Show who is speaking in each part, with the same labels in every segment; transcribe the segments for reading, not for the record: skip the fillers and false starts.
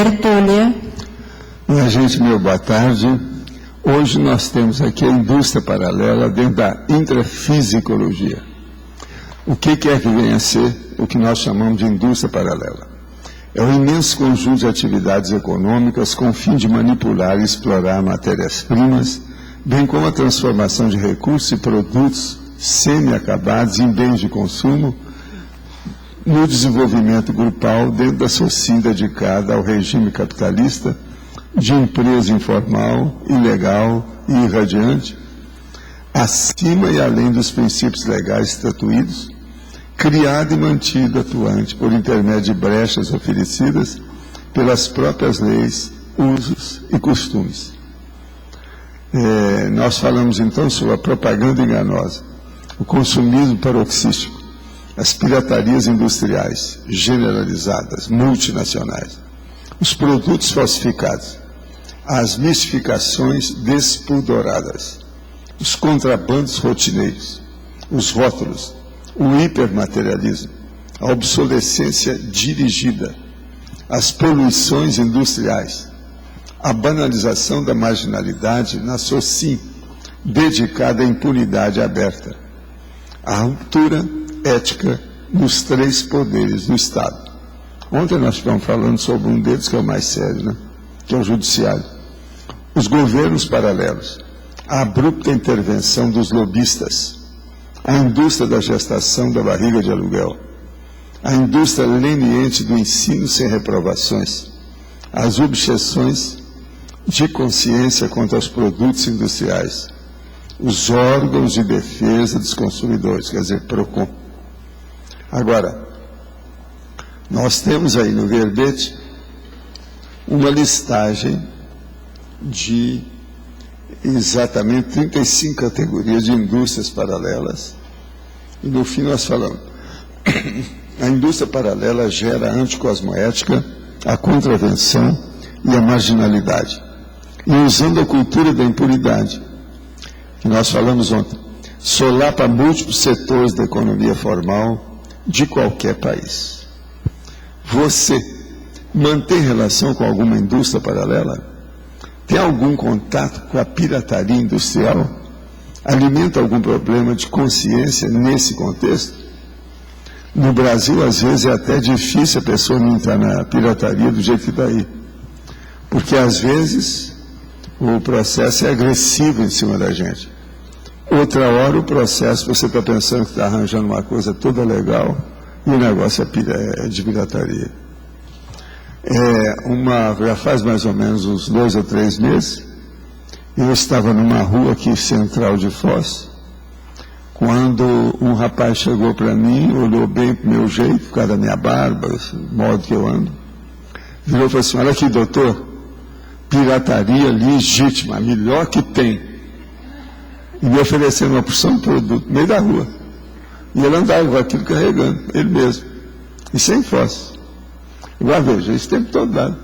Speaker 1: Bertolha.
Speaker 2: Minha gente, boa tarde. Hoje nós temos aqui a indústria paralela dentro da intrafisicologia. O que quer que venha a ser o que nós chamamos de indústria paralela? É um imenso conjunto de atividades econômicas com o fim de manipular e explorar matérias-primas, bem como a transformação de recursos e produtos semi-acabados em bens de consumo no desenvolvimento grupal dentro da SOCIM dedicada ao regime capitalista de empresa informal, ilegal e irradiante, acima e além dos princípios legais estatuídos, criado e mantido atuante por intermédio de brechas oferecidas pelas próprias leis, usos e costumes. Nós falamos então sobre a propaganda enganosa, o consumismo paroxístico, as piratarias industriais generalizadas, multinacionais, os produtos falsificados, as mistificações despudoradas, os contrabandos rotineiros, os rótulos, o hipermaterialismo, a obsolescência dirigida, as poluições industriais, a banalização da marginalidade na SOCIM, dedicada à impunidade aberta, a ruptura ética nos 3 poderes do Estado. Ontem nós estávamos falando sobre um deles que é o mais sério, né? Que é o judiciário. Os governos paralelos, a abrupta intervenção dos lobistas, a indústria da gestação da barriga de aluguel, a indústria leniente do ensino sem reprovações, as objeções de consciência contra os produtos industriais, os órgãos de defesa dos consumidores, quer dizer, PROCON. Agora, nós temos aí no verbete uma listagem de exatamente 35 categorias de indústrias paralelas, e no fim nós falamos, a indústria paralela gera a anticosmoética, a contravenção e a marginalidade, e usando a cultura da impunidade, que nós falamos ontem, solapa múltiplos setores da economia formal de qualquer país. Você mantém relação com alguma indústria paralela? Tem algum contato com a pirataria industrial? Alimenta algum problema de consciência nesse contexto? No Brasil, às vezes, é até difícil a pessoa não entrar na pirataria do jeito que está aí. Porque, às vezes, o processo é agressivo em cima da gente. Outra hora, o processo, você está pensando que está arranjando uma coisa toda legal e o negócio é de pirataria. Já faz mais ou menos uns 2 ou 3 meses, eu estava numa rua aqui central de Foz, quando um rapaz chegou para mim, olhou bem para o meu jeito, por causa da minha barba, o modo que eu ando, virou e falou assim: olha aqui, doutor, pirataria legítima, a melhor que tem. E me oferecendo uma porção de produto no meio da rua. E ele andava com aquilo carregando, ele mesmo. E sem Foz. Igual, veja, esse tempo todo dado.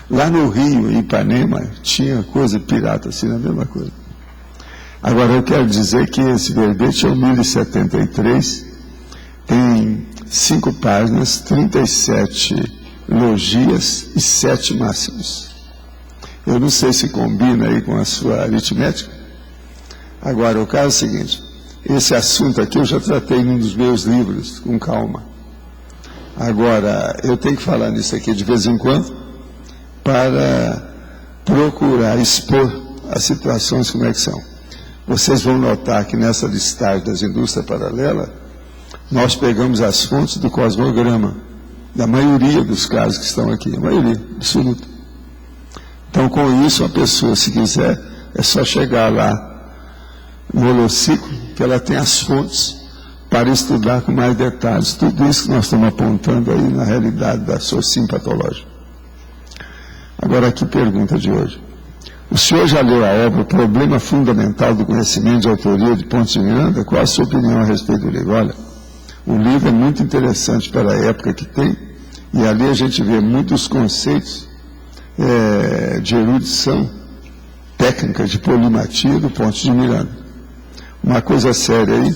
Speaker 2: Lá no Rio, em Ipanema, tinha coisa pirata assim, a mesma coisa. Agora, eu quero dizer que esse verbete é o 1073, tem 5 páginas, 37 logias e 7 máximos. Eu não sei se combina aí com a sua aritmética. Agora, o caso é o seguinte, esse assunto aqui eu já tratei em um dos meus livros, com calma. Agora, eu tenho que falar nisso aqui de vez em quando, para procurar expor as situações como é que são. Vocês vão notar que nessa listagem das indústrias paralelas, nós pegamos as fontes do cosmograma, da maioria dos casos que estão aqui, a maioria, absoluta. Então, com isso, a pessoa, se quiser, é só chegar lá no holociclo, que ela tem as fontes para estudar com mais detalhes. Tudo isso que nós estamos apontando aí na realidade da SOCIM patológica. Agora, aqui pergunta de hoje. O senhor já leu a obra O Problema Fundamental do Conhecimento de Autoria de Pontes de Miranda? Qual a sua opinião a respeito do livro? Olha, o livro é muito interessante para a época que tem, e ali a gente vê muitos conceitos de erudição técnica, de polimatia do Pontes de Miranda. Uma coisa séria aí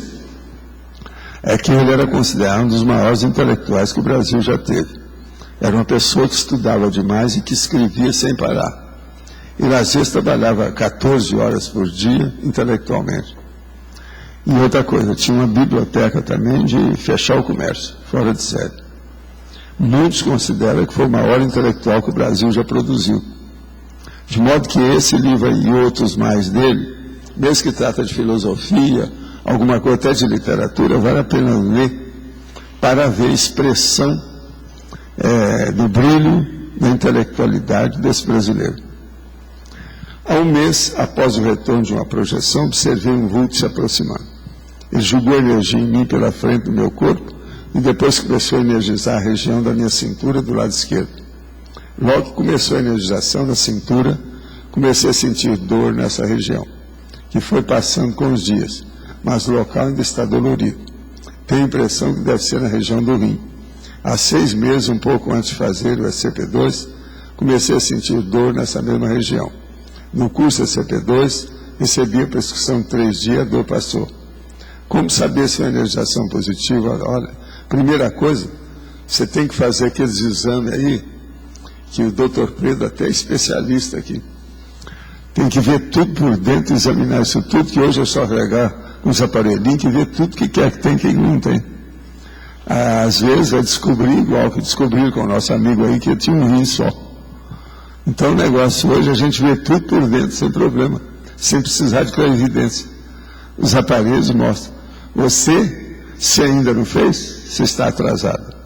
Speaker 2: é que ele era considerado um dos maiores intelectuais que o Brasil já teve. Era uma pessoa que estudava demais e que escrevia sem parar. Ele, às vezes, trabalhava 14 horas por dia, intelectualmente. E outra coisa, tinha uma biblioteca também de fechar o comércio, fora de série. Muitos consideram que foi o maior intelectual que o Brasil já produziu. De modo que esse livro aí, e outros mais dele, mesmo que trata de filosofia, alguma coisa até de literatura, vale a pena ler para ver a expressão do brilho da intelectualidade desse brasileiro. Há um mês, após o retorno de uma projeção, observei um vulto se aproximando. Ele jogou energia em mim pela frente do meu corpo e depois começou a energizar a região da minha cintura do lado esquerdo. Logo que começou a energização na cintura, comecei a sentir dor nessa região, que foi passando com os dias, mas o local ainda está dolorido. Tenho a impressão que deve ser na região do rim. Há 6 meses, um pouco antes de fazer o SCP-2, comecei a sentir dor nessa mesma região. No curso SCP-2, recebi a prescrição de 3 dias, a dor passou. Como saber se é uma energização positiva? Olha, primeira coisa, você tem que fazer aqueles exames aí, que o Dr. Pedro até é especialista aqui. Tem que ver tudo por dentro, examinar isso tudo, que hoje é só regar uns aparelhinhos que vê tudo que quer que tem e que não tem. Às vezes vai descobrir, igual que descobriram com o nosso amigo aí, que tinha um rim só. Então o negócio hoje, a gente vê tudo por dentro, sem problema, sem precisar de clarividência. Os aparelhos mostram. Você, se ainda não fez, você está atrasado.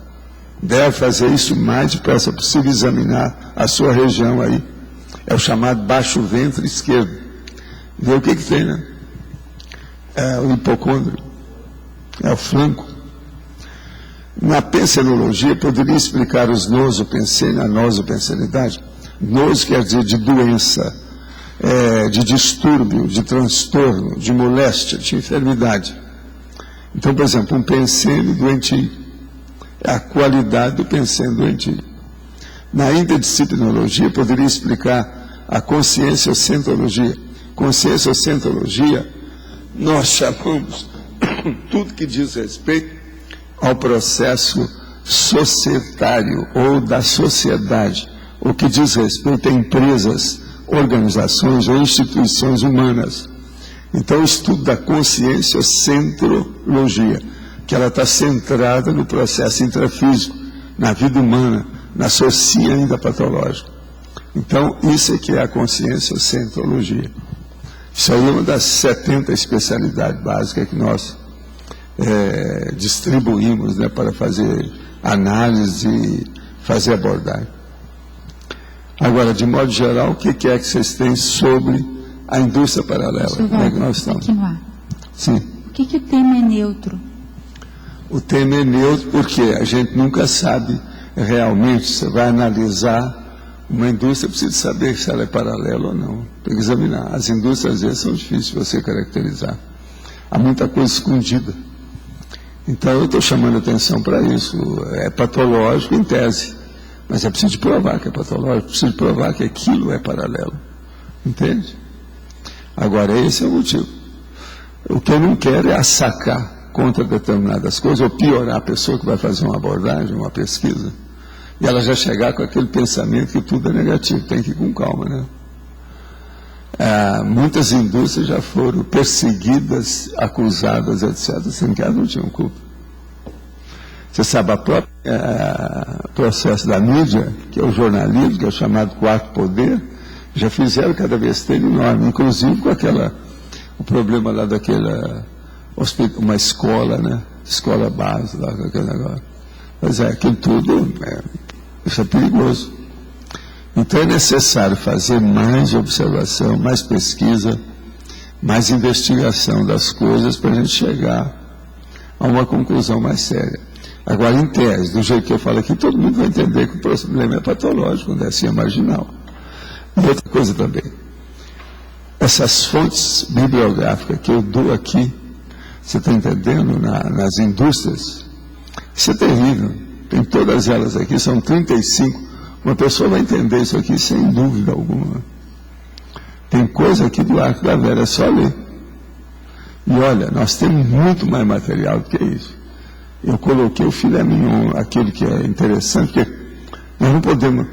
Speaker 2: Deve fazer isso o mais depressa possível, examinar a sua região aí. É o chamado baixo ventre esquerdo. Ver o que tem, né? É o hipocôndrio. É o flanco. Na pensenologia, poderia explicar os nosopensene, a nosopensenidade. Nos quer dizer de doença, de distúrbio, de transtorno, de moléstia, de enfermidade. Então, por exemplo, um pensene doentio. É a qualidade do pensene doentio. Na interdisciplinologia, poderia explicar a conscienciocentologia. Conscienciocentologia, nós chamamos tudo que diz respeito ao processo societário ou da sociedade, o que diz respeito a empresas, organizações ou instituições humanas. Então, o estudo da conscienciocentrologia, que ela está centrada no processo intrafísico, na vida humana, na socia ainda patológica. Então, isso é que é a conscienciocentrologia. Isso aí é uma das 70 especialidades básicas que nós distribuímos, né, para fazer análise e fazer abordagem. Agora, de modo geral, o que é que vocês têm sobre a indústria paralela? Como é que nós estamos?
Speaker 1: Continuar.
Speaker 2: Sim.
Speaker 1: Por que o tema é neutro?
Speaker 2: O tema é neutro porque a gente nunca sabe realmente, você vai analisar uma indústria, precisa saber se ela é paralela ou não. Tem que examinar. As indústrias, às vezes, são difíceis de você caracterizar. Há muita coisa escondida. Então, eu estou chamando atenção para isso. É patológico em tese, mas é preciso provar que é patológico, preciso provar que aquilo é paralelo. Entende? Agora, esse é o motivo. O que eu não quero é assacar contra determinadas coisas, ou piorar a pessoa que vai fazer uma abordagem, uma pesquisa, e ela já chegar com aquele pensamento que tudo é negativo. Tem que ir com calma, né? Muitas indústrias já foram perseguidas, acusadas, etc., sendo que elas não tinham culpa. Você sabe, a própria processo da mídia, que é o jornalismo, que é o chamado quarto poder, já fizeram cada besteira enorme, inclusive com o problema lá daquela, uma escola, né? Escola base, lá com aquele negócio. Mas aquilo tudo, isso é perigoso. Então é necessário fazer mais observação, mais pesquisa, mais investigação das coisas para a gente chegar a uma conclusão mais séria. Agora, em tese, do jeito que eu falo aqui, todo mundo vai entender que o problema é patológico, quando é assim, é marginal. E outra coisa também, essas fontes bibliográficas que eu dou aqui, você está entendendo, nas indústrias, isso é terrível. Tem todas elas aqui, são 35. Uma pessoa vai entender isso aqui sem dúvida alguma. Tem coisa aqui do Arco da Velha, é só ler. E olha, nós temos muito mais material do que isso. Eu coloquei o filé mignon, aquele que é interessante, porque Nós não podemos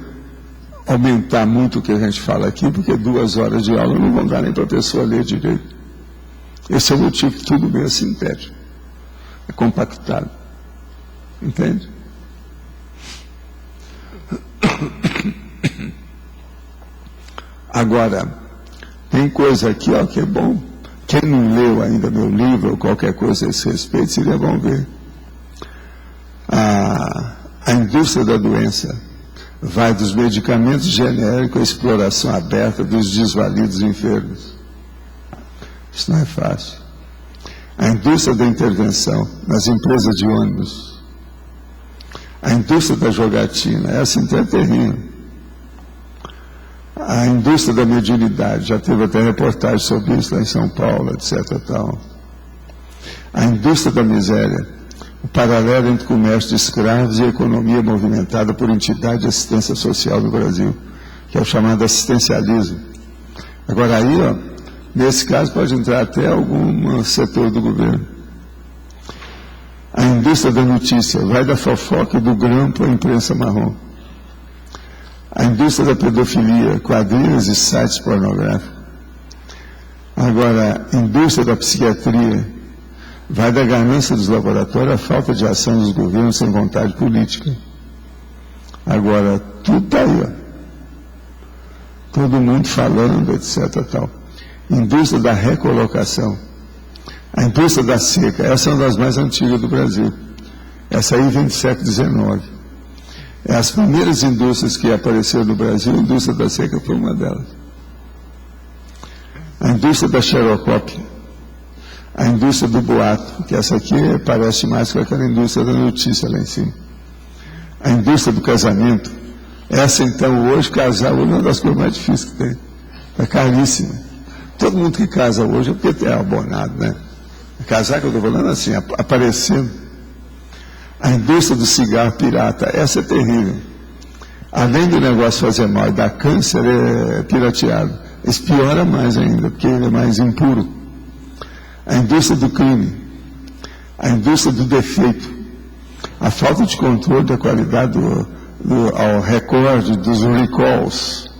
Speaker 2: aumentar muito o que a gente fala aqui, porque 2 horas de aula não vão dar nem para a pessoa ler direito. Esse é o motivo que tudo meio sintético. É compactado. Entende? Agora, tem coisa aqui, ó, que é bom. Quem não leu ainda meu livro ou qualquer coisa a esse respeito, seria bom ver. A indústria da doença vai dos medicamentos genéricos à exploração aberta dos desvalidos enfermos. Isso não é fácil. A indústria da intervenção nas empresas de ônibus. A indústria da jogatina, essa então é terrível. A indústria da mediunidade, já teve até reportagem sobre isso lá em São Paulo, etc. Tal. A indústria da miséria, o paralelo entre comércio de escravos e economia movimentada por entidade de assistência social no Brasil, que é o chamado assistencialismo. Agora aí, ó, nesse caso pode entrar até algum setor do governo. A indústria da notícia, vai da fofoca e do grampo à imprensa marrom. A indústria da pedofilia, quadrilhas e sites pornográficos. Agora, a indústria da psiquiatria, vai da ganância dos laboratórios à falta de ação dos governos sem vontade política. Agora, tudo está aí, ó. Todo mundo falando, etc. Tal. Indústria da recolocação. A indústria da seca, essa é uma das mais antigas do Brasil. Essa aí vem do século XIX. As primeiras indústrias que apareceram no Brasil, a indústria da seca foi uma delas. A indústria da xerocópia. A indústria do boato, que essa aqui parece mais com aquela indústria da notícia lá em cima. A indústria do casamento. Essa então, hoje, casar hoje é uma das coisas mais difíceis que tem. É caríssima. Todo mundo que casa hoje é porque é abonado, né? Casar, que eu estou falando assim, aparecendo. A indústria do cigarro pirata, essa é terrível. Além do negócio fazer mal e dar câncer, é pirateado. Isso piora mais ainda, porque ele é mais impuro. A indústria do crime, a indústria do defeito, a falta de controle da qualidade ao recorde dos recalls.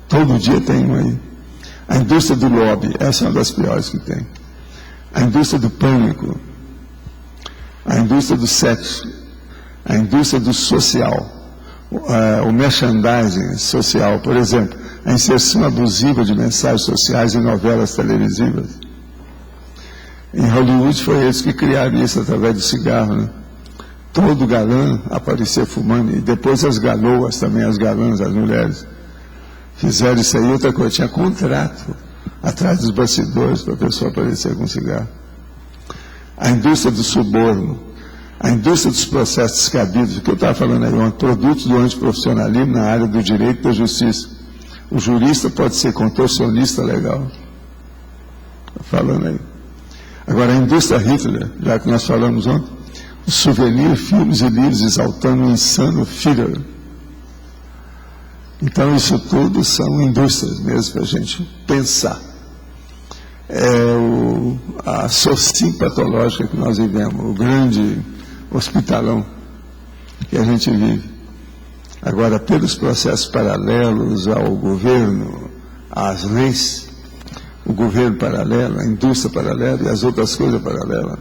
Speaker 2: Todo dia tem um aí. A indústria do lobby, essa é uma das piores que tem. A indústria do pânico, a indústria do sexo, a indústria do social, o merchandising social, por exemplo, a inserção abusiva de mensagens sociais em novelas televisivas. Em Hollywood foi eles que criaram isso através do cigarro, né? Todo galã aparecia fumando, e depois as galoas também, as galãs, as mulheres, fizeram isso aí. Outra coisa, tinha contrato atrás dos bastidores para a pessoa aparecer com cigarro. A indústria do suborno, a indústria dos processos descabidos, o que eu estava falando aí ontem, produtos do antiprofissionalismo na área do direito e da justiça. O jurista pode ser contorcionista legal. Estou falando aí. Agora, a indústria Hitler, já que nós falamos ontem, os souvenirs, filmes e livros exaltando o insano Führer. Então, isso tudo são indústrias mesmo para a gente pensar. A sociedade patológica que nós vivemos, o grande hospitalão que a gente vive. Agora, pelos processos paralelos ao governo, às leis, o governo paralelo, a indústria paralela e as outras coisas paralelas,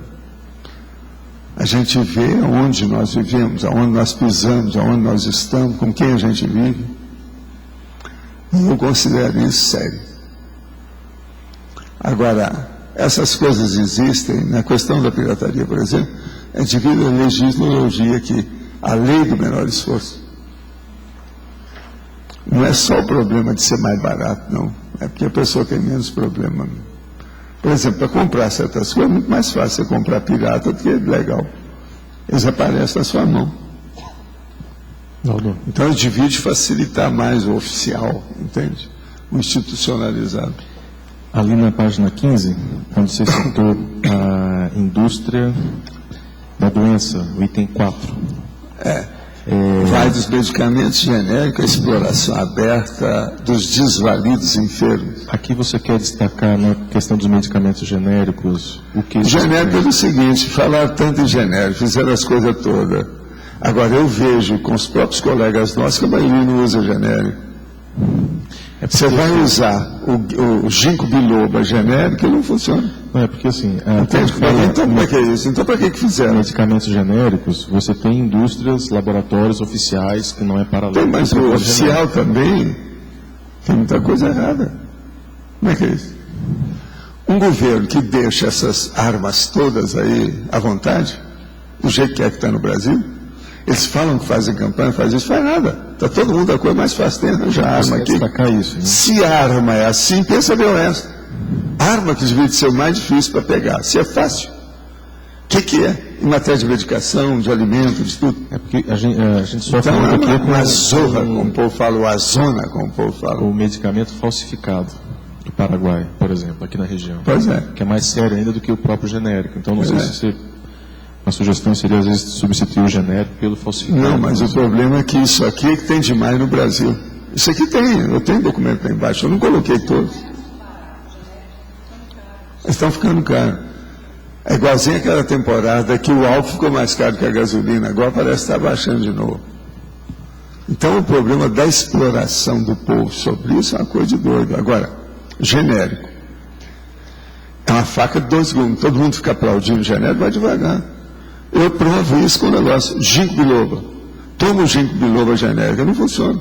Speaker 2: a gente vê onde nós vivemos, aonde nós pisamos, aonde nós estamos, com quem a gente vive. E eu considero isso sério. Agora, essas coisas existem, na questão da pirataria, por exemplo, é devido à legislação que a lei do menor esforço. Não é só o problema de ser mais barato, não. É porque a pessoa tem menos problema. Por exemplo, para comprar certas coisas, é muito mais fácil você comprar pirata do que legal. Eles aparecem na sua mão. Então, eu devia facilitar mais o oficial, entende? O institucionalizado.
Speaker 3: Ali na página 15, quando você citou a indústria da doença, o item 4.
Speaker 2: Vai dos medicamentos genéricos, a exploração aberta dos desvalidos enfermos.
Speaker 3: Aqui você quer destacar na questão dos medicamentos genéricos, o que...
Speaker 2: Genérico é o seguinte, falaram tanto em genérico, fizeram as coisas todas. Agora, eu vejo com os próprios colegas nossos que a maioria não usa genérico. Você vai usar o ginkgo biloba genérico e não funciona.
Speaker 3: Não, é porque assim...
Speaker 2: Entende? Então, como é que é isso? Então, para que fizeram?
Speaker 3: Medicamentos genéricos, você tem indústrias, laboratórios oficiais, que não é paralelo.
Speaker 2: Tem, mas o oficial também tem muita coisa errada. Como é que é isso? Um governo que deixa essas armas todas aí à vontade, do jeito que está no Brasil, eles falam que fazem campanha, fazem isso, faz nada. Está todo mundo a coisa mais fácil, tem arranjar arma aqui.
Speaker 3: Isso, né?
Speaker 2: Se a arma é assim, pensa bem honesto. Arma que devia ser o mais difícil para pegar. Se é fácil, o que é? Em matéria de medicação, de alimento, de tudo.
Speaker 3: É porque a gente sofre
Speaker 2: Então,
Speaker 3: muito aqui com
Speaker 2: a zorra, como o povo fala, ou a zona, como o povo fala.
Speaker 3: o medicamento falsificado do Paraguai, por exemplo, aqui na região.
Speaker 2: Pois é.
Speaker 3: Que é mais sério ainda do que o próprio genérico. Então, não
Speaker 2: Pois
Speaker 3: sei
Speaker 2: é.
Speaker 3: se você... Uma sugestão seria, às vezes, substituir o genérico pelo falsificado.
Speaker 2: Não, mas o problema é que isso aqui é que tem demais no Brasil. Isso aqui tem, eu tenho documento lá embaixo, eu não coloquei todos. Eles estão ficando caros. É igualzinho aquela temporada que o álcool ficou mais caro que a gasolina, agora parece estar baixando de novo. Então o problema da exploração do povo sobre isso é uma coisa de doido. Agora, genérico. É uma faca de 2 gumes, todo mundo fica aplaudindo genérico, vai devagar. Eu provo isso com o negócio, ginkgo biloba. Toma o ginkgo biloba genérico, não funciona.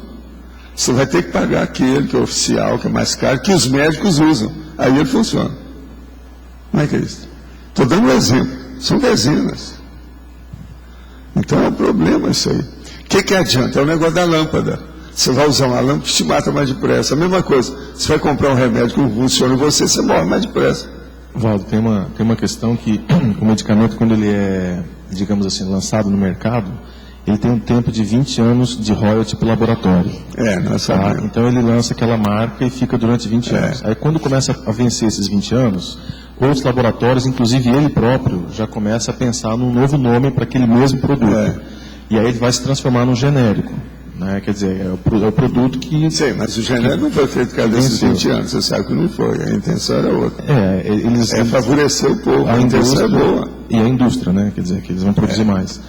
Speaker 2: Você vai ter que pagar aquele que é oficial, que é mais caro, que os médicos usam. Aí ele funciona. Como é que é isso? Estou dando um exemplo. São dezenas. Então é um problema isso aí. O que adianta? É o negócio da lâmpada. Você vai usar uma lâmpada que te mata mais depressa. A mesma coisa. Você vai comprar um remédio que não funciona em você morre mais depressa.
Speaker 3: Valdo, tem uma questão que o medicamento, quando ele é, digamos assim, lançado no mercado, ele tem um tempo de 20 anos de royalty para o laboratório.
Speaker 2: Nós
Speaker 3: Tá?
Speaker 2: sabemos.
Speaker 3: Então ele lança aquela marca e fica durante 20 anos. Aí quando começa a vencer esses 20 anos, outros laboratórios, inclusive ele próprio, já começa a pensar num novo nome para aquele mesmo produto. E aí ele vai se transformar num genérico. Né? Quer dizer, é o produto que...
Speaker 2: Sei, mas o genérico não foi feito por causa desses 20 anos, você sabe que não foi, a intenção era outra.
Speaker 3: Eles
Speaker 2: favorecer o povo, a intenção é boa.
Speaker 3: E a indústria, né? Quer dizer, que eles vão produzir mais.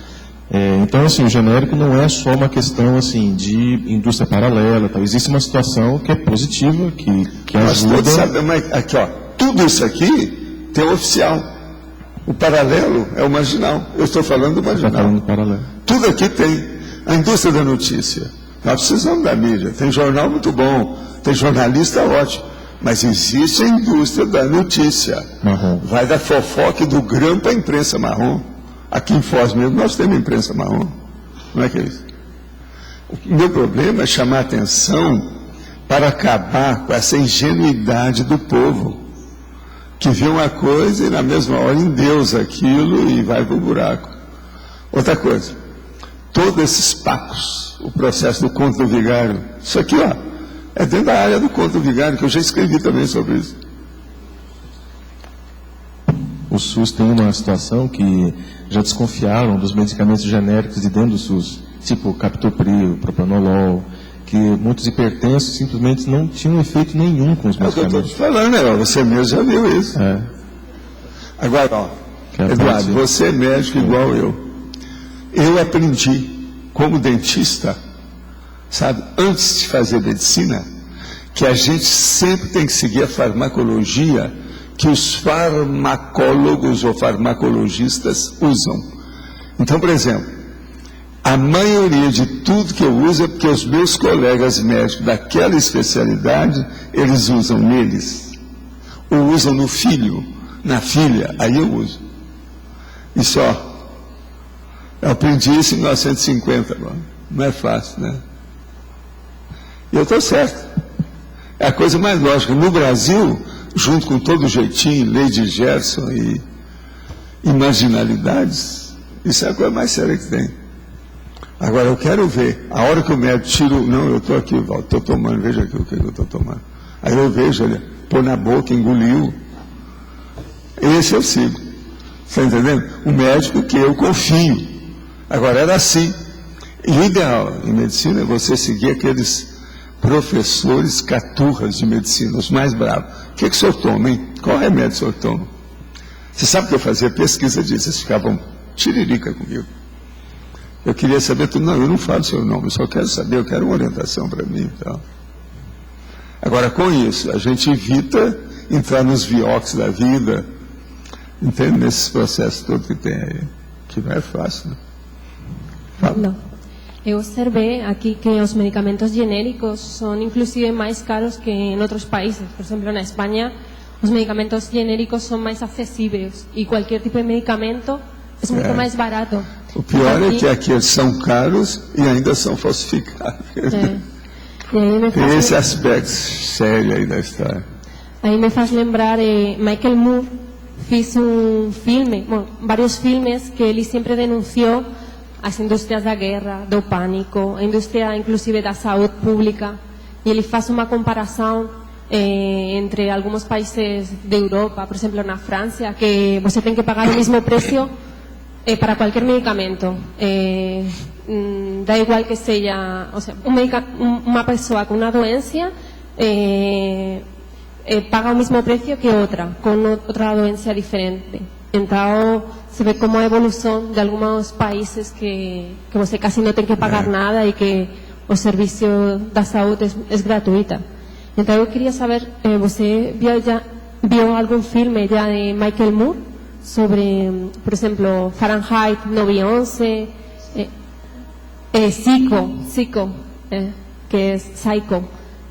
Speaker 3: Então, assim, o genérico não é só uma questão, assim, de indústria paralela, tal. Existe uma situação que é positiva, que
Speaker 2: Nós
Speaker 3: ajuda...
Speaker 2: todos sabemos, aqui ó, tudo isso aqui tem o oficial. O paralelo é o marginal. Eu estou falando do marginal.
Speaker 3: Está falando do paralelo.
Speaker 2: Tudo aqui tem. A indústria da notícia. Nós precisamos da mídia. Tem jornal muito bom, tem jornalista ótimo. Mas existe a indústria da notícia.
Speaker 3: Marrom.
Speaker 2: Vai da fofoca e do grão para a imprensa marrom. Aqui em Foz mesmo nós temos imprensa marrom. Não é que é isso? O meu problema é chamar a atenção para acabar com essa ingenuidade do povo, que vê uma coisa e na mesma hora endeusa aquilo e vai para o buraco. Outra coisa, todos esses papos, o processo do conto do vigário, isso aqui ó, é dentro da área do conto do vigário, que eu já escrevi também sobre isso.
Speaker 3: O SUS tem uma situação que já desconfiaram dos medicamentos genéricos de dentro do SUS, tipo captopril, propranolol, que muitos hipertensos simplesmente não tinham efeito nenhum com os
Speaker 2: É o que eu estou
Speaker 3: medicamentos.
Speaker 2: te falando, né? Você mesmo já viu isso. Agora, ó, Eduardo, você é médico igual eu. Eu aprendi, como dentista, sabe, antes de fazer medicina, que a gente sempre tem que seguir a farmacologia que os farmacólogos ou farmacologistas usam. Então, por exemplo, a maioria de tudo que eu uso é porque os meus colegas médicos daquela especialidade, eles usam neles. Ou usam no filho, na filha, aí eu uso. E só. Eu aprendi isso em 1950, agora. Não é fácil, né? E eu estou certo. É a coisa mais lógica. No Brasil, junto com todo o jeitinho, lei de Gerson e marginalidades, isso é a coisa mais séria que tem. Agora, eu quero ver, a hora que o médico tira o... Não, eu estou aqui, estou tomando, veja aqui o que eu estou tomando. Aí eu vejo, ele pôr na boca, engoliu. Esse eu sigo. Está entendendo? O médico que eu confio. Agora, era assim. E o ideal em medicina é você seguir aqueles professores caturras de medicina, os mais bravos. O que o senhor toma, hein? Qual remédio o senhor toma? Você sabe que eu fazia pesquisa disso, vocês ficavam tiririca comigo. Eu queria saber tudo. Não, eu não falo seu nome, eu só quero saber, eu quero uma orientação para mim. Então. Agora, com isso, a gente evita entrar nos vioques da vida, entende? Nesses processos todos que tem aí, que não é fácil, né? Fala.
Speaker 4: Não. Eu observé aqui que os medicamentos genéricos são inclusive mais caros que em outros países. Por exemplo, na Espanha, os medicamentos genéricos são mais acessíveis e qualquer tipo de medicamento é muito mais barato.
Speaker 2: O pior é que aqui eles são caros e ainda são falsificáveis. Tem esse aspecto sério aí da história.
Speaker 4: Aí me faz lembrar, Michael Moore fez filme, vários filmes que ele sempre denunciou as indústrias da guerra, do pânico, a indústria inclusive da saúde pública, e ele faz uma comparação entre alguns países da Europa, por exemplo na França, que você tem que pagar o mesmo preço para qualquer medicamento, da igual que seja, ou seja, uma pessoa com uma doença paga o mesmo preço que outra, com outra doença diferente. Então, se vê como a evolução de alguns países que você quase não tem que pagar nada e que o serviço da saúde é gratuita. Então, eu queria saber, você viu algum filme já de Michael Moore sobre, por exemplo, Fahrenheit 9/11, Psycho, que é Psycho,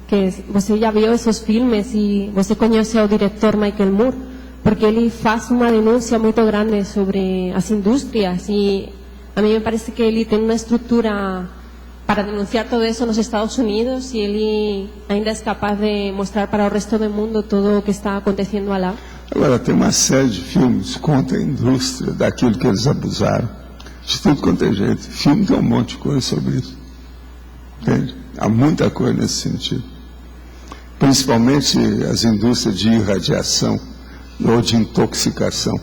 Speaker 4: que você já viu esses filmes e você conhece o diretor Michael Moore? Porque ele faz uma denúncia muito grande sobre as indústrias e a mim me parece que ele tem uma estrutura para denunciar todo isso nos Estados Unidos e ele ainda é capaz de mostrar para o resto do mundo tudo o que está acontecendo lá.
Speaker 2: Agora, tem uma série de filmes contra a indústria, daquilo que eles abusaram, de tudo quanto é jeito. Filme tem um monte de coisa sobre isso. Entende? Há muita coisa nesse sentido. Principalmente as indústrias de irradiação ou de intoxicação.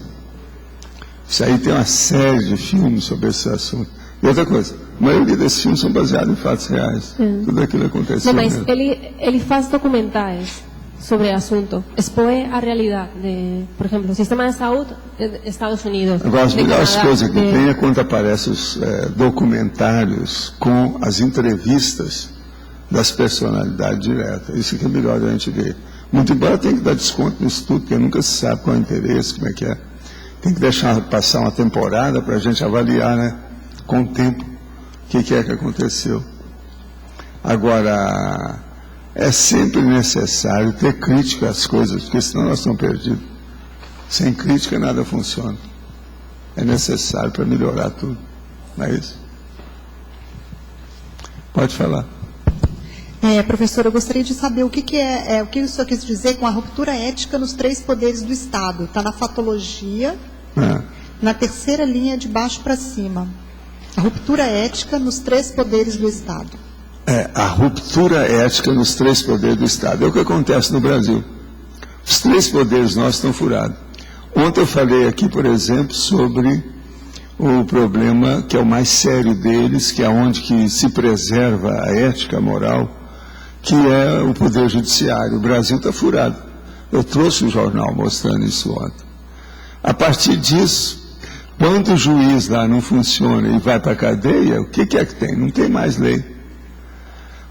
Speaker 2: Isso aí tem uma série de filmes sobre esse assunto. E outra coisa, a maioria desses filmes são baseados em fatos reais. Tudo aquilo aconteceu.
Speaker 4: Não, mas ele faz documentais sobre o assunto, expõe a realidade de, por exemplo, o sistema de saúde de Estados Unidos.
Speaker 2: Agora, as melhores coisas que tem é quando aparecem os documentários com as entrevistas das personalidades diretas. Isso que é melhor a gente ver. Muito embora tenha que dar desconto nisso tudo, porque nunca se sabe qual é o interesse, como é que é. Tem que deixar passar uma temporada para a gente avaliar, né, com o tempo, o que é que aconteceu. Agora, é sempre necessário ter crítica às coisas, porque senão nós estamos perdidos. Sem crítica nada funciona. É necessário para melhorar tudo. Não é isso? Pode falar.
Speaker 5: Professor, eu gostaria de saber o que o senhor quis dizer com a ruptura ética nos 3 poderes do Estado. Está na fatologia, na terceira linha de baixo para cima. A ruptura ética nos 3 poderes do Estado.
Speaker 2: A ruptura ética nos 3 poderes do Estado. É o que acontece no Brasil. Os 3 poderes nossos estão furados. Ontem eu falei aqui, por exemplo, sobre o problema que é o mais sério deles, que é onde que se preserva a ética, a moral, que é o Poder Judiciário. O Brasil está furado. Eu trouxe o jornal mostrando isso ontem. A partir disso, quando o juiz lá não funciona e vai para a cadeia, o que é que tem? Não tem mais lei.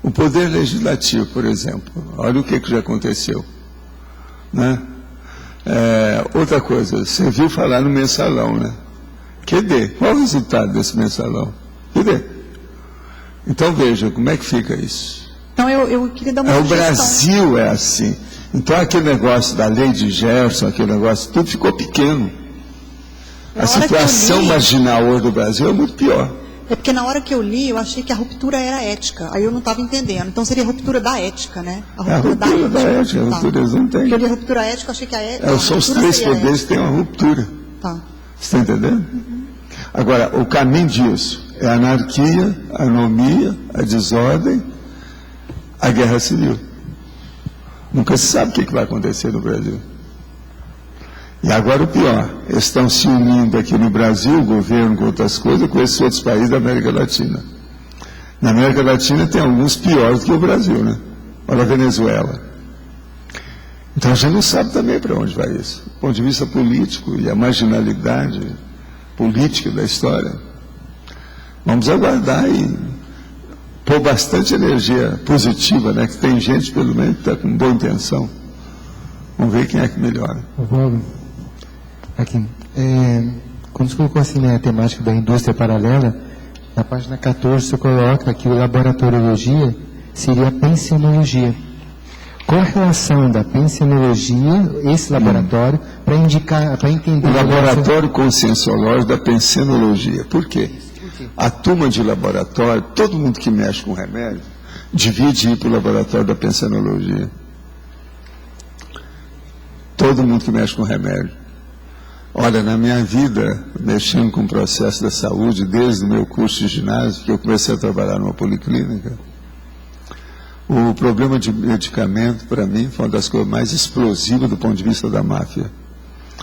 Speaker 2: O Poder Legislativo, por exemplo, olha o que já aconteceu. Né? Outra coisa, você viu falar no mensalão, né? Qual o resultado desse mensalão? Então veja, como é que fica isso?
Speaker 5: Então, eu queria dar uma
Speaker 2: sugestão. O Brasil é assim. Então, aquele negócio da lei de Gerson, aquele negócio, tudo ficou pequeno. A situação marginal hoje do Brasil é muito pior.
Speaker 5: É porque na hora que eu li, eu achei que a ruptura era ética. Aí eu não estava entendendo. Então, seria a ruptura da ética, né?
Speaker 2: A ruptura da ética. A ruptura eles não têm.
Speaker 5: Porque eu li a ruptura ética, eu achei que a ética...
Speaker 2: São os 3 poderes que têm uma ruptura.
Speaker 5: Tá.
Speaker 2: Você está entendendo? Agora, o caminho disso é a anarquia, a anomia, a desordem, a guerra civil. Nunca se sabe o que vai acontecer no Brasil. E agora o pior, estão se unindo aqui no Brasil, o governo com outras coisas, com esses outros países da América Latina. Na América Latina tem alguns piores do que o Brasil, né? Olha a Venezuela. Então a gente não sabe também para onde vai isso. Do ponto de vista político e a marginalidade política da história, Vamos aguardar e pôr bastante energia positiva, né? Que tem gente, pelo menos, que está com boa intenção. Vamos ver quem é que melhora.
Speaker 6: Paulo, aqui, quando você colocou assim, né, a temática da indústria paralela, na página 14 você coloca que o laboratoriologia seria a pensionologia. Qual a relação da pensionologia, esse laboratório, para indicar, para entender...
Speaker 2: O laboratório conscienciológico da pensionologia. Por quê? A turma de laboratório, todo mundo que mexe com remédio, divide ir para o laboratório da pensionologia. Todo mundo que mexe com remédio. Olha, na minha vida, mexendo com o processo da saúde, desde o meu curso de ginásio, que eu comecei a trabalhar numa policlínica, o problema de medicamento, para mim, foi uma das coisas mais explosivas do ponto de vista da máfia.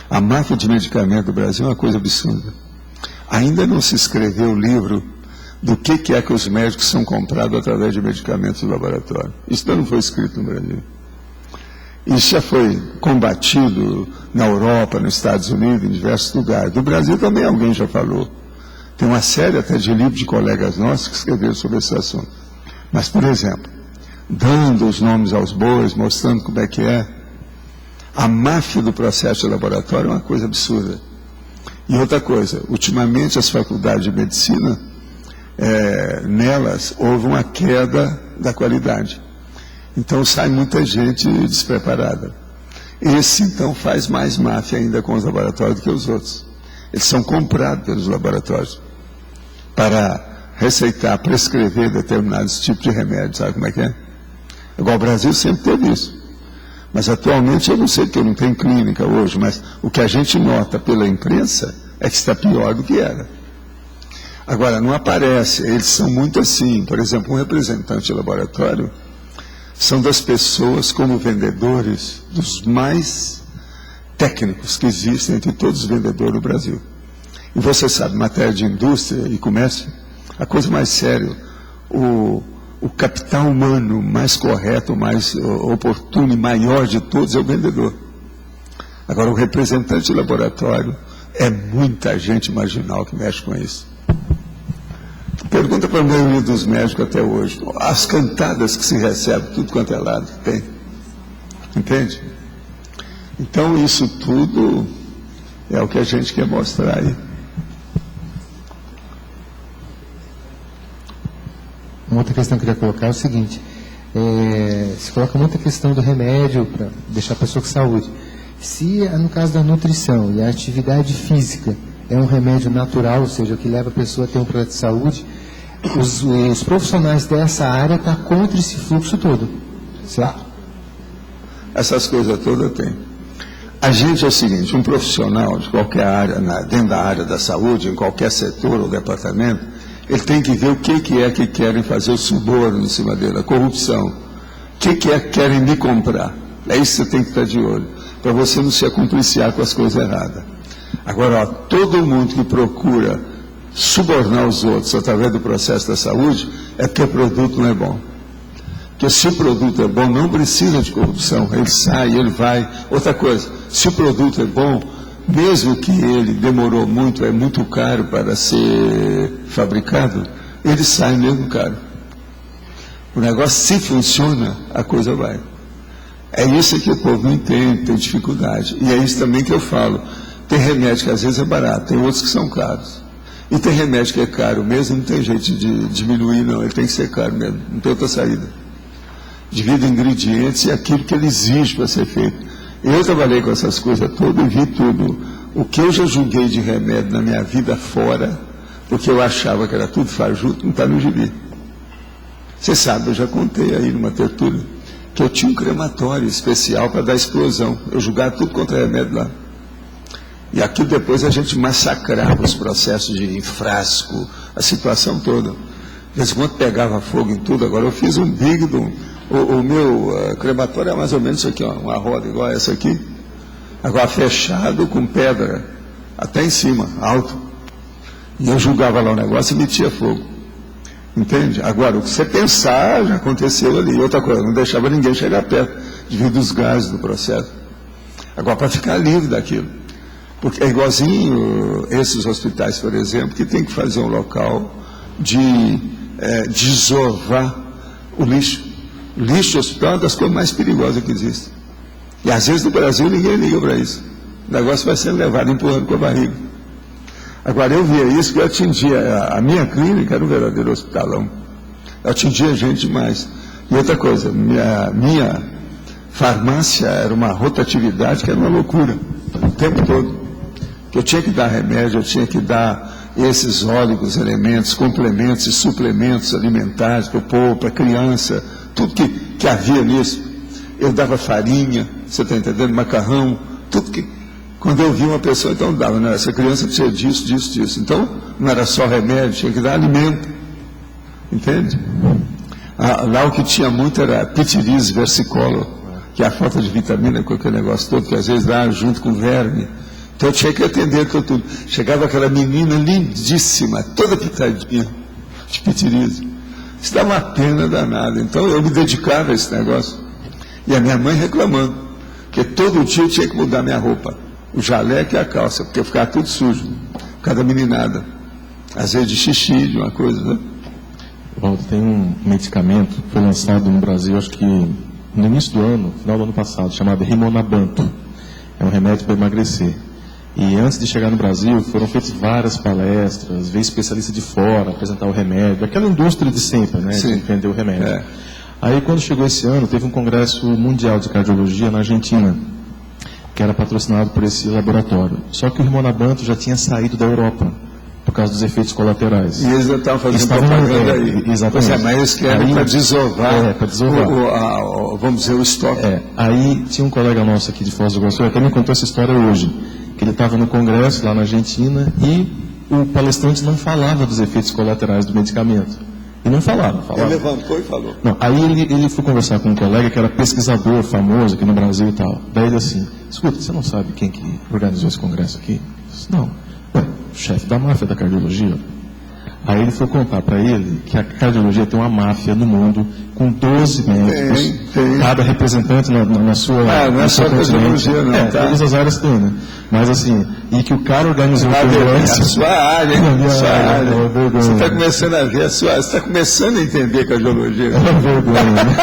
Speaker 2: A máfia de medicamento do Brasil é uma coisa absurda. Ainda não se escreveu o livro do que é que os médicos são comprados através de medicamentos do laboratório. Isso não foi escrito no Brasil. Isso já foi combatido na Europa, nos Estados Unidos, em diversos lugares. No Brasil também alguém já falou. Tem uma série até de livros de colegas nossos que escreveram sobre esse assunto. Mas, por exemplo, dando os nomes aos bois, mostrando como é que é, a máfia do processo de laboratório é uma coisa absurda. E outra coisa, ultimamente as faculdades de medicina, nelas houve uma queda da qualidade. Então sai muita gente despreparada. Esse então faz mais máfia ainda com os laboratórios do que os outros. Eles são comprados pelos laboratórios para receitar, prescrever determinados tipos de remédios. Sabe como é que é? Igual o Brasil sempre teve isso. Mas atualmente eu não sei, porque eu não tenho clínica hoje, mas o que a gente nota pela imprensa é que está pior do que era. Agora, não aparece, eles são muito assim. Por exemplo, um representante de laboratório são das pessoas como vendedores dos mais técnicos que existem entre todos os vendedores do Brasil. E você sabe, matéria de indústria e comércio, a coisa mais séria, o capital humano mais correto, mais oportuno e maior de todos é o vendedor. Agora, o representante de laboratório é muita gente marginal que mexe com isso. Pergunta para a maioria dos médicos até hoje. As cantadas que se recebem, tudo quanto é lado que tem. Entende? Então, isso tudo é o que a gente quer mostrar aí.
Speaker 6: Uma outra questão que eu queria colocar é o seguinte. Se coloca muita questão do remédio para deixar a pessoa com saúde. Se, no caso da nutrição e a atividade física é um remédio natural, ou seja, que leva a pessoa a ter um problema de saúde, os profissionais dessa área estão contra esse fluxo todo, certo?
Speaker 2: Essas coisas todas tem. A gente é o seguinte, um profissional de qualquer área, dentro da área da saúde, em qualquer setor ou departamento, ele tem que ver o que é que querem fazer o suborno em cima dele, a corrupção. O que é que querem me comprar? É isso que você tem que estar de olho, para você não se acompliciar com as coisas erradas. Agora, todo mundo que procura subornar os outros através do processo da saúde é porque o produto não é bom. Porque se o produto é bom, não precisa de corrupção. Ele sai, ele vai. Outra coisa, se o produto é bom, mesmo que ele demorou muito, é muito caro para ser fabricado, ele sai mesmo caro. O negócio, se funciona, a coisa vai. É isso que o povo não entende, tem dificuldade. E é isso também que eu falo. Tem remédio que às vezes é barato, tem outros que são caros. E tem remédio que é caro mesmo, não tem jeito de diminuir, não. Ele tem que ser caro mesmo, não tem outra saída. Divide ingredientes e aquilo que ele exige para ser feito. Eu trabalhei com essas coisas todas e vi tudo. O que eu já julguei de remédio na minha vida fora, porque eu achava que era tudo fajuto, não está no gibi. Você sabe, eu já contei aí numa tertúlia, que eu tinha um crematório especial para dar explosão. Eu julgava tudo contra remédio lá. E aqui depois a gente massacrava os processos de frasco, a situação toda. De vez em quando pegava fogo em tudo. Agora eu fiz um big o meu crematório é mais ou menos isso aqui, ó, uma roda igual a essa aqui. Agora fechado com pedra, até em cima, alto. E eu julgava lá o negócio e metia fogo. Entende? Agora, o que você pensar já aconteceu ali. E outra coisa, não deixava ninguém chegar perto, devido aos gases do processo. Agora, para ficar livre daquilo. Porque é igualzinho esses hospitais, por exemplo, que tem que fazer um local de desovar o lixo. Lixo hospital é uma das coisas mais perigosas que existem. E às vezes no Brasil ninguém liga para isso. O negócio vai sendo levado empurrando com a barriga. Agora eu via isso, que eu atingia, a minha clínica era um verdadeiro hospitalão. Eu atingia gente demais. E outra coisa, minha farmácia era uma rotatividade que era uma loucura, o tempo todo. Eu tinha que dar remédio, eu tinha que dar esses óleos, elementos, complementos e suplementos alimentares para o povo, para a criança, tudo que havia nisso. Eu dava farinha, você está entendendo, macarrão, tudo que... Quando eu vi uma pessoa, então dava, né? Essa criança precisa disso, disso, disso. Então, não era só remédio, tinha que dar alimento. Entende? Lá o que tinha muito era pitiris versicolor, que é a falta de vitamina com aquele negócio todo, que às vezes dá junto com verme. Então eu tinha que atender tudo. Chegava aquela menina lindíssima, toda pitadinha, de pitiris. Isso dá uma pena danada. Então eu me dedicava a esse negócio. E a minha mãe reclamando, porque todo dia eu tinha que mudar minha roupa. O jaleco e a calça, porque eu ficava tudo sujo, por causa da meninada. Às vezes de xixi, de uma coisa, né?
Speaker 3: Walter, tem um medicamento que foi lançado no Brasil, acho que no início do ano, final do ano passado, chamado Rimonabanto. É um remédio para emagrecer. E antes de chegar no Brasil, foram feitas várias palestras, veio especialista de fora apresentar o remédio, aquela indústria de sempre, né?
Speaker 2: Sim.
Speaker 3: De vender o remédio.
Speaker 2: É.
Speaker 3: Aí, quando chegou esse ano, teve um congresso mundial de cardiologia na Argentina, que era patrocinado por esse laboratório. Só que o Rimonabanto já tinha saído da Europa, por causa dos efeitos colaterais.
Speaker 2: E eles já estavam fazendo propaganda aí.
Speaker 3: Exatamente.
Speaker 2: Mas eles querem para desovar,
Speaker 3: para desovar.
Speaker 2: Vamos dizer, o estoque.
Speaker 3: Aí tinha um colega nosso aqui de Foz do Iguaçu, até me contou essa história hoje, que ele estava no congresso lá na Argentina e o palestrante não falava dos efeitos colaterais do medicamento. E não falava.
Speaker 2: Ele levantou e falou.
Speaker 3: Não, aí ele foi conversar com um colega que era pesquisador famoso aqui no Brasil e tal. Daí ele assim, escuta, você não sabe quem que organizou esse congresso aqui? Eu disse, não. Ué, o chefe da máfia da cardiologia. Aí ele foi contar para ele que a cardiologia tem uma máfia no mundo com 12 médicos, cada representante na sua...
Speaker 2: não é só cardiologia, não.
Speaker 3: Todas as áreas tem, né? Mas assim, e que o cara organizou o congresso...
Speaker 2: A sua área, hein?
Speaker 3: Sua área.
Speaker 2: Você está começando a ver você está começando a entender cardiologia.
Speaker 3: É uma vergonha, né?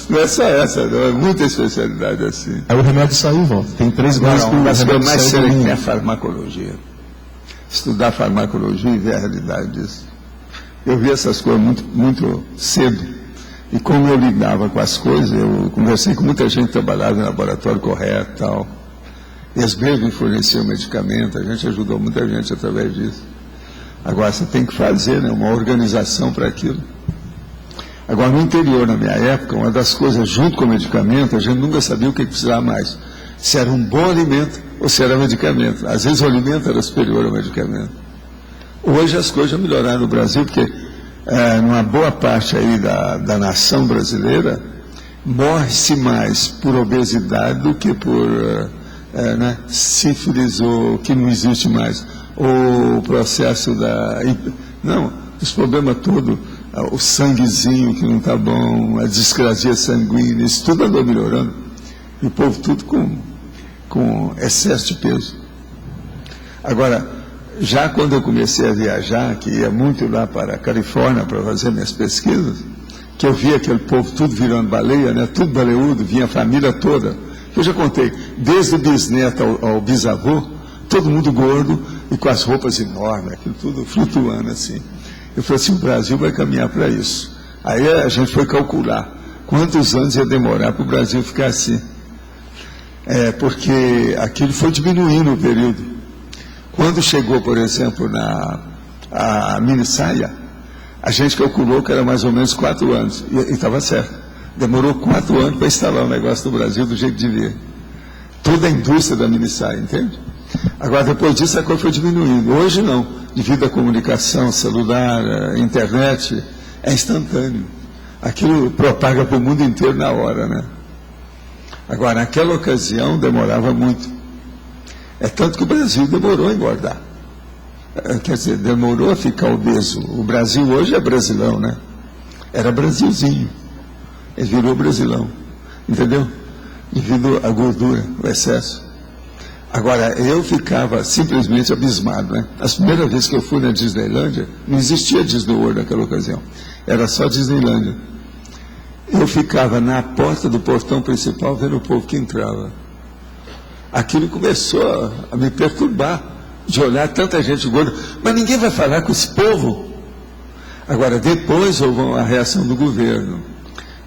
Speaker 2: Não é só essa, não, é muita especialidade assim.
Speaker 3: Aí o remédio saiu, volta. Tem 3 meses que o remédio
Speaker 2: mais
Speaker 3: saiu.
Speaker 2: sério que é a farmacologia. Estudar farmacologia e ver a realidade disso. Eu vi essas coisas muito cedo. E como eu lidava com as coisas, eu conversei com muita gente que trabalhava em laboratório correto e tal. Eles mesmos me forneciam medicamento, a gente ajudou muita gente através disso. Agora você tem que fazer, né, uma organização para aquilo. Agora no interior, na minha época, uma das coisas, junto com o medicamento, a gente nunca sabia o que precisava mais. Se era um bom alimento ou se era medicamento. Às vezes o alimento era superior ao medicamento. Hoje as coisas já melhoraram no Brasil, porque numa boa parte aí da nação brasileira, morre-se mais por obesidade do que por sífilis, ou que não existe mais, ou o processo Não, os problemas todos, o sanguezinho que não está bom, a discrasia sanguínea, isso tudo andou melhorando. E o povo tudo com excesso de peso. Agora, já quando eu comecei a viajar, que ia muito lá para a Califórnia para fazer minhas pesquisas, que eu via aquele povo tudo virando baleia, né? Tudo baleudo, vinha a família toda. Eu já contei, desde o bisneto ao bisavô, todo mundo gordo e com as roupas enormes, aquilo tudo flutuando assim. Eu falei assim, o Brasil vai caminhar para isso. Aí a gente foi calcular quantos anos ia demorar para o Brasil ficar assim. Porque aquilo foi diminuindo o período. Quando chegou, por exemplo, a mini saia, a gente calculou que era mais ou menos 4 anos. E estava certo. Demorou 4 anos para instalar o negócio do Brasil do jeito de vir. Toda a indústria da mini saia, entende? Agora, depois disso, a coisa foi diminuindo. Hoje não. Devido à comunicação celular, internet, é instantâneo. Aquilo propaga para o mundo inteiro na hora, né? Agora, naquela ocasião, demorava muito. É tanto que o Brasil demorou a engordar. Quer dizer, demorou a ficar obeso. O Brasil hoje é Brasilão, né? Era Brasilzinho. Ele virou Brasilão. Entendeu? Devido à gordura, o excesso. Agora, eu ficava simplesmente abismado, né? As primeiras vezes que eu fui na Disneylândia, não existia Disney World naquela ocasião, era só Disneylândia. Eu ficava na porta do portão principal vendo o povo que entrava. Aquilo começou a me perturbar, de olhar tanta gente gorda, mas ninguém vai falar com esse povo. Agora, depois houve a reação do governo.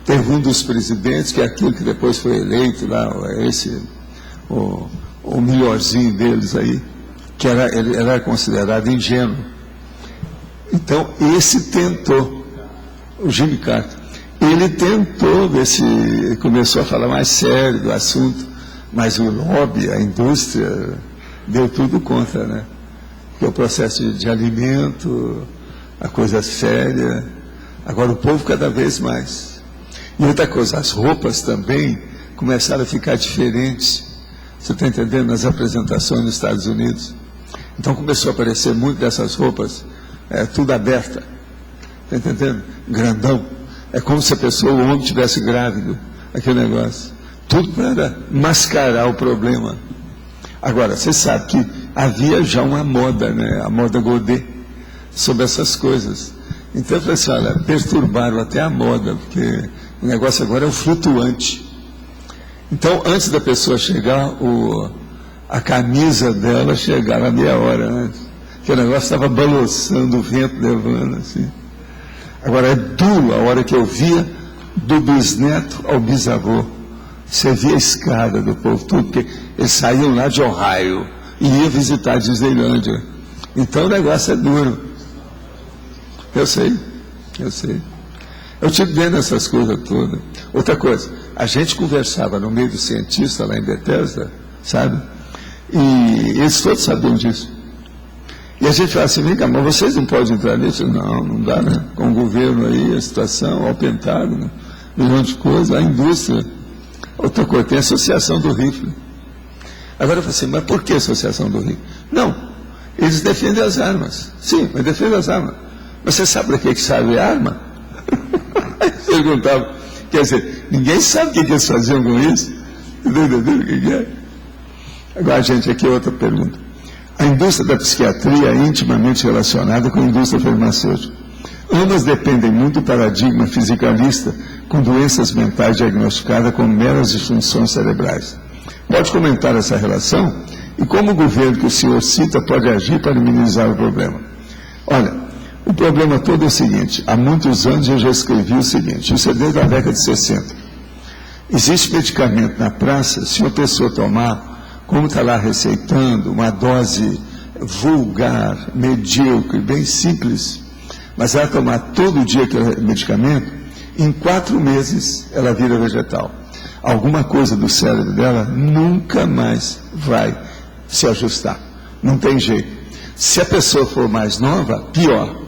Speaker 2: Teve um dos presidentes, que é aquele que depois foi eleito lá, o melhorzinho deles aí, que ele era considerado ingênuo. Então, esse tentou, o Jimmy Carter, ele tentou ver se começou a falar mais sério do assunto, mas o lobby, a indústria, deu tudo contra, né? Porque o processo de alimento, a coisa séria, agora o povo cada vez mais. E outra coisa, as roupas também começaram a ficar diferentes. Você está entendendo? Nas apresentações nos Estados Unidos. Então começou a aparecer muito dessas roupas, tudo aberta. Está entendendo? Grandão. É como se a pessoa, o homem, estivesse grávido. Aquele negócio. Tudo para mascarar o problema. Agora, você sabe que havia já uma moda, né? A moda Godet, sobre essas coisas. Então eu falei assim, olha, perturbaram até a moda, porque o negócio agora é o flutuante. Então, antes da pessoa chegar, a camisa dela chegava meia hora antes. Porque o negócio estava balançando, o vento levando, assim. Agora, é duro a hora que eu via do bisneto ao bisavô. Você via a escada do povo, tudo, porque eles saíam lá de Ohio e iam visitar a Disneylândia. Então, o negócio é duro. Eu sei. Eu tive vendo essas coisas todas. Outra coisa, a gente conversava no meio do cientista lá em Bethesda, sabe? E eles todos sabiam disso. E a gente fala assim, vem cá, mas vocês não podem entrar nisso? Não dá, né? Com o governo aí, a situação, ao Pentágono, um milhão de coisas, a indústria. Outra coisa, tem a Associação do Rifle. Agora eu falo assim, mas por que a Associação do Rifle? Não, eles defendem as armas. Sim, mas defendem as armas. Mas você sabe para que serve a arma? Perguntava. Quer dizer, ninguém sabe o que eles faziam com isso. Entendeu o que é? Agora, gente, aqui outra pergunta. A indústria da psiquiatria é intimamente relacionada com a indústria farmacêutica. Ambas dependem muito do paradigma fisicalista, com doenças mentais diagnosticadas como meras disfunções cerebrais. Pode comentar essa relação e como o governo que o senhor cita pode agir para minimizar o problema? Olha, o problema todo é o seguinte, há muitos anos eu já escrevi o seguinte, isso é desde a década de 60. Existe medicamento na praça, se uma pessoa tomar, como está lá receitando, uma dose vulgar, medíocre, bem simples, mas ela tomar todo dia aquele medicamento, em 4 meses ela vira vegetal. Alguma coisa do cérebro dela nunca mais vai se ajustar. Não tem jeito. Se a pessoa for mais nova, pior.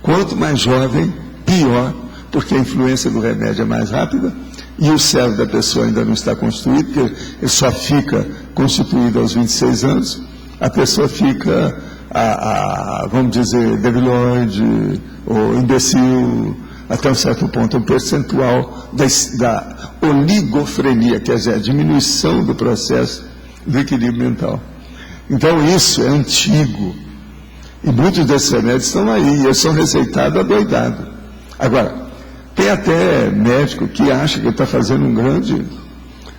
Speaker 2: Quanto mais jovem, pior, porque a influência do remédio é mais rápida e o cérebro da pessoa ainda não está constituído, porque ele só fica constituído aos 26 anos, a pessoa fica, vamos dizer, debilóide ou imbecil, até um certo ponto, um percentual da oligofrenia, quer dizer, a diminuição do processo do equilíbrio mental. Então, isso é antigo. E muitos desses remédios estão aí, e eles são receitados adoidados. Agora, tem até médico que acha que está fazendo um grande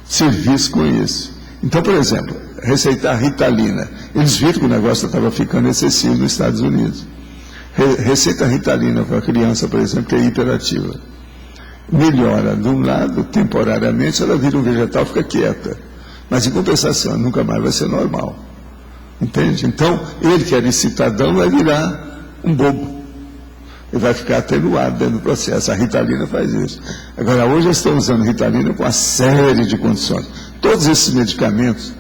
Speaker 2: serviço com isso. Então, por exemplo, receitar Ritalina. Eles viram que o negócio estava ficando excessivo nos Estados Unidos. Receita Ritalina para a criança, por exemplo, que é hiperativa. Melhora de um lado, temporariamente, ela vira um vegetal, fica quieta. Mas, em compensação, nunca mais vai ser normal. Entende? Então, ele que era incitadão vai virar um bobo. Ele vai ficar atenuado dentro do processo. A Ritalina faz isso. Agora, hoje eles estão usando Ritalina com uma série de condições. Todos esses medicamentos,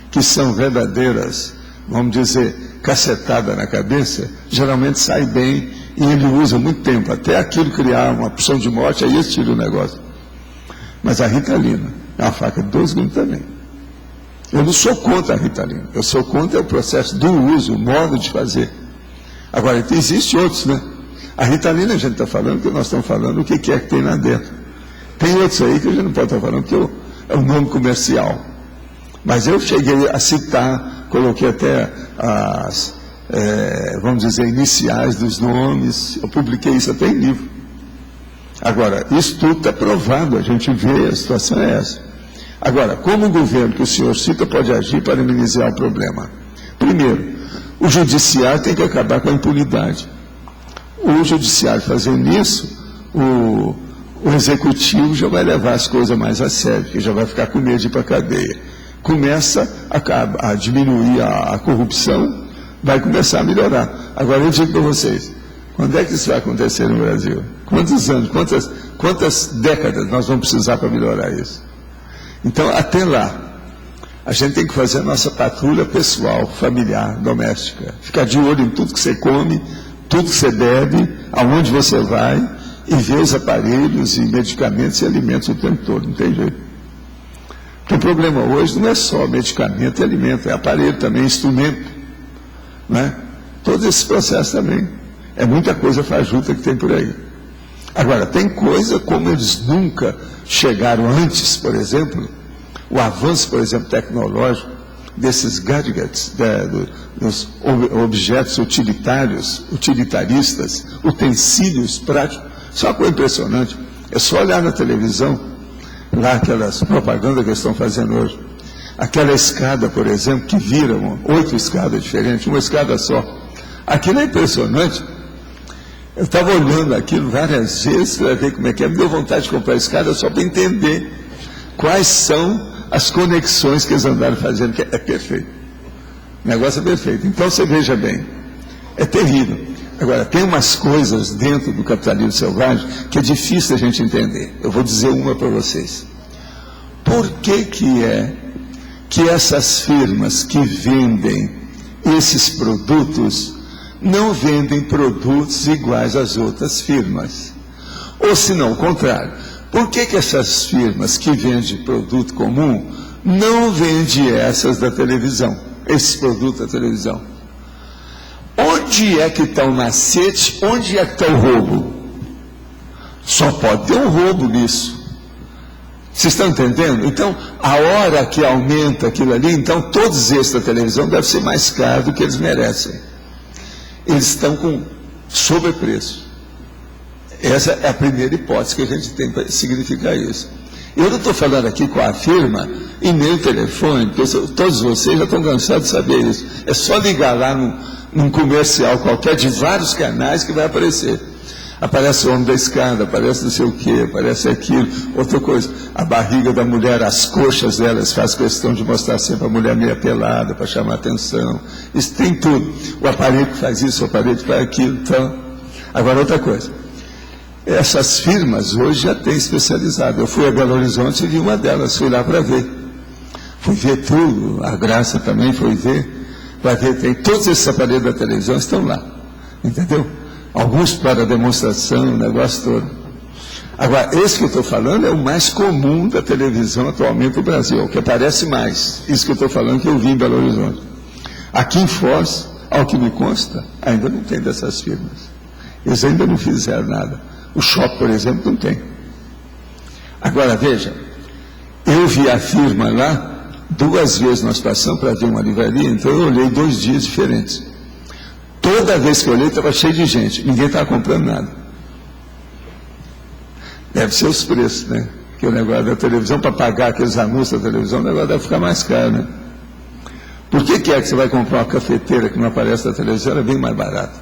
Speaker 2: que são verdadeiras, vamos dizer, cacetada na cabeça, geralmente sai bem e ele usa muito tempo. Até aquilo criar uma opção de morte, aí eles tiram o negócio. Mas a Ritalina é uma faca de 2 gumes também. Eu não sou contra a Ritalina, eu sou contra o processo do uso, o modo de fazer. Agora, existem outros, né? A Ritalina a gente está falando, que nós estamos falando o que é que tem lá dentro. Tem outros aí que a gente não pode estar falando, que é o nome comercial. Mas eu cheguei a citar, coloquei até as, vamos dizer, iniciais dos nomes, eu publiquei isso até em livro. Agora, isso tudo está provado, a gente vê, a situação é essa. Agora, como o governo que o senhor cita pode agir para minimizar o problema? Primeiro, o judiciário tem que acabar com a impunidade. O judiciário fazendo isso, o executivo já vai levar as coisas mais a sério, porque já vai ficar com medo de ir para a cadeia. Começa a diminuir a corrupção, vai começar a melhorar. Agora, eu digo para vocês, quando é que isso vai acontecer no Brasil? Quantos anos, quantas décadas nós vamos precisar para melhorar isso? Então, até lá, a gente tem que fazer a nossa patrulha pessoal, familiar, doméstica. Ficar de olho em tudo que você come, tudo que você bebe, aonde você vai, e ver os aparelhos e medicamentos e alimentos o tempo todo, não tem jeito. Porque o problema hoje não é só medicamento e alimento, é aparelho também, instrumento, né? Todo esse processo também. É muita coisa fajuta que tem por aí. Agora, tem coisa como eles nunca chegaram antes, por exemplo, o avanço, por exemplo, tecnológico, desses gadgets, dos objetos utilitaristas, utensílios práticos. Isso é uma coisa impressionante. É só olhar na televisão, lá aquelas propagandas que eles estão fazendo hoje. Aquela escada, por exemplo, que viram 8 escadas diferentes, uma escada só. Aquilo é impressionante. Eu estava olhando aquilo várias vezes para ver como é que é. Me deu vontade de comprar a escada só para entender quais são as conexões que eles andaram fazendo, que é perfeito. O negócio é perfeito. Então, você veja bem, é terrível. Agora, tem umas coisas dentro do capitalismo selvagem que é difícil a gente entender. Eu vou dizer uma para vocês. Por que é que essas firmas que vendem esses produtos não vendem produtos iguais às outras firmas? Ou se não, o contrário. Por que essas firmas que vendem produto comum não vendem essas da televisão, esses produtos da televisão? Onde é que está o macete? Onde é que está o roubo? Só pode ter um roubo nisso. Vocês estão entendendo? Então, a hora que aumenta aquilo ali, então todos esses da televisão devem ser mais caros do que eles merecem. Eles estão com sobrepreço. Essa é a primeira hipótese que a gente tem para significar isso. Eu não estou falando aqui com a firma e nem o telefone, porque todos vocês já estão cansados de saber isso. É só ligar lá num comercial qualquer de vários canais que vai aparecer. Aparece o homem da escada, aparece não sei o quê, aparece aquilo, outra coisa. A barriga da mulher, as coxas delas, faz questão de mostrar sempre a mulher meia pelada para chamar atenção. Isso tem tudo. O aparelho que faz isso, o aparelho que faz aquilo. Então, agora outra coisa. Essas firmas hoje já têm especializado. Eu fui a Belo Horizonte e vi uma delas, fui lá para ver. Fui ver tudo, a Graça também foi ver. Para ver, tem todos esses aparelhos da televisão estão lá. Entendeu? Alguns para demonstração, o negócio todo. Agora, esse que eu estou falando é o mais comum da televisão atualmente no Brasil, é o que aparece mais. Isso que eu estou falando que eu vi em Belo Horizonte. Aqui em Foz, ao que me consta, ainda não tem dessas firmas. Eles ainda não fizeram nada. O shopping, por exemplo, não tem. Agora, veja, eu vi a firma lá, 2 vezes nós passamos para ver uma livraria, então eu olhei 2 dias diferentes. Toda vez que eu olhei, estava cheio de gente. Ninguém estava comprando nada. Deve ser os preços, né? Porque o negócio da televisão, para pagar aqueles anúncios da televisão, o negócio deve ficar mais caro, né? Por que é que você vai comprar uma cafeteira que não aparece na televisão? É bem mais barato.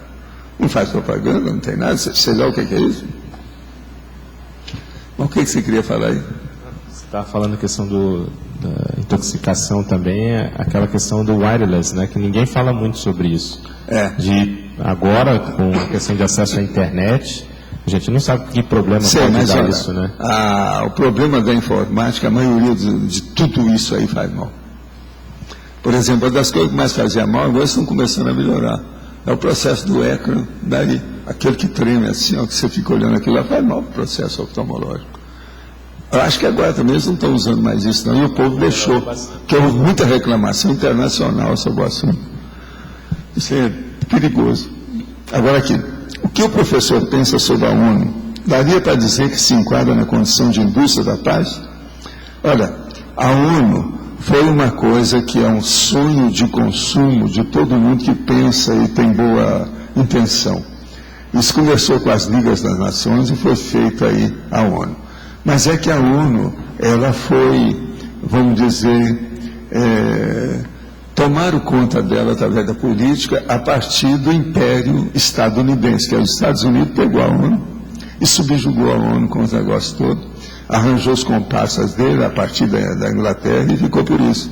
Speaker 2: Não faz propaganda, não tem nada. Sei lá o que é isso. Mas o que você queria falar aí?
Speaker 7: Você estava falando a questão da intoxicação também, aquela questão do wireless, né? Que ninguém fala muito sobre isso. De agora, com a questão de acesso à internet, a gente não sabe que problema pode dar isso, né?
Speaker 2: O problema da informática, a maioria de tudo isso aí faz mal. Por exemplo, uma das coisas que mais fazia mal, agora estão começando a melhorar. É o processo do ecrã, daí, aquele que treme assim, ó, que você fica olhando aquilo lá, faz mal para o processo oftalmológico. Eu acho que agora também eles não estão usando mais isso, não, e o povo deixou, porque houve muita reclamação internacional sobre o assunto. Isso é perigoso. Agora aqui, o que o professor pensa sobre a ONU? Daria para dizer que se enquadra na condição de indústria da paz? Olha, a ONU foi uma coisa que é um sonho de consumo de todo mundo que pensa e tem boa intenção. Isso conversou com as Ligas das Nações e foi feito aí a ONU. Mas é que a ONU, ela foi, vamos dizer, tomaram conta dela através da política a partir do Império Estadunidense, que é os Estados Unidos pegou a ONU e subjugou a ONU com os negócios todos, arranjou os comparsas dele a partir da Inglaterra e ficou por isso.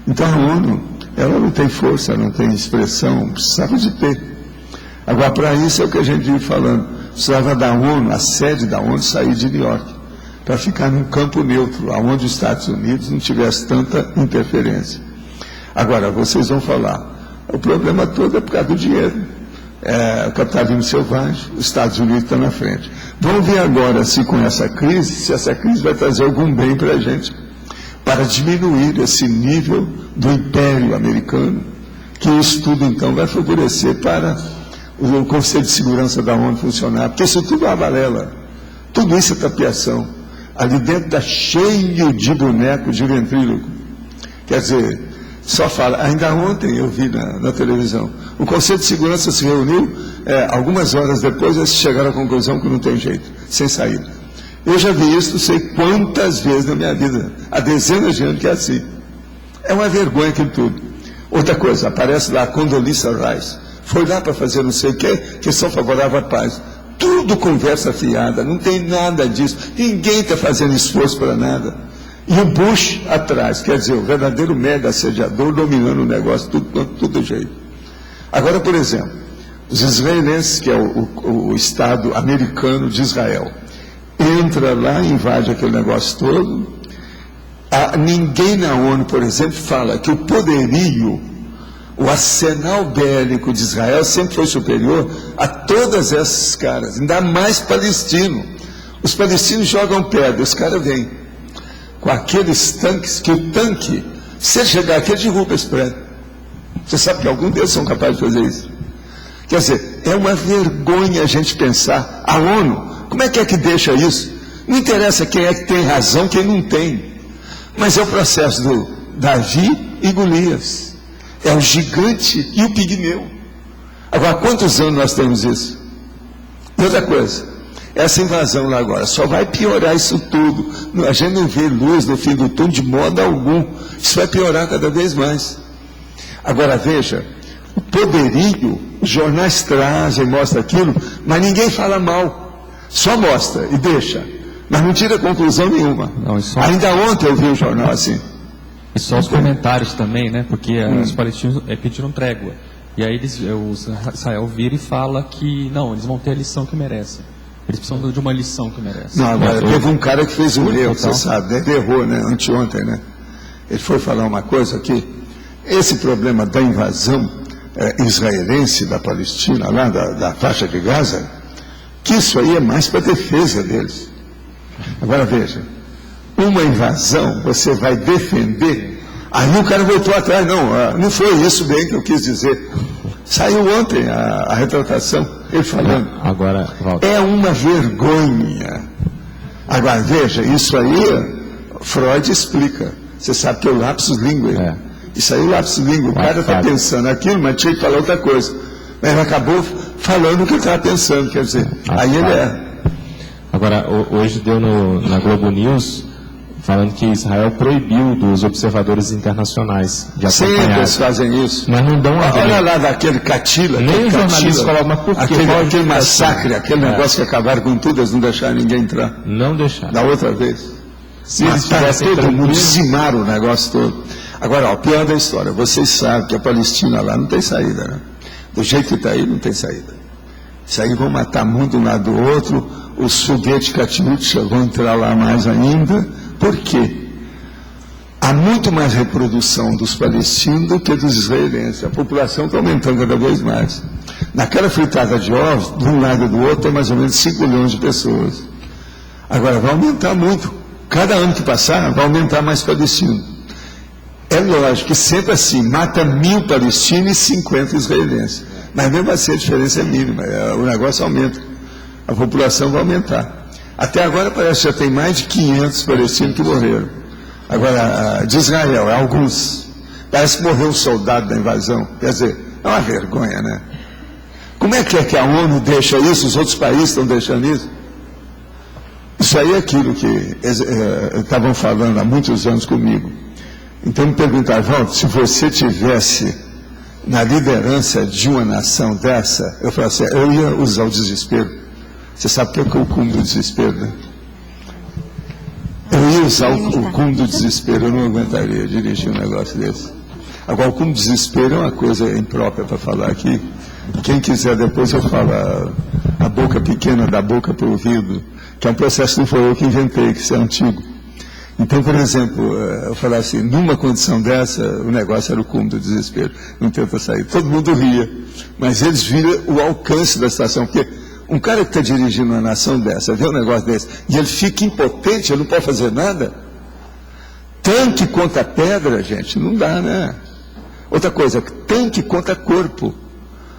Speaker 2: Então a ONU, ela não tem força, não tem expressão, precisava de ter. Agora, para isso é o que a gente vive falando, precisava da ONU, a sede da ONU sair de New York, para ficar num campo neutro, onde os Estados Unidos não tivesse tanta interferência. Agora, vocês vão falar, o problema todo é por causa do dinheiro. O capitalismo selvagem, os Estados Unidos estão na frente. Vamos ver agora se com essa crise, se essa crise vai trazer algum bem para a gente, para diminuir esse nível do império americano, que isso tudo então vai favorecer para o Conselho de Segurança da ONU funcionar, porque isso tudo é uma balela, tudo isso é tapiação. Ali dentro está cheio de boneco de ventríloco. Quer dizer, só fala, ainda ontem eu vi na televisão, o Conselho de Segurança se reuniu, algumas horas depois eles chegaram à conclusão que não tem jeito, sem saída. Eu já vi isso, não sei quantas vezes na minha vida, há dezenas de anos que é assim. É uma vergonha aquilo tudo. Outra coisa, aparece lá a Condoleezza Rice, foi lá para fazer não sei o quê, questão favorável à paz. Tudo conversa fiada, não tem nada disso, ninguém está fazendo esforço para nada. E o Bush atrás, quer dizer, o verdadeiro mega assediador dominando o negócio, tudo jeito. Agora, por exemplo, os israelenses, que é o Estado americano de Israel, entra lá, invade aquele negócio todo. Ninguém na ONU, por exemplo, fala que o poderio, o arsenal bélico de Israel sempre foi superior a todas essas caras, ainda mais palestino. Os palestinos jogam pedra, os caras vêm com aqueles tanques, que o tanque, se ele chegar aqui, ele derruba esse prédio. Você sabe que alguns deles são capazes de fazer isso. Quer dizer, é uma vergonha a gente pensar, a ONU, como é que deixa isso? Não interessa quem é que tem razão, quem não tem. Mas é o processo do Davi e Golias. É o gigante e o pigmeu. Agora, há quantos anos nós temos isso? E outra coisa, essa invasão lá agora só vai piorar isso tudo. A gente não vê luz no fim do túnel de modo algum. Isso vai piorar cada vez mais. Agora, veja, o poderio, os jornais trazem, mostram aquilo, mas ninguém fala mal. Só mostra e deixa. Mas não tira conclusão nenhuma.
Speaker 8: Não,
Speaker 2: ainda ontem eu vi um jornal assim.
Speaker 8: E só os comentários também, né? Porque os palestinos pediram trégua. E aí Israel vira e fala que não, eles vão ter a lição que merecem. Eles precisam de uma lição que merecem.
Speaker 2: Não, agora teve um cara que fez um erro, você sabe, ele errou, né? Anteontem, né? Ele foi falar uma coisa aqui. Esse problema da invasão israelense da Palestina, lá da faixa de Gaza, que isso aí é mais para defesa deles. Agora veja, uma invasão, você vai defender, aí o cara voltou atrás, não foi isso bem que eu quis dizer. Saiu ontem a retratação, ele falando.
Speaker 7: Agora, Walter.
Speaker 2: É uma vergonha. Agora, veja, isso aí, Freud explica. Você sabe que é o lapsus linguae. Isso aí é o lapsus linguae. O cara está pensando aquilo, mas tinha que falar outra coisa. Mas ele acabou falando o que ele estava pensando, quer dizer, aí ele é.
Speaker 7: Agora, hoje deu na Globo News, falando que Israel proibiu dos observadores internacionais de acompanhar.
Speaker 2: Sempre eles fazem isso.
Speaker 7: Mas não dão
Speaker 2: olha lá daquele Catila.
Speaker 7: Nem jornalistas colocam, mas por quê?
Speaker 2: Aquele massacre, aquele negócio que acabaram com tudo, eles não deixaram ninguém entrar.
Speaker 7: Não deixaram.
Speaker 2: Da outra vez.
Speaker 7: Se eles tivessem
Speaker 2: todo mundo, dizimaram o negócio todo. Agora, o pior da história, vocês sabem que a Palestina lá não tem saída, né? Do jeito que está aí, não tem saída. Isso aí vão matar muito um lado do outro, os foguetes Katyusha vão entrar lá mais ainda. Por quê? Há muito mais reprodução dos palestinos do que dos israelenses. A população está aumentando cada vez mais. Naquela fritada de ovos, de um lado e do outro, tem mais ou menos 5 milhões de pessoas. Agora, vai aumentar muito. Cada ano que passar, vai aumentar mais palestinos. É lógico que sempre assim, mata 1.000 palestinos e 50 israelenses. Mas mesmo assim a diferença é mínima, o negócio aumenta. A população vai aumentar. Até agora parece que já tem mais de 500 palestinos que morreram. Agora, de Israel, alguns. Parece que morreu um soldado da invasão. Quer dizer, é uma vergonha, né? Como é que a ONU deixa isso, os outros países estão deixando isso? Isso aí é aquilo que estavam falando há muitos anos comigo. Então me perguntaram, Walter, se você tivesse na liderança de uma nação dessa, eu falei assim, eu ia usar o desespero. Você sabe o que é o cume do desespero, né? Eu ia usar o cume do desespero, eu não aguentaria dirigir um negócio desse. Agora, o cume do desespero é uma coisa imprópria para falar aqui. Quem quiser, depois eu falo a boca pequena da boca para o ouvido, que é um processo que não foi eu que inventei, que isso é antigo. Então, por exemplo, eu falava assim, numa condição dessa, o negócio era o cume do desespero, não tenta sair. Todo mundo ria, mas eles viram o alcance da situação, porque um cara que está dirigindo uma nação dessa, vê um negócio desse, e ele fica impotente, ele não pode fazer nada. Tanque contra pedra, gente, não dá, né? Outra coisa, tanque contra corpo.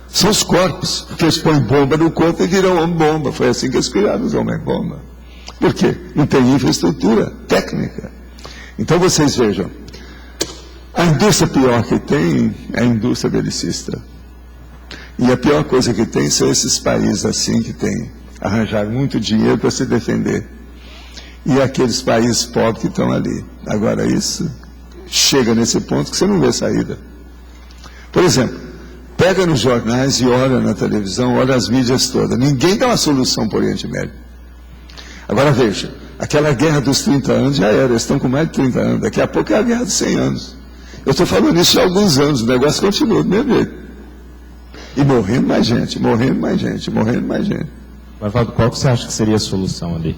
Speaker 2: São os corpos, porque eles põem bomba no corpo e viram homem-bomba. Foi assim que eles criaram os homem-bomba. Por quê? Não tem infraestrutura técnica. Então vocês vejam, a indústria pior que tem é a indústria belicista. E a pior coisa que tem são esses países assim que têm arranjar muito dinheiro para se defender. E aqueles países pobres que estão ali. Agora isso chega nesse ponto que você não vê saída. Por exemplo, pega nos jornais e olha na televisão, olha as mídias todas. Ninguém dá uma solução para o Oriente Médio. Agora veja, aquela guerra dos 30 anos já era, eles estão com mais de 30 anos, daqui a pouco é a guerra dos 100 anos. Eu estou falando isso há alguns anos, o negócio continua do mesmo jeito. E morrendo mais gente, morrendo mais gente, morrendo mais gente.
Speaker 7: Mas, Valdo, qual que você acha que seria a solução ali?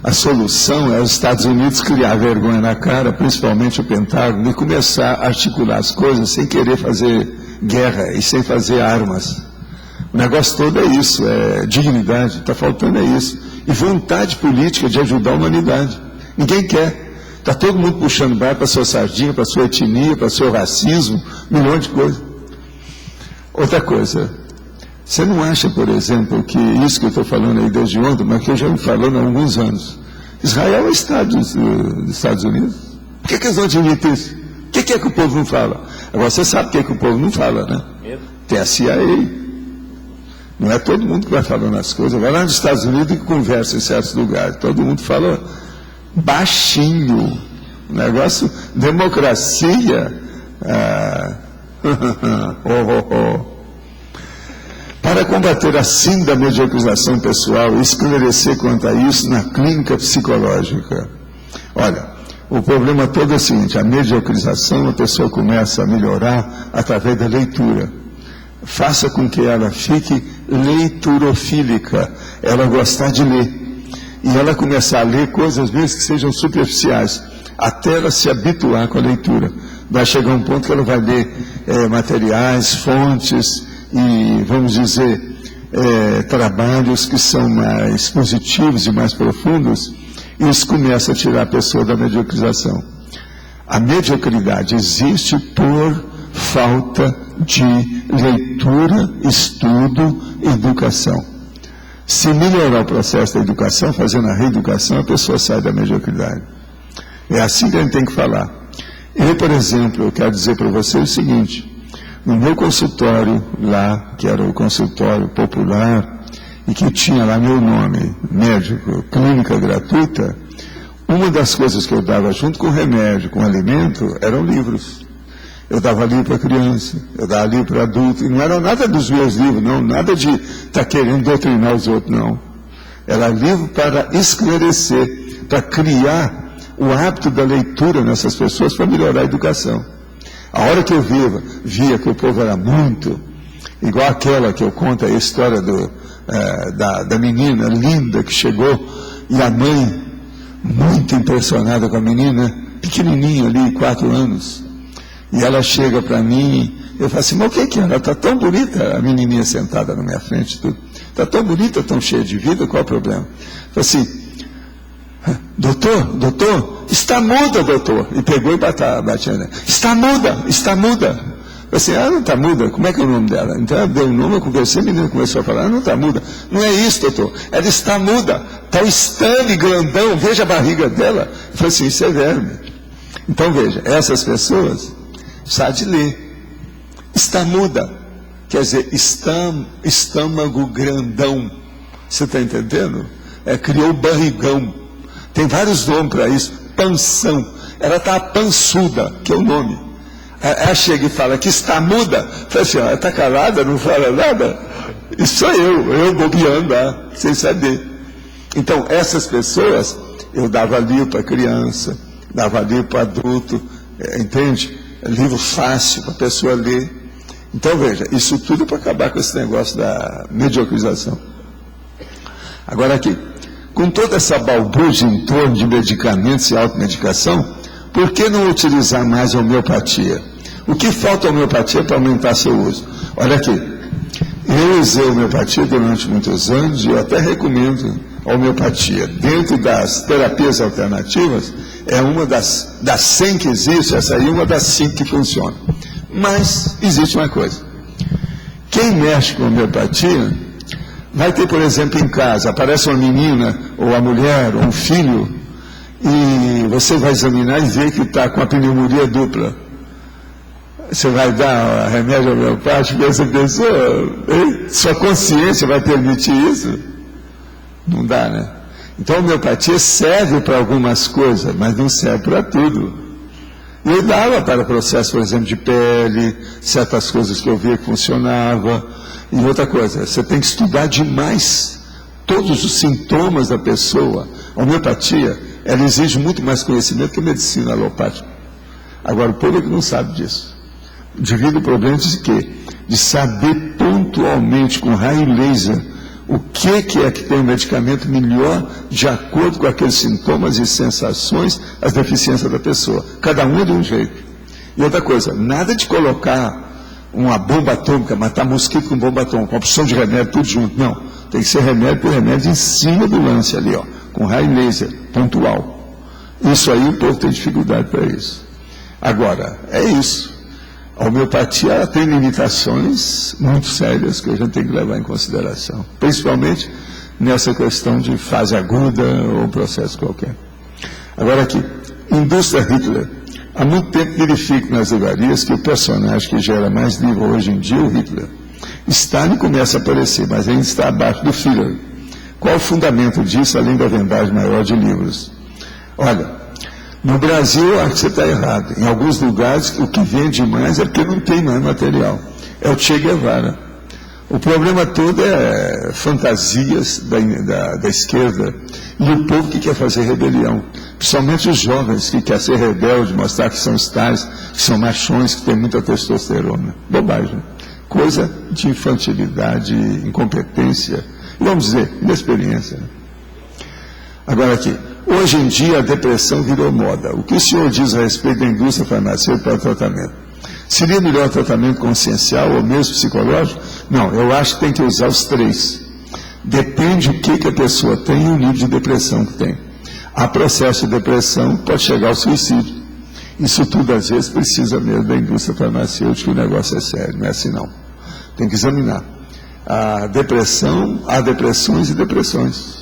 Speaker 2: A solução é os Estados Unidos criar vergonha na cara, principalmente o Pentágono, e começar a articular as coisas sem querer fazer guerra e sem fazer armas. O negócio todo é isso, é dignidade, está faltando é isso. E vontade política de ajudar a humanidade. Ninguém quer. Está todo mundo puxando barco para a sua sardinha, para a sua etnia, para o seu racismo, um milhão de coisas. Outra coisa, você não acha, por exemplo, que isso que eu estou falando aí desde ontem, mas que eu já venho falando há alguns anos, Israel é Estado dos Estados Unidos? Por que eles não admitem isso? O que é que o povo não fala? Agora, você sabe o que é que o povo não fala, né? Tem a CIA. Não é todo mundo que vai falando as coisas. Vai lá nos Estados Unidos e conversa em certos lugares. Todo mundo fala baixinho. O negócio, democracia. Para combater a síndrome da mediocrização pessoal e esclarecer quanto a isso na clínica psicológica. Olha, o problema todo é o seguinte, a mediocrização, a pessoa começa a melhorar através da leitura. Faça com que ela fique leiturofílica, ela gostar de ler. E ela começar a ler coisas mesmo que sejam superficiais, até ela se habituar com a leitura. Vai chegar um ponto que ela vai ler materiais, fontes e, vamos dizer, trabalhos que são mais positivos e mais profundos, e isso começa a tirar a pessoa da mediocrização. A mediocridade existe por falta de leitura, estudo, educação. Se melhorar o processo da educação, fazendo a reeducação, a pessoa sai da mediocridade. É assim que a gente tem que falar. Eu, por exemplo, eu quero dizer para você o seguinte, no meu consultório lá, que era o consultório popular, e que tinha lá meu nome, médico, clínica gratuita, uma das coisas que eu dava junto com remédio, com alimento, eram livros. Eu dava livro para criança, eu dava livro para adulto, e não era nada dos meus livros, não, nada de estar querendo doutrinar os outros, não. Era livro para esclarecer, para criar o hábito da leitura nessas pessoas para melhorar a educação. A hora que eu via que o povo era muito, igual aquela que eu conto a história da menina linda que chegou, e a mãe, muito impressionada com a menina, pequenininha ali, 4 anos, e ela chega para mim, eu falo assim, mas o que é? Ela está tão bonita, a menininha sentada na minha frente, tudo, está tão bonita, tão cheia de vida, qual é o problema? Eu falo assim, doutor, está muda, doutor. E pegou e batia, né? Está muda. Eu assim, não está muda, como é que é o nome dela? Então ela deu o nome, eu conversei, a menina começou a falar, não está muda. Não é isso, doutor, ela está muda. Está o Stanley grandão, veja a barriga dela. Eu falei assim, isso é verme. Então veja, essas pessoas sabem de ler. Está muda, quer dizer, estômago grandão. Você está entendendo? Criou barrigão. Tem vários nomes para isso. Panção. Ela está pançuda, que é o nome. Ela chega e fala que está muda. Fala assim, ela está calada, não fala nada. Isso sou eu bobeando lá, sem saber. Então, essas pessoas, eu dava livro para criança, dava livro para adulto, entende? Livro fácil para a pessoa ler. Então, veja, isso tudo para acabar com esse negócio da mediocrização. Agora aqui, com toda essa balbúrdia em torno de medicamentos e automedicação, por que não utilizar mais a homeopatia? O que falta a homeopatia para aumentar seu uso? Olha aqui, eu usei a homeopatia durante muitos anos e eu até recomendo a homeopatia. Dentro das terapias alternativas, é uma das 100 que existe, essa aí é uma das 5 que funciona. Mas existe uma coisa. Quem mexe com a homeopatia vai ter, por exemplo, em casa, aparece uma menina, ou a mulher, ou um filho, e você vai examinar e ver que está com a pneumonia dupla. Você vai dar remédio homeopático para essa pessoa? Hein? Sua consciência vai permitir isso? Não dá, né? Então a homeopatia serve para algumas coisas, mas não serve para tudo. E eu dava para processo, por exemplo, de pele, certas coisas que eu via que funcionava. E outra coisa, você tem que estudar demais todos os sintomas da pessoa. A homeopatia, ela exige muito mais conhecimento que a medicina alopática. Agora, o povo é que não sabe disso. Devido ao problema de quê? De saber pontualmente, com raio laser, o que é que tem um medicamento melhor de acordo com aqueles sintomas e sensações, as deficiências da pessoa. Cada um é de um jeito. E outra coisa, nada de colocar uma bomba atômica, matar mosquito com bomba atômica, com opção de remédio, tudo junto. Não, tem que ser remédio por remédio em cima do lance ali, ó, com raio laser, pontual. Isso aí o povo tem dificuldade para isso. Agora, é isso. A homeopatia ela tem limitações muito sérias que a gente tem que levar em consideração, principalmente nessa questão de fase aguda ou processo qualquer. Agora aqui, indústria Hitler. Há muito tempo verifico nas livrarias que o personagem que gera mais livro hoje em dia, o Hitler, Stalin começa a aparecer, mas ainda está abaixo do Führer. Qual o fundamento disso, além da vendagem maior de livros? Olha, no Brasil, eu acho que você está errado. Em alguns lugares, o que vende mais é porque não tem mais material. É o Che Guevara. O problema todo é fantasias da esquerda e o povo que quer fazer rebelião. Principalmente os jovens que querem ser rebeldes, mostrar que são tais, que são machões, que têm muita testosterona. Bobagem. Coisa de infantilidade, incompetência, e vamos dizer, inexperiência. Agora aqui. Hoje em dia a depressão virou moda. O que o senhor diz a respeito da indústria farmacêutica para o tratamento? Seria melhor tratamento consciencial ou mesmo psicológico? Não, eu acho que tem que usar os 3. Depende do que a pessoa tem e o nível de depressão que tem. Há processo de depressão, pode chegar ao suicídio. Isso tudo às vezes precisa mesmo da indústria farmacêutica, o negócio é sério, não é assim não. Tem que examinar. A depressão, há depressões e depressões.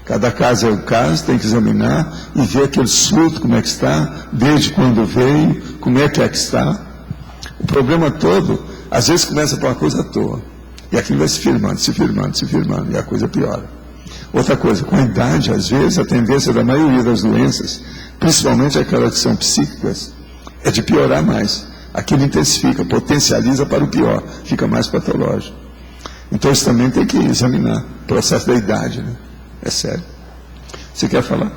Speaker 2: Cada caso é um caso, tem que examinar e ver aquele surto, como é que está, desde quando veio, como é que está. O problema todo, às vezes começa por uma coisa à toa. E aquilo vai se firmando, e a coisa piora. Outra coisa, com a idade, às vezes, a tendência da maioria das doenças, principalmente aquelas que são psíquicas, é de piorar mais. Aquilo intensifica, potencializa para o pior, fica mais patológico. Então isso também tem que examinar, o processo da idade, né? É sério. Você quer falar?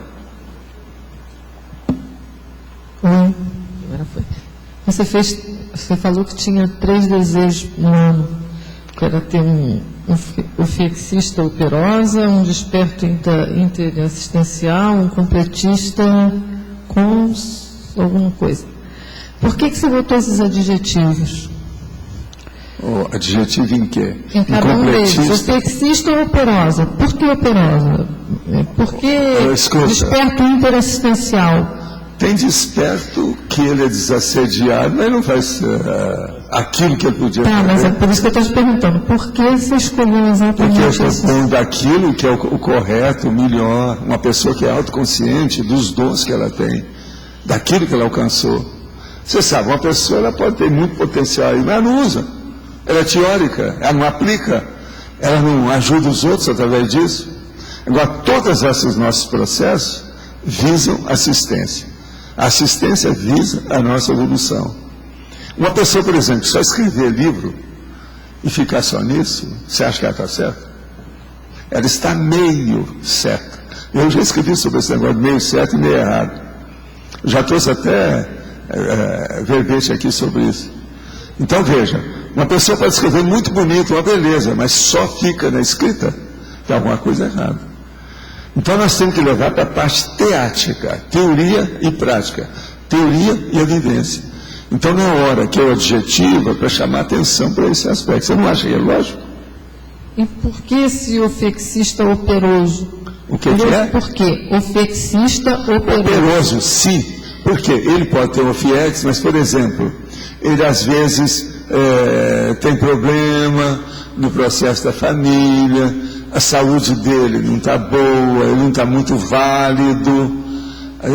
Speaker 9: Oi, agora foi. Você falou que tinha 3 desejos no ano, que era ter um ofiexista operosa, um desperto interassistencial, um completista com alguma coisa. Por que você botou esses adjetivos?
Speaker 2: Oh, adjetivo em quê?
Speaker 9: Em cada um deles. Ofiexista ou operosa? Por que operosa? Por que desperto interassistencial?
Speaker 2: Tem desperto que ele é desassediado, mas não faz aquilo que ele podia fazer.
Speaker 9: Mas é por isso que eu estou te perguntando. Por que você escolheu exatamente isso?
Speaker 2: Porque eu estou falando daquilo que é o correto, o melhor. Uma pessoa que é autoconsciente dos dons que ela tem. daquilo que ela alcançou. Você sabe, uma pessoa ela pode ter muito potencial aí, mas ela não usa. Ela é teórica, ela não aplica, ela não ajuda os outros através disso. Agora, todos esses nossos processos visam assistência. A assistência visa a nossa evolução. Uma pessoa, por exemplo, só escrever livro e ficar só nisso, você acha que ela está certa? Ela está meio certa. Eu já escrevi sobre esse negócio de meio certo e meio errado. Já trouxe até verbete aqui sobre isso. Então veja, uma pessoa pode escrever muito bonito, uma beleza, mas só fica na escrita, tem alguma coisa errada. Então nós temos que levar para a parte teática, teoria e prática, teoria e a vivência. Então na hora que eu adjetivo, é para chamar atenção para esse aspecto. Você não acha que é lógico?
Speaker 9: E por que esse ofexista operoso?
Speaker 2: O que é?
Speaker 9: Por quê? Ofexista operoso.
Speaker 2: Operoso, sim. Porque ele pode ter um ofiex, mas, por exemplo, ele às vezes tem problema no processo da família, a saúde dele não está boa, ele não está muito válido.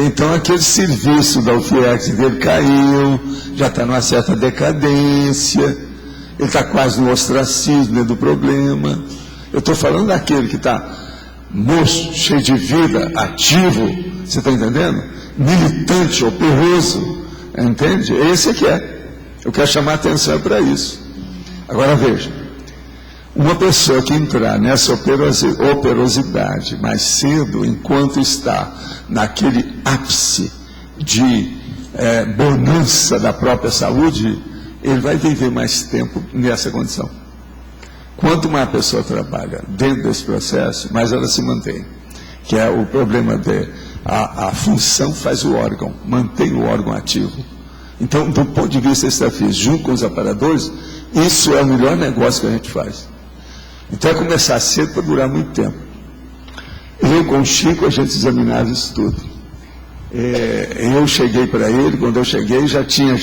Speaker 2: Então aquele serviço da ofiex dele caiu, já está numa certa decadência, ele está quase no ostracismo do problema. Eu estou falando daquele que está moço, cheio de vida, ativo, você está entendendo? Militante, operoso, entende? Esse é que é. Eu quero chamar a atenção para isso. Agora veja, uma pessoa que entrar nessa operosidade mais cedo, enquanto está naquele ápice de bonança da própria saúde, ele vai viver mais tempo nessa condição. Quanto mais a pessoa trabalha dentro desse processo, mais ela se mantém. Que é o problema a função faz o órgão, mantém o órgão ativo. Então, do ponto de vista extrafísico, junto com os aparadores, isso é o melhor negócio que a gente faz. Então é começar cedo para durar muito tempo. Eu com o Chico, a gente examinava isso tudo. Eu cheguei para ele, quando eu cheguei, já tinha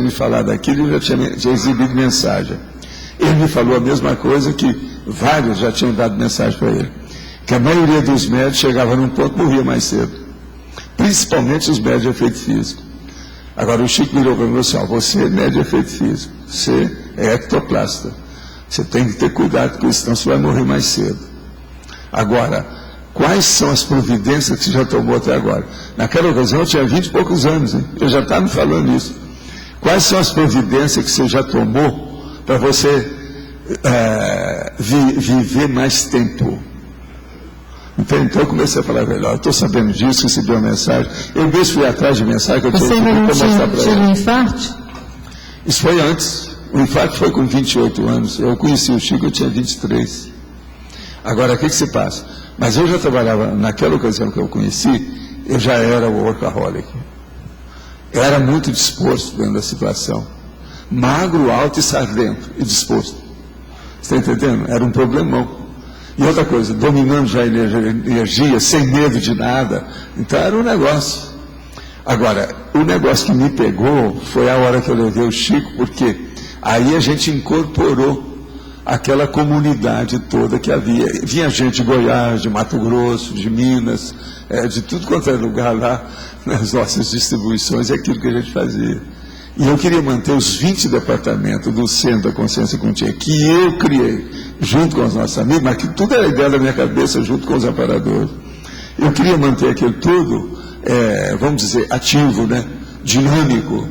Speaker 2: me falado aquilo, já tinha exibido mensagem. Ele me falou a mesma coisa que vários já tinham dado mensagem para ele. Que a maioria dos médicos chegava num ponto e morria mais cedo. Principalmente os médicos de efeito físico. Agora o Chico virou para mim e falou assim, você é médico de efeito físico, você é ectoplasta. Você tem que ter cuidado com isso, senão você vai morrer mais cedo. Agora, quais são as providências que você já tomou até agora? Naquela ocasião eu tinha 20 e poucos anos, hein? Eu já estava me falando isso. Quais são as providências que você já tomou para você viver mais tempo? Então eu comecei a falar melhor, eu estou sabendo disso, recebi uma mensagem, eu mesmo fui atrás de mensagem que eu
Speaker 9: tinha que mostrar para ele. Um infarto?
Speaker 2: Isso foi antes, o infarto foi com 28 anos, eu conheci o Chico, eu tinha 23. Agora, o que se passa? Mas eu já trabalhava, naquela ocasião que eu conheci, eu já era o workaholic. Eu era muito disposto dentro da situação, magro, alto e sardento, e disposto. Você está entendendo? Era um problemão. E outra coisa, dominando já a energia, sem medo de nada. Então era um negócio. Agora, o negócio que me pegou foi a hora que eu levei o Chico, porque aí a gente incorporou aquela comunidade toda que havia. Vinha gente de Goiás, de Mato Grosso, de Minas, de tudo quanto é lugar lá, nas nossas distribuições, é aquilo que a gente fazia. E eu queria manter os 20 departamentos do Centro da Consciência Contínua, que eu criei, junto com os nossos amigos, mas que tudo era ideia da minha cabeça, junto com os aparadores. Eu queria manter aquilo tudo, vamos dizer, ativo, né? Dinâmico.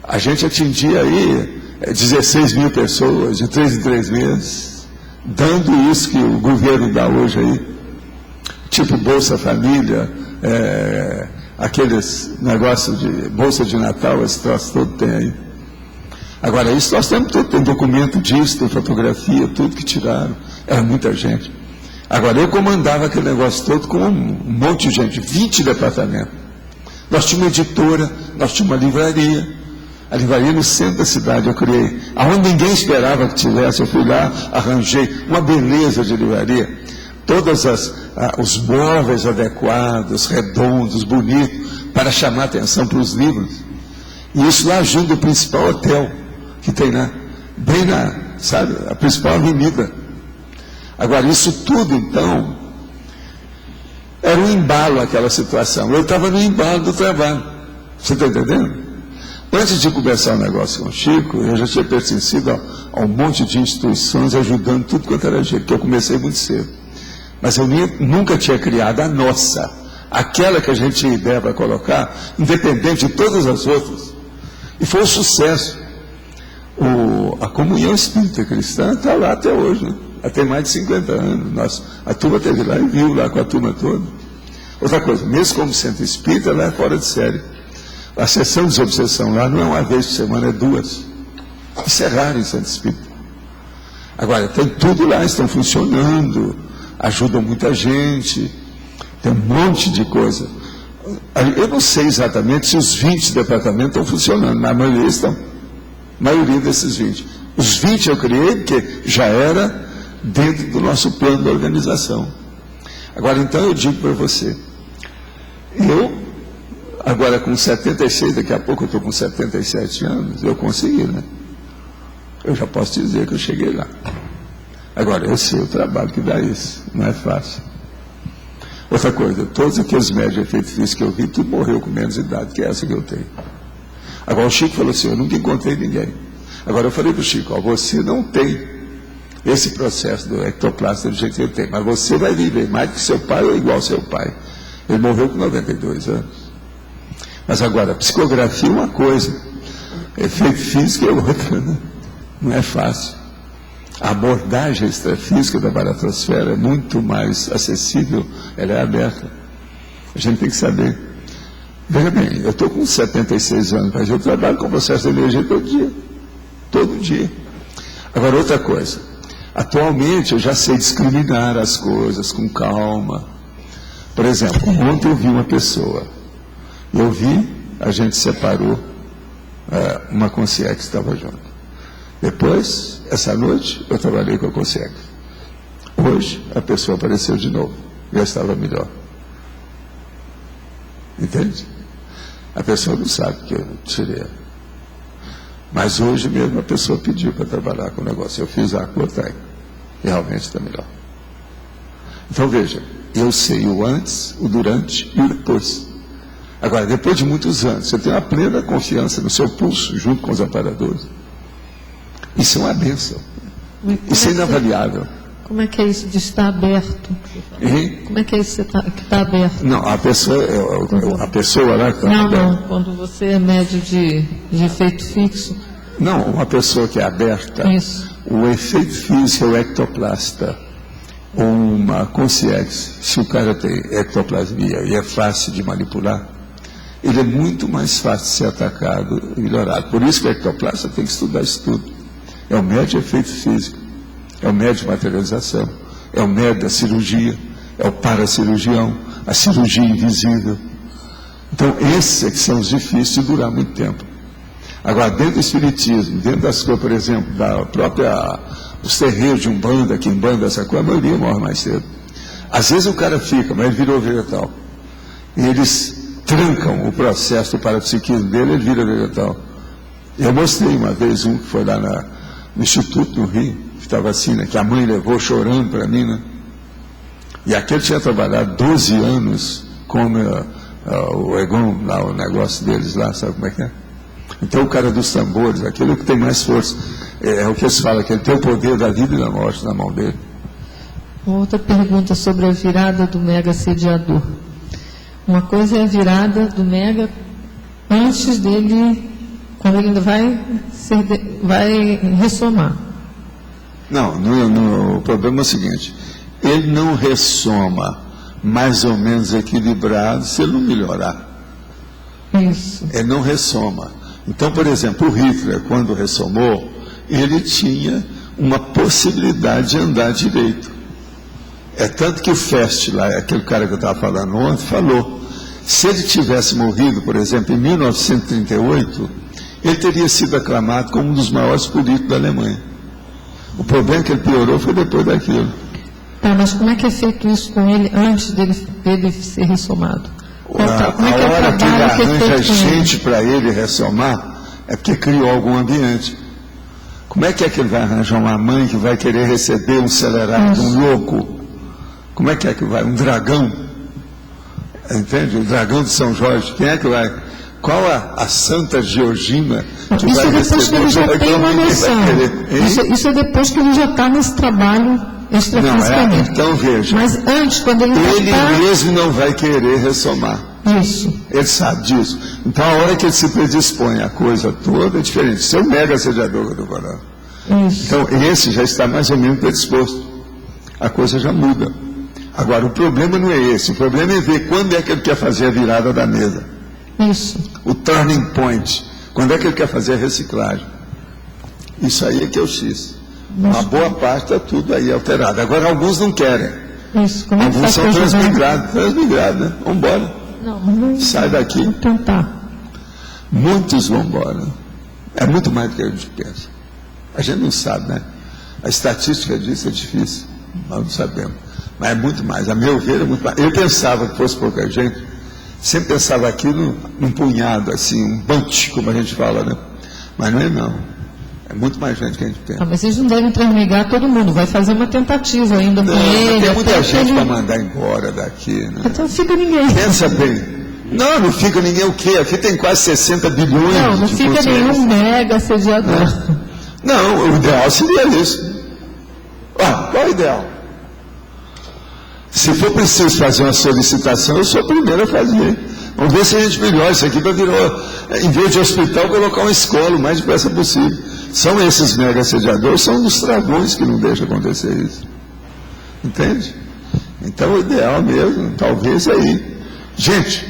Speaker 2: A gente atingia aí 16 mil pessoas, de 3 em 3 meses, dando isso que o governo dá hoje aí, tipo Bolsa Família, aqueles negócios de Bolsa de Natal, esse troço todo tem aí. Agora, isso nós temos tudo, tem documento disso, tem fotografia, tudo que tiraram, era muita gente. Agora, eu comandava aquele negócio todo com um monte de gente, 20 departamentos. Nós tínhamos uma editora, nós tínhamos uma livraria, a livraria no centro da cidade eu criei, aonde ninguém esperava que tivesse, eu fui lá, arranjei uma beleza de livraria, todos os móveis adequados, redondos, bonitos, para chamar atenção para os livros. E isso lá junto do principal hotel, que tem lá, bem na, sabe, a principal avenida. Agora, isso tudo, então, era um embalo aquela situação. Eu estava no embalo do trabalho. Você está entendendo? Antes de começar o negócio com o Chico, eu já tinha pertencido a um monte de instituições ajudando tudo quanto era jeito, que eu comecei muito cedo. Mas eu nunca tinha criado a nossa, aquela que a gente tinha ideia para colocar, independente de todas as outras. E foi um sucesso. A comunhão espírita cristã está lá até hoje, né? Até mais de 50 anos. A turma esteve lá e viu lá com a turma toda. Outra coisa, mesmo como centro espírita, ela é fora de série. A sessão de desobsessão lá não é uma vez por semana, é 2. Isso é raro em centro espírita. Agora, tem tudo lá, estão funcionando, ajudam muita gente, tem um monte de coisa. Eu não sei exatamente se os 20 departamentos estão funcionando, mas a maioria estão. A maioria desses 20. Os 20 eu criei porque já era dentro do nosso plano de organização. Agora, então, eu digo para você, agora com 76, daqui a pouco eu estou com 77 anos, eu consegui, né? Eu já posso dizer que eu cheguei lá. Agora, eu sei o trabalho que dá isso, não é fácil. Outra coisa, todos aqueles médios de efeito físico que eu vi, tudo morreu com menos idade que essa que eu tenho. Agora o Chico falou assim, eu nunca encontrei ninguém. Agora eu falei para o Chico, você não tem esse processo do ectoplasta do jeito que eu tenho, mas você vai viver mais que seu pai ou igual ao seu pai. Ele morreu com 92 anos. Mas agora, a psicografia é uma coisa, efeito físico é outra, né? Não é fácil. A abordagem extrafísica da baratrosfera é muito mais acessível, ela é aberta. A gente tem que saber. Veja bem, eu estou com 76 anos, mas eu trabalho com processo de energia todo dia. Todo dia. Agora, outra coisa. Atualmente, eu já sei discriminar as coisas com calma. Por exemplo, ontem eu vi uma pessoa. A gente separou uma consciência que estava junto. Depois, essa noite, eu trabalhei com a consciência. Hoje, a pessoa apareceu de novo. Já estava melhor. Entende? A pessoa não sabe que eu tirei ela. Mas hoje mesmo a pessoa pediu para trabalhar com o negócio. Eu fiz a acordo e realmente está melhor. Então veja, eu sei o antes, o durante e o depois. Agora, depois de muitos anos, você tem uma plena confiança no seu pulso, junto com os amparadores. Isso é uma bênção. Isso é inavaliável.
Speaker 9: Como é que é isso de estar aberto? Como é que é isso que está aberto?
Speaker 2: Não, a pessoa lá que está aberta.
Speaker 9: Não, quando você é médio de efeito fixo.
Speaker 2: Não, uma pessoa que é aberta.
Speaker 9: Isso.
Speaker 2: O efeito físico é o ectoplasta. Uma consciência, se o cara tem ectoplasmia e é fácil de manipular, ele é muito mais fácil de ser atacado e melhorado. Por isso que o ectoplasta tem que estudar isso tudo. É o médio de efeito físico, é o médio de materialização, é o médio da cirurgia, é o paracirurgião, a cirurgia invisível. Então, esses é que são os difíceis de durar muito tempo. Agora, dentro do espiritismo, dentro das coisas, por exemplo, da própria, os terreiros de Umbanda, que Umbanda, essa coisa, a maioria morre mais cedo. Às vezes o cara fica, mas ele virou vegetal. E eles trancam o processo do parapsiquismo dele, ele vira vegetal. Eu mostrei uma vez um que foi lá no Instituto, no Rio, que estava assim, né, que a mãe levou chorando para mim, né? E aquele tinha trabalhado 12 anos com o Egon, lá, o negócio deles lá, sabe como é que é? Então o cara dos tambores, aquele que tem mais força, é o que eles falam, que ele tem o poder da vida e da morte na mão dele.
Speaker 9: Outra pergunta sobre a virada do mega sediador. Uma coisa é a virada do mega antes dele, quando ele ainda vai ressomar.
Speaker 2: Não, o problema é o seguinte, ele não ressoma mais ou menos equilibrado se ele não melhorar.
Speaker 9: Isso.
Speaker 2: Ele não ressoma. Então, por exemplo, o Hitler, quando ressomou, ele tinha uma possibilidade de andar direito. É tanto que o Fest, lá, aquele cara que eu estava falando ontem, falou, se ele tivesse morrido, por exemplo, em 1938, ele teria sido aclamado como um dos maiores políticos da Alemanha. O problema que ele piorou foi depois daquilo.
Speaker 9: Tá, mas como é que é feito isso com ele antes dele ser ressomado?
Speaker 2: A hora que ele arranja gente para ele ressomar, é porque criou algum ambiente. Como é que ele vai arranjar uma mãe que vai querer receber um acelerado, um louco? Como é que vai? Um dragão? Entende? O dragão de São Jorge, quem é que vai? Qual a Santa Georgina que
Speaker 9: Isso
Speaker 2: vai
Speaker 9: é depois que
Speaker 2: receber?
Speaker 9: ele já tem uma
Speaker 2: Ninguém vai
Speaker 9: noção.
Speaker 2: querer, hein?
Speaker 9: Isso é depois que ele já está nesse trabalho extrafisicamente.
Speaker 2: Então veja,
Speaker 9: Mas antes, quando ele
Speaker 2: ele
Speaker 9: está...
Speaker 2: mesmo não vai querer ressomar.
Speaker 9: Isso.
Speaker 2: Ele sabe disso. Então a hora que ele se predispõe à coisa toda é diferente. Isso é um mega assediador que eu estou falando.
Speaker 9: Isso.
Speaker 2: Então esse já está mais ou menos predisposto. A coisa já muda. Agora o problema não é esse. O problema é ver quando é que ele quer fazer a virada da mesa.
Speaker 9: Isso.
Speaker 2: O turning point. Quando é que ele quer fazer a reciclagem? Isso aí é que é o X. Uma boa parte está tudo aí alterado. Agora alguns não querem.
Speaker 9: Isso. Como é que
Speaker 2: Alguns
Speaker 9: faz
Speaker 2: são
Speaker 9: para ajudar?
Speaker 2: transmigrados, né? Vamos embora.
Speaker 9: Não, mas não...
Speaker 2: Sai daqui.
Speaker 9: Vou tentar.
Speaker 2: Muitos vão embora. É muito mais do que a gente pensa. A gente não sabe, né? A estatística disso é difícil. Nós não sabemos. Mas é muito mais. A meu ver, é muito mais. Eu pensava que fosse pouca gente. Sempre pensava aqui num punhado, assim, um bunch, como a gente fala, né? Mas não é não. É muito mais gente que a gente pensa.
Speaker 9: Ah, mas vocês não devem transmigrar todo mundo. Vai fazer uma tentativa ainda com ele.
Speaker 2: Tem muita
Speaker 9: até
Speaker 2: gente
Speaker 9: ele...
Speaker 2: para mandar embora daqui, né?
Speaker 9: Então não fica ninguém.
Speaker 2: Pensa bem. Não fica ninguém o quê? Aqui tem quase 60 bilhões
Speaker 9: Não
Speaker 2: de
Speaker 9: fica
Speaker 2: consciência.
Speaker 9: nenhum mega assediador.
Speaker 2: Não, o ideal seria isso. Qual é o ideal? Se for preciso fazer uma solicitação, eu sou o primeiro a fazer. Vamos ver se a gente melhora isso aqui para virar, em vez de hospital, colocar uma escola o mais depressa possível. São esses mega assediadores, são dos travões que não deixam acontecer isso. Entende? Então o ideal mesmo, talvez aí. Gente,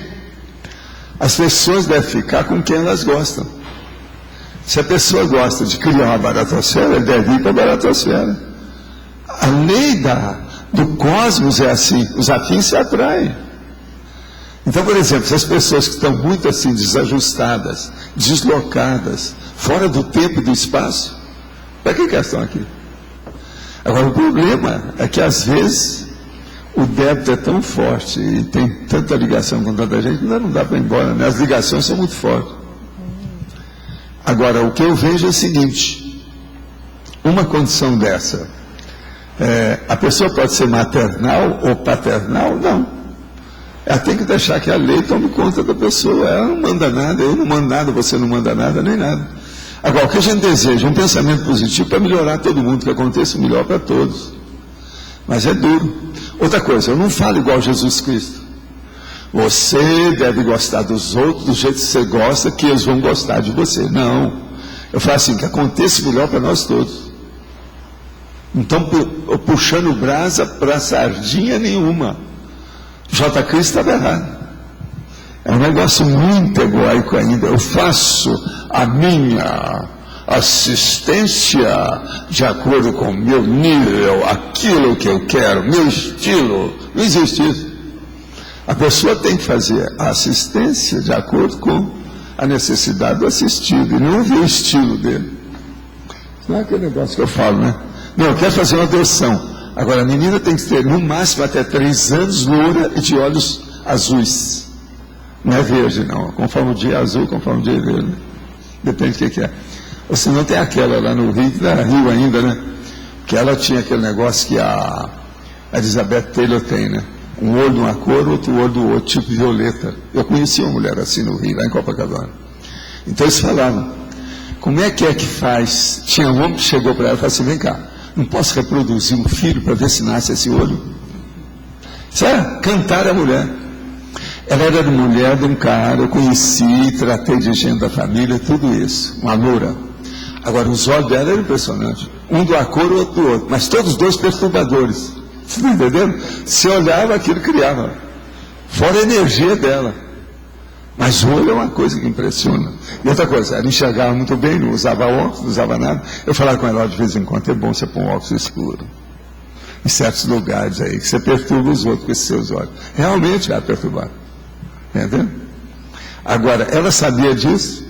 Speaker 2: as pessoas devem ficar com quem elas gostam. Se a pessoa gosta de criar uma baratosfera, ele deve ir para a baratosfera. A lei do cosmos é assim, os afins se atraem. Então, por exemplo, se as pessoas que estão muito assim desajustadas, deslocadas, fora do tempo e do espaço, para que elas estão aqui? Agora, o problema é que às vezes o débito é tão forte e tem tanta ligação com tanta gente que não dá para ir embora, né? As ligações são muito fortes. Agora, o que eu vejo é o seguinte, uma condição dessa, a pessoa pode ser maternal ou paternal? Não. Ela tem que deixar que a lei tome conta da pessoa. Ela não manda nada, eu não mando nada, você não manda nada, nem nada. Agora, o que a gente deseja é um pensamento positivo para melhorar todo mundo, que aconteça o melhor para todos. Mas é duro. Outra coisa, eu não falo igual Jesus Cristo. Você deve gostar dos outros do jeito que você gosta, que eles vão gostar de você. Não. Eu falo assim, que aconteça o melhor para nós todos. Não estão puxando brasa para sardinha nenhuma. J. Cristo estava errado. É um negócio muito egoico ainda. Eu faço a minha assistência de acordo com o meu nível, aquilo que eu quero, meu estilo. Não existe isso. A pessoa tem que fazer a assistência de acordo com a necessidade do assistido, e não ver o estilo dele. Não é aquele negócio que eu falo, né? Não, eu quero fazer uma adoção. Agora, a menina tem que ter, no máximo, até 3 anos, loura e de olhos azuis. Não é verde, não. Conforme o dia é azul, conforme o dia é verde. Depende do que é. Ou senão tem aquela lá no Rio, na Rio ainda, né? Que ela tinha aquele negócio que a Elizabeth Taylor tem, né? Um olho de uma cor, outro olho do outro, tipo violeta. Eu conheci uma mulher assim no Rio, lá em Copacabana. Então eles falavam, como é que faz? Tinha um homem que chegou para ela e falou assim, vem cá, não posso reproduzir um filho para ver se nasce esse olho? Sabe? Cantar a mulher. Ela era de mulher de um cara, eu conheci, tratei de gente da família, tudo isso, uma loura. Agora, os olhos dela eram impressionantes. Um de uma cor, o outro do outro, mas todos os dois perturbadores. Você está entendendo? Se olhava, aquilo criava. Fora a energia dela. Mas o olho é uma coisa que impressiona. E outra coisa, ela enxergava muito bem, não usava óculos, não usava nada. Eu falava com ela de vez em quando, é bom você pôr um óculos escuro. Em certos lugares aí, que você perturba os outros com esses seus olhos. Realmente ela perturbava. Entendeu? Agora, ela sabia disso,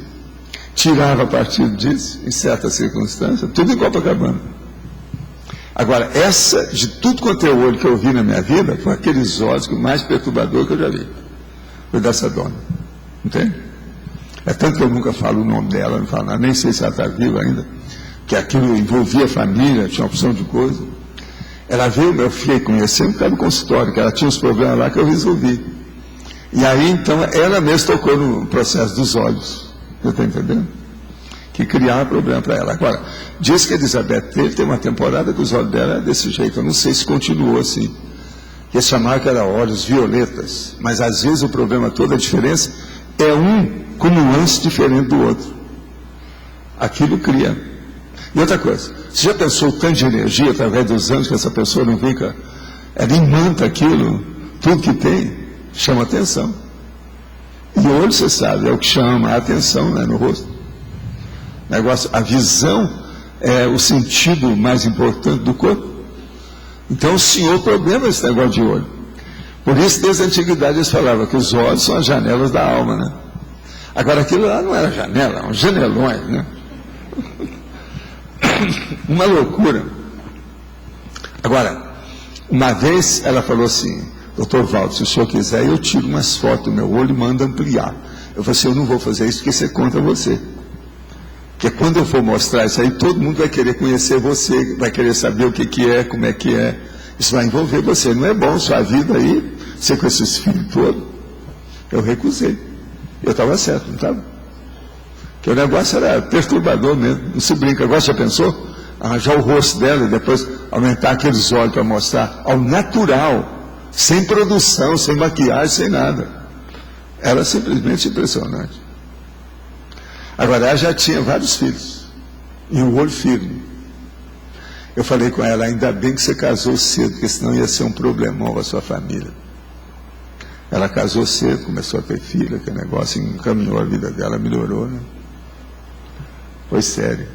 Speaker 2: tirava partido disso, em certas circunstâncias, tudo em Copacabana. Agora, essa, de tudo quanto é olho que eu vi na minha vida, foi aqueles olhos que o mais perturbador que eu já vi. Foi dessa dona. Entende? É tanto que eu nunca falo o nome dela, não falo nada, nem sei se ela está viva ainda, que aquilo envolvia a família, tinha uma opção de coisa. Ela veio, eu fiquei conhecendo por causa do consultório, que ela tinha uns problemas lá que eu resolvi. E aí, então, ela mesma tocou no processo dos olhos. Você está entendendo? Que criava problema para ela. Agora, diz que a Elizabeth teve uma temporada que os olhos dela eram desse jeito. Eu não sei se continuou assim. Que eles chamavam que era olhos violetas. Mas, às vezes, o problema todo, a diferença, é um com nuance diferente do outro. Aquilo cria. E outra coisa, você já pensou o tanto de energia através dos anos que essa pessoa não fica? Ela imanta aquilo, tudo que tem, chama atenção. E o olho, você sabe, é o que chama a atenção, né, no rosto. Negócio, a visão é o sentido mais importante do corpo. Então o senhor problema esse negócio de olho. Por isso, desde a antiguidade, eles falavam que os olhos são as janelas da alma, né? Agora, aquilo lá não era janela, eram janelões, né? Uma loucura. Agora, uma vez ela falou assim: doutor Valdo, se o senhor quiser, eu tiro umas fotos do meu olho e mando ampliar. Eu falei assim: eu não vou fazer isso porque isso é contra você. Porque quando eu for mostrar isso aí, todo mundo vai querer conhecer você, vai querer saber o que é, como é que é. Isso vai envolver você. Não é bom sua vida aí, você com esses filhos todos. Eu recusei. Eu estava certo, não estava? Porque o negócio era perturbador mesmo. Não se brinca. Agora já pensou? Arranjar o rosto dela e depois aumentar aqueles olhos para mostrar ao natural, sem produção, sem maquiagem, sem nada. Era simplesmente impressionante. Agora, ela já tinha vários filhos. E um olho firme. Eu falei com ela: ainda bem que você casou cedo, porque senão ia ser um problemão para a sua família. Ela casou cedo, começou a ter filha, que negócio encaminhou a vida dela, melhorou, né? Foi sério.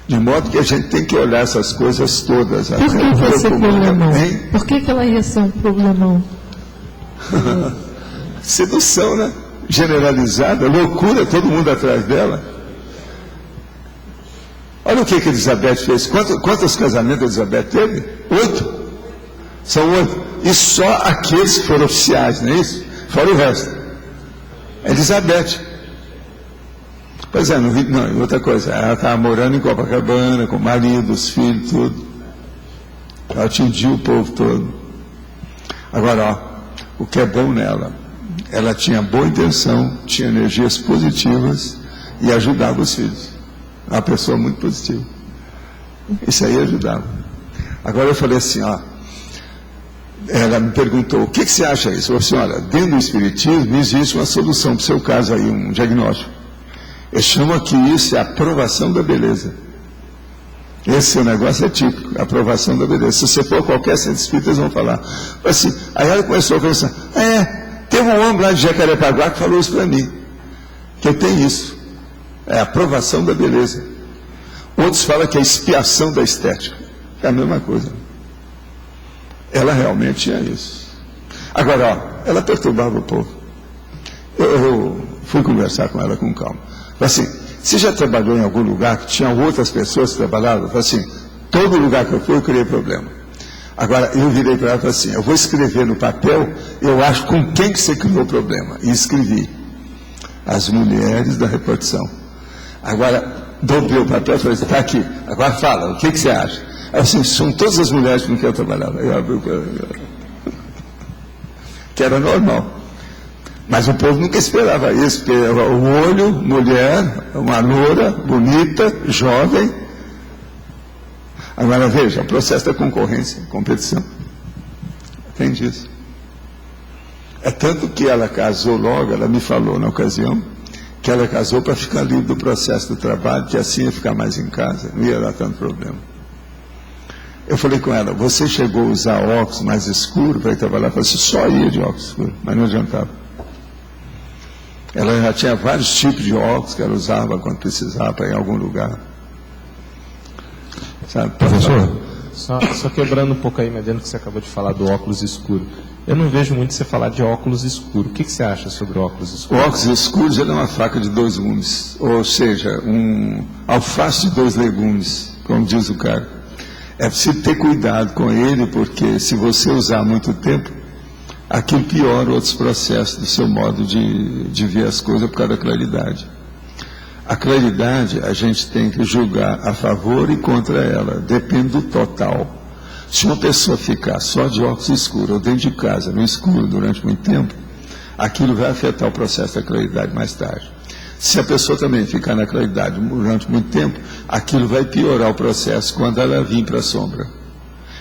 Speaker 2: De modo que a gente tem que olhar essas coisas todas.
Speaker 9: Por que vai ser problemão? Por que ela ia ser um problemão?
Speaker 2: Sedução, né? Generalizada, loucura, todo mundo atrás dela. Olha o que Elizabeth fez. Quantos casamentos Elizabeth teve? 8. São 8. E só aqueles que foram oficiais, não é isso? Fora o resto. Elizabeth. Pois é, não, outra coisa, ela estava morando em Copacabana, com o marido, os filhos, tudo. Ela atingiu o povo todo. Agora, ó, o que é bom nela, ela tinha boa intenção, tinha energias positivas e ajudava os filhos. Uma pessoa muito positiva. Isso aí ajudava. Agora eu falei assim, ó, ela me perguntou: o que você acha disso? Eu falei assim: olha, dentro do Espiritismo existe uma solução para o seu caso aí, um diagnóstico. Eu chamo aqui isso a aprovação da beleza. Esse seu negócio é típico, a aprovação da beleza. Se você for qualquer centro espírita, eles vão falar. Assim, aí ela começou a pensar: teve um homem lá de Jacarepaguá que falou isso para mim, que eu tenho isso. É a aprovação da beleza. Outros falam que é a expiação da estética. É a mesma coisa. Ela realmente tinha isso. Agora, ó, ela perturbava o povo. Eu fui conversar com ela com calma. Falei assim: você já trabalhou em algum lugar que tinha outras pessoas que trabalhavam? Eu falei assim: todo lugar que eu fui, eu criei problema. Agora, eu virei para ela e falei assim: eu vou escrever no papel, eu acho com quem que você criou o problema. E escrevi: as mulheres da repartição. Agora, dobrei o papel e falei: está aqui, agora fala, o que você acha? Assim, são todas as mulheres com quem eu trabalhava. Eu abri o que era normal. Mas o povo nunca esperava isso, porque o olho, mulher, uma loura, bonita, jovem. Agora veja, o processo da concorrência, competição. Tem disso. É tanto que ela casou logo, ela me falou na ocasião, que ela casou para ficar livre do processo do trabalho, que assim ia ficar mais em casa, não ia dar tanto problema. Eu falei com ela: você chegou a usar óculos mais escuros para ir trabalhar? Eu falei assim: só ia de óculos escuros, mas não adiantava. Ela já tinha vários tipos de óculos que ela usava quando precisava para ir em algum lugar. Sabe?
Speaker 7: Professor, só quebrando um pouco aí, medendo que você acabou de falar do óculos escuro. Eu não vejo muito você falar de óculos escuro. O que você acha sobre o óculos escuro?
Speaker 2: O óculos escuro já é uma faca de 2 gumes, ou seja, um alface de 2 legumes, como diz o cara. É preciso ter cuidado com ele, porque se você usar muito tempo, aquilo piora outros processos do seu modo de ver as coisas por causa da claridade. A claridade a gente tem que julgar a favor e contra ela, depende do total. Se uma pessoa ficar só de óculos escuros ou dentro de casa, no escuro, durante muito tempo, aquilo vai afetar o processo da claridade mais tarde. Se a pessoa também ficar na claridade durante muito tempo, aquilo vai piorar o processo quando ela vir para a sombra.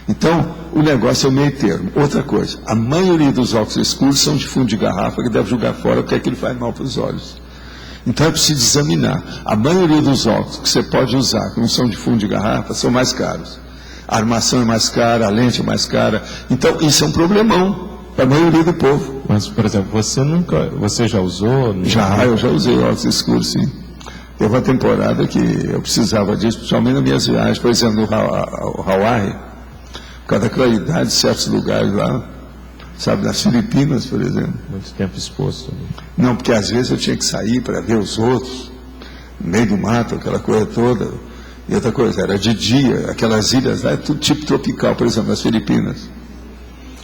Speaker 2: Então, o negócio é o meio termo. Outra coisa, a maioria dos óculos escuros são de fundo de garrafa, que deve jogar fora porque aquilo faz mal para os olhos. Então é preciso examinar. A maioria dos óculos que você pode usar, que não são de fundo de garrafa, são mais caros. A armação é mais cara, a lente é mais cara. Então, isso é um problemão para a maioria do povo.
Speaker 7: Mas, por exemplo, você já usou?
Speaker 2: Eu já usei óculos escuros, sim. Teve uma temporada que eu precisava disso, principalmente nas minhas viagens, por exemplo, no Hawaii, por causa da claridade de certos lugares lá, sabe, nas Filipinas, por exemplo.
Speaker 7: Muito tempo exposto.
Speaker 2: Não, porque às vezes eu tinha que sair para ver os outros, no meio do mato, aquela coisa toda. E outra coisa, era de dia, aquelas ilhas lá, é tudo tipo tropical, por exemplo, nas Filipinas.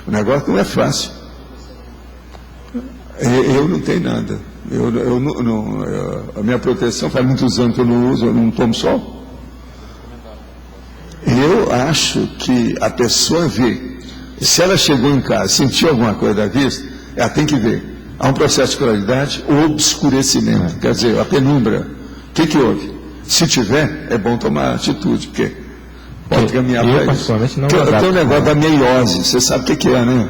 Speaker 2: O negócio não é fácil. Eu não tenho nada. A minha proteção faz muitos anos que eu não uso, eu não tomo sol. Eu acho que a pessoa vê. Se ela chegou em casa, sentiu alguma coisa da vista, ela tem que ver. Há um processo de claridade ou obscurecimento, quer dizer, a penumbra. O que houve? Se tiver, é bom tomar atitude, porque pode caminhar para isso. Tem um negócio da meiose, você sabe o que é, né?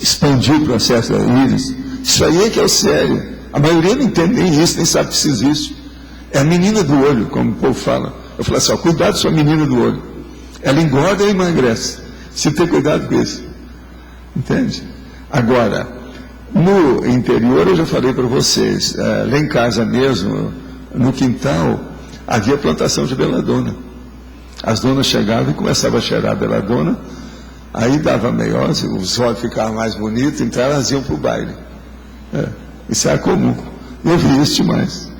Speaker 2: Expandir o processo da íris. Isso aí é que é o sério. A maioria não entende nem isso, nem sabe que isso existe. É a menina do olho, como o povo fala. Eu falo assim, cuidado com sua menina do olho. Ela engorda e emagrece. Se ter cuidado com isso. Entende? Agora, no interior, eu já falei para vocês, lá em casa mesmo, no quintal, havia plantação de beladona. As donas chegavam e começavam a cheirar a beladona, aí dava meiose, os olhos ficavam mais bonitos, então elas iam para o baile. Isso era comum. Eu vi isso demais.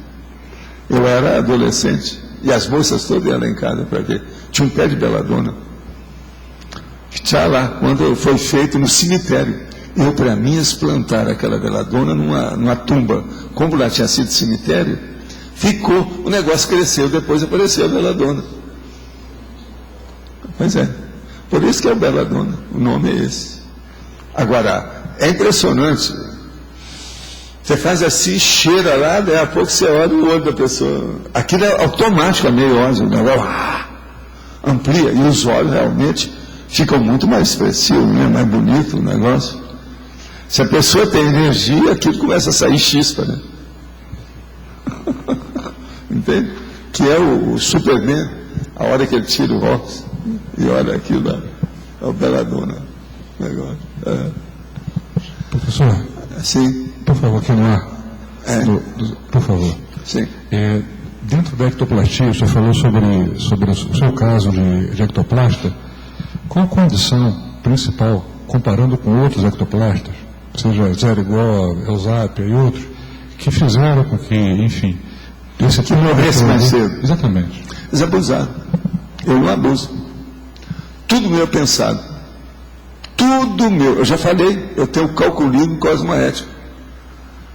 Speaker 2: Eu era adolescente, e as moças todas iam lá em casa para ver. Tinha um pé de beladona. Tinha lá, quando foi feito no cemitério. Eu, para mim, plantar aquela beladona numa tumba, como lá tinha sido cemitério, ficou, o negócio cresceu, depois apareceu a beladona. Pois é, por isso que é o beladona, o nome é esse. Agora, é impressionante, você faz assim, cheira lá, daí a pouco você olha o olho da pessoa, aquilo é automático, a meiose, o negócio amplia, e os olhos realmente ficam muito mais expressivos, né? Mais bonito o negócio. Se a pessoa tem energia, aquilo começa a sair chispa, né? Entende? Que é o Superman, a hora que ele tira o óculos e olha aquilo lá, é o beladona. Negócio.
Speaker 10: Professor,
Speaker 2: sim.
Speaker 10: Por favor, aqui no ar. Por favor.
Speaker 2: Sim.
Speaker 10: Dentro da ectoplastia, o senhor falou sobre o seu caso de ectoplasta. Qual a condição principal, comparando com outros ectoplastas, seja Zero Igual, Elzapia e outros, que fizeram com que, enfim, esse
Speaker 2: que morresse mais cedo?
Speaker 10: Exatamente.
Speaker 2: Eles abusaram. Eu não abuso. Tudo meu é pensado. Tudo meu. Eu já falei, eu tenho calculismo cosmoético.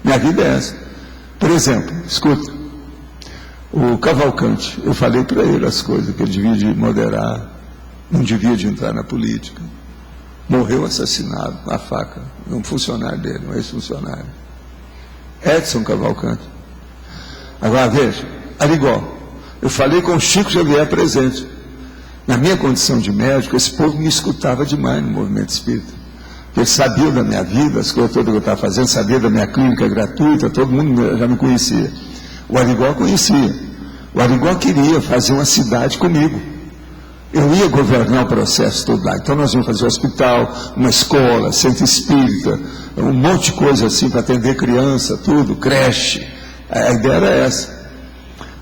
Speaker 2: Minha vida é essa. Por exemplo, escuta, o Cavalcante, eu falei para ele as coisas, que ele devia de moderar, não devia de entrar na política. Morreu assassinado na faca, um funcionário dele, um ex-funcionário. Edson Cavalcante. Agora veja, Arigó, eu falei com o Chico Xavier presente. Na minha condição de médico, esse povo me escutava demais no movimento espírita. Ele sabia da minha vida, as coisas todas que eu estava fazendo, sabia da minha clínica gratuita, todo mundo já me conhecia. O Arigó conhecia. O Arigó queria fazer uma cidade comigo. Eu ia governar o processo todo lá. Então nós íamos fazer um hospital, uma escola, centro espírita, um monte de coisa assim para atender criança, tudo, creche. A ideia era essa.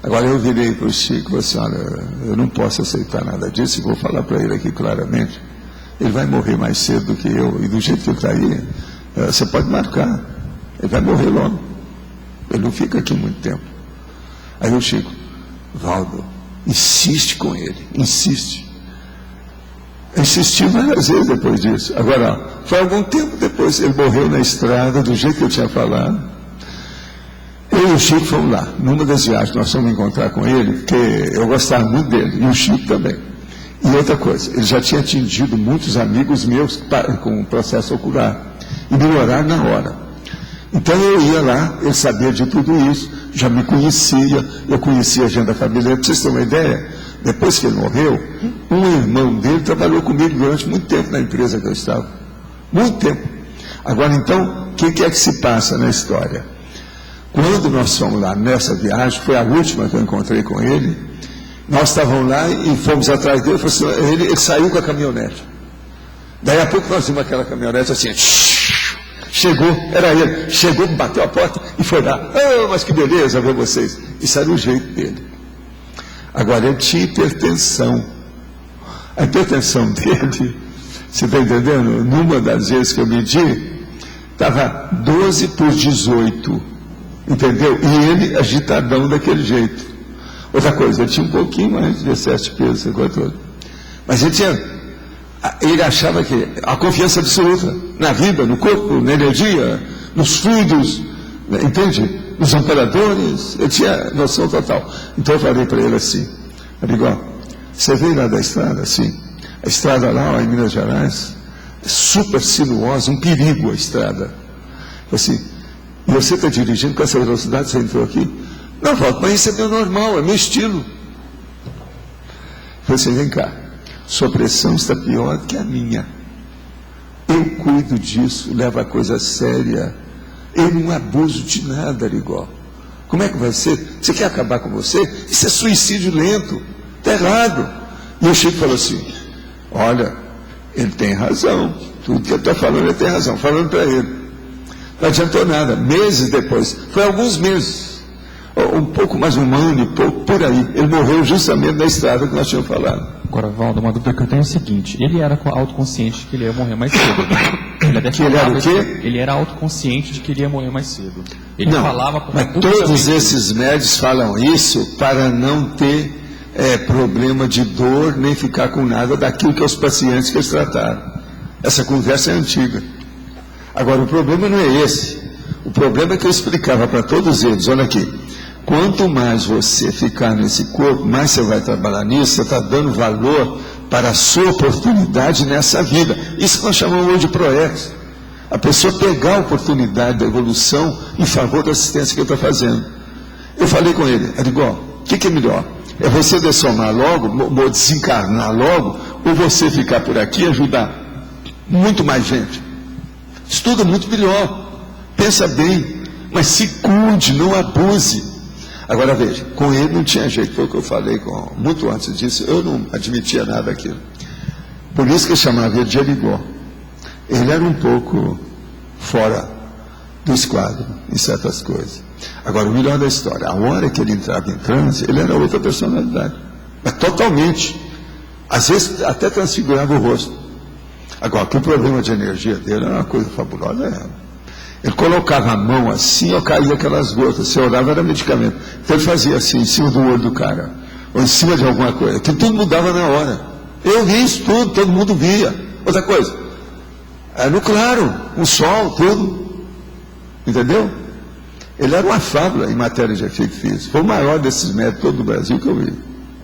Speaker 2: Agora eu virei para o Chico e falei assim, olha, eu não posso aceitar nada disso, e vou falar para ele aqui claramente. Ele vai morrer mais cedo do que eu, e do jeito que ele está aí, você pode marcar. Ele vai morrer logo. Ele não fica aqui muito tempo. Aí o Chico, Valdo, insiste com ele, insiste. Insisti várias vezes depois disso. Agora, foi algum tempo depois, ele morreu na estrada, do jeito que eu tinha falado. Eu e o Chico fomos lá, numa das viagens, nós fomos encontrar com ele, porque eu gostava muito dele, e o Chico também. E outra coisa, ele já tinha atingido muitos amigos meus com o processo ocular, e melhoraram na hora. Então eu ia lá, ele sabia de tudo isso, já me conhecia, eu conhecia a agenda familiar. Para vocês terem uma ideia, depois que ele morreu, um irmão dele trabalhou comigo durante muito tempo na empresa que eu estava. Muito tempo. Agora então, o que é que se passa na história? Quando nós fomos lá nessa viagem, foi a última que eu encontrei com ele, nós estávamos lá e fomos atrás dele, ele saiu com a caminhonete. Daí a pouco nós vimos aquela caminhonete assim, chegou, era ele, chegou, bateu a porta e foi lá. Oh, mas que beleza ver vocês. Isso era o jeito dele. Agora, ele tinha hipertensão. A hipertensão dele, você está entendendo? Numa das vezes que eu medi, estava 12/18, entendeu? E ele agitadão daquele jeito. Outra coisa, ele tinha um pouquinho mais de 17 pesos, essa coisa toda. Mas ele achava que a confiança absoluta na vida, no corpo, na energia, nos fluidos, entende? Nos amperadores, ele tinha noção total. Então eu falei para ele assim, amigo, você veio lá da estrada? Sim. A estrada lá, ó, em Minas Gerais, é super sinuosa, um perigo a estrada. Assim, e você está dirigindo com essa velocidade, você entrou aqui? Não, Walter, mas isso é meu normal, é meu estilo. Eu falei assim, vem cá, sua pressão está pior que a minha. Eu cuido disso, levo a coisa séria. Eu não abuso de nada, Arigó. Como é que vai ser? Você quer acabar com você? Isso é suicídio lento. Está errado. E o Chico falou assim, olha, ele tem razão. Tudo que eu estou falando, ele tem razão. Falando para ele. Não adiantou nada. Meses depois, foi alguns meses, um pouco mais um ano e pouco, por aí. Ele morreu justamente na estrada que nós tínhamos falado.
Speaker 8: Agora, Valdo, uma dúvida que eu tenho é o seguinte, ele era autoconsciente que ele ia morrer mais cedo.
Speaker 2: Ele era o quê?
Speaker 8: Ele era autoconsciente de que ele ia morrer mais cedo. Ele
Speaker 2: não,
Speaker 8: falava...
Speaker 2: Mas todos esses médicos falam isso para não ter problema de dor, nem ficar com nada daquilo que os pacientes que eles trataram. Essa conversa é antiga. Agora, o problema não é esse. O problema é que eu explicava para todos eles, olha aqui, quanto mais você ficar nesse corpo, mais você vai trabalhar nisso, você está dando valor para a sua oportunidade nessa vida. Isso que nós chamamos hoje de ProEx. A pessoa pegar a oportunidade da evolução em favor da assistência que ele está fazendo. Eu falei com ele, Arigó, o que é melhor? É você dessomar logo, desencarnar logo, ou você ficar por aqui e ajudar muito mais gente? Estuda muito melhor, pensa bem, mas se cuide, não abuse. Agora veja, com ele não tinha jeito, foi o que eu falei muito antes disso, eu não admitia nada daquilo. Por isso que eu chamava ele de Arigó. Ele era um pouco fora do esquadro em certas coisas. Agora, o melhor da história, a hora que ele entrava em transe, ele era outra personalidade. Mas totalmente. Às vezes até transfigurava o rosto. Agora, que o problema de energia dele era uma coisa fabulosa. Ele colocava a mão assim, ou caía aquelas gotas. Se orava, era medicamento. Então ele fazia assim, em cima do olho do cara, ou em cima de alguma coisa. Que tudo mudava na hora. Eu vi isso tudo, todo mundo via. Outra coisa, no claro, o sol, tudo. Entendeu? Ele era uma fábula em matéria de efeito físico. Foi o maior desses médicos todo do Brasil que eu vi.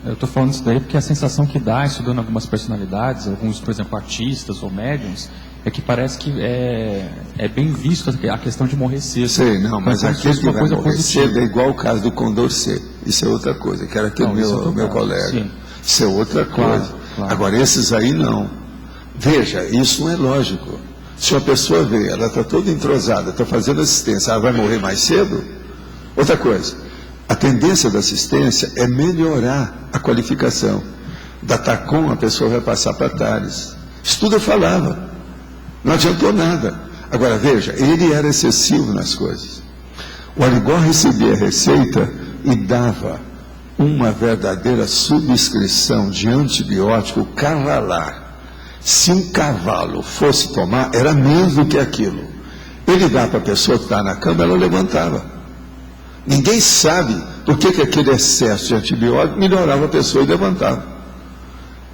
Speaker 8: Eu estou falando isso daí porque a sensação que dá, estudando algumas personalidades, alguns, por exemplo, artistas ou médiums, é que parece que é bem visto a questão de morrer cedo.
Speaker 2: Sei, não, mas aquele que vai morrer cedo é igual o caso do Condorcet. Isso é outra coisa, que era aquele meu colega. Sim. Isso é outra coisa. Claro. Agora, esses aí não. Veja, isso não é lógico. Se uma pessoa vê, ela está toda entrosada, está fazendo assistência, ela vai morrer mais cedo? Outra coisa, a tendência da assistência é melhorar a qualificação. Da TACOM, a pessoa vai passar para TARES. Isso tudo eu falava. Não adiantou nada. Agora, veja, ele era excessivo nas coisas. O Arigó recebia a receita e dava uma verdadeira subscrição de antibiótico cavalar. Se um cavalo fosse tomar, era menos do que aquilo. Ele dá para a pessoa que está na cama, ela levantava. Ninguém sabe por que aquele excesso de antibiótico melhorava a pessoa e levantava.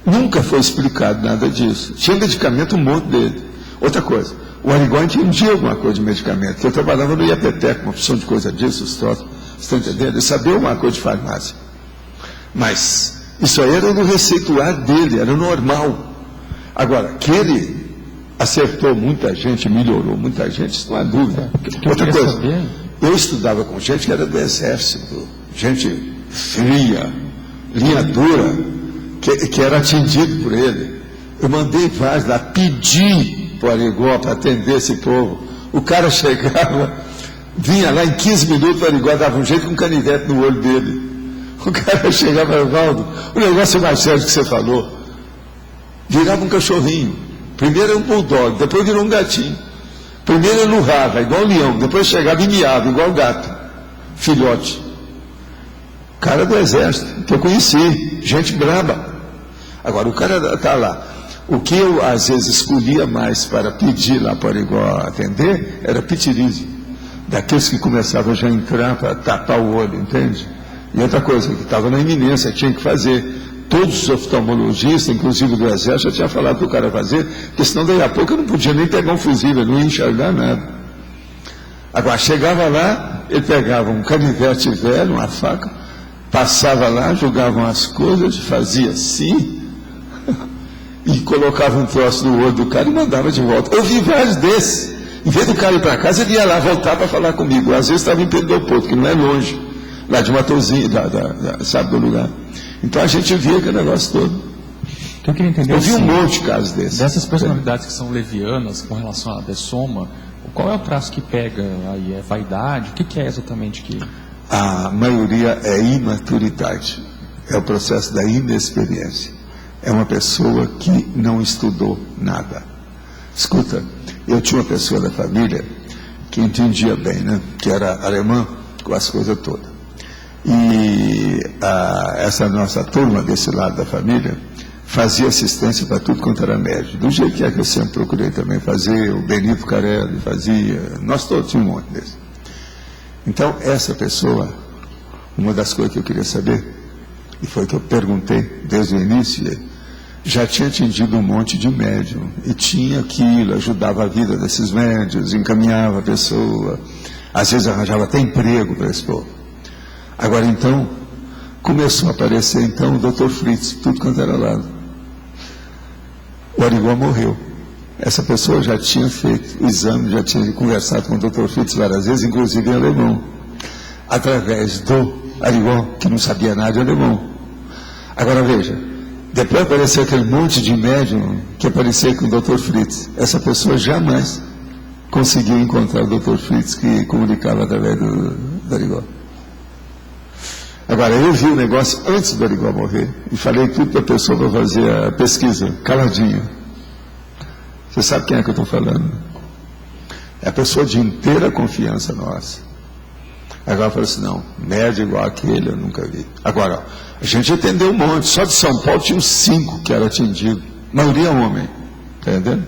Speaker 2: Nunca foi explicado nada disso. Tinha medicamento, um monte dele. Outra coisa, o Arigó entendia alguma coisa de medicamento, que eu trabalhava no IAPTEC, uma opção de coisa disso, os troços, você está entendendo? Ele sabia alguma coisa de farmácia. Mas isso aí era no receituário dele, era normal. Agora, que ele acertou muita gente, melhorou muita gente, isso não há dúvida. Outra coisa, eu estudava com gente que era do Exército, gente fria, linha dura, que era atendido por ele. Eu mandei vários lá, pedi para o Arigó para atender esse povo. O cara chegava, vinha lá em 15 minutos, o Arigó dava um jeito com um canivete no olho dele. O cara chegava, Arvaldo, o negócio é mais sério que você falou. Virava um cachorrinho. Primeiro era um bulldog, depois virou um gatinho. Primeiro ele urrava, igual um leão, depois chegava e miava, igual gato. Filhote. Cara do Exército, que eu conheci, gente braba. Agora, o cara está lá. O que eu, às vezes, escolhia mais para pedir lá para Arigó atender, era pitirise. Daqueles que começavam já a entrar para tapar o olho, entende? E outra coisa, que estava na iminência, tinha que fazer. Todos os oftalmologistas, inclusive do Exército, já tinha falado para o cara fazer, porque senão daí a pouco eu não podia nem pegar um fusível, eu não ia enxergar nada. Agora, chegava lá, ele pegava um canivete velho, uma faca, passava lá, jogavam as coisas, fazia assim, e colocava um troço no olho do cara e mandava de volta. Eu vi vários desses. Em vez do cara ir para casa, ele ia lá voltar para falar comigo. Às vezes estava em Pedro Leopoldo, que não é longe, lá de Matozinho, sabe do lugar. Então a gente via aquele negócio todo.
Speaker 8: Eu queria entender,
Speaker 2: eu vi um monte de casos desses.
Speaker 8: Dessas personalidades que são levianas com relação à dessoma, qual é o traço que pega aí? É vaidade? O que é exatamente que...
Speaker 2: A maioria é imaturidade. É o processo da inexperiência. É uma pessoa que não estudou nada. Escuta, eu tinha uma pessoa da família que entendia bem, né? Que era alemã, com as coisas todas. E essa nossa turma desse lado da família fazia assistência para tudo quanto era médio. Do jeito que eu sempre procurei também fazer, o Benito Carelli fazia, nós todos tínhamos um monte desse. Então, essa pessoa, uma das coisas que eu queria saber, e foi que eu perguntei desde o início, já tinha atendido um monte de médium, e tinha aquilo, ajudava a vida desses médios, encaminhava a pessoa, às vezes arranjava até emprego para esse povo. Agora, então, começou a aparecer, então, o Dr. Fritz, tudo quanto era lado. O Arigó morreu. Essa pessoa já tinha feito o exame, já tinha conversado com o Dr. Fritz várias vezes, inclusive em alemão, através do Arigó, que não sabia nada de alemão. Agora, veja, depois apareceu aquele monte de médium que apareceu com o Dr. Fritz. Essa pessoa jamais conseguiu encontrar o Dr. Fritz, que comunicava através do Arigó. Agora, eu vi o negócio antes do Arigó morrer e falei tudo para a pessoa para fazer a pesquisa, caladinho. Você sabe quem é que eu estou falando? É a pessoa de inteira confiança nossa. Agora eu falei assim, não, médio igual aquele eu nunca vi. Agora, a gente atendeu um monte, só de São Paulo tinha uns 5 que eram atendidos, maioria homem, tá entendendo?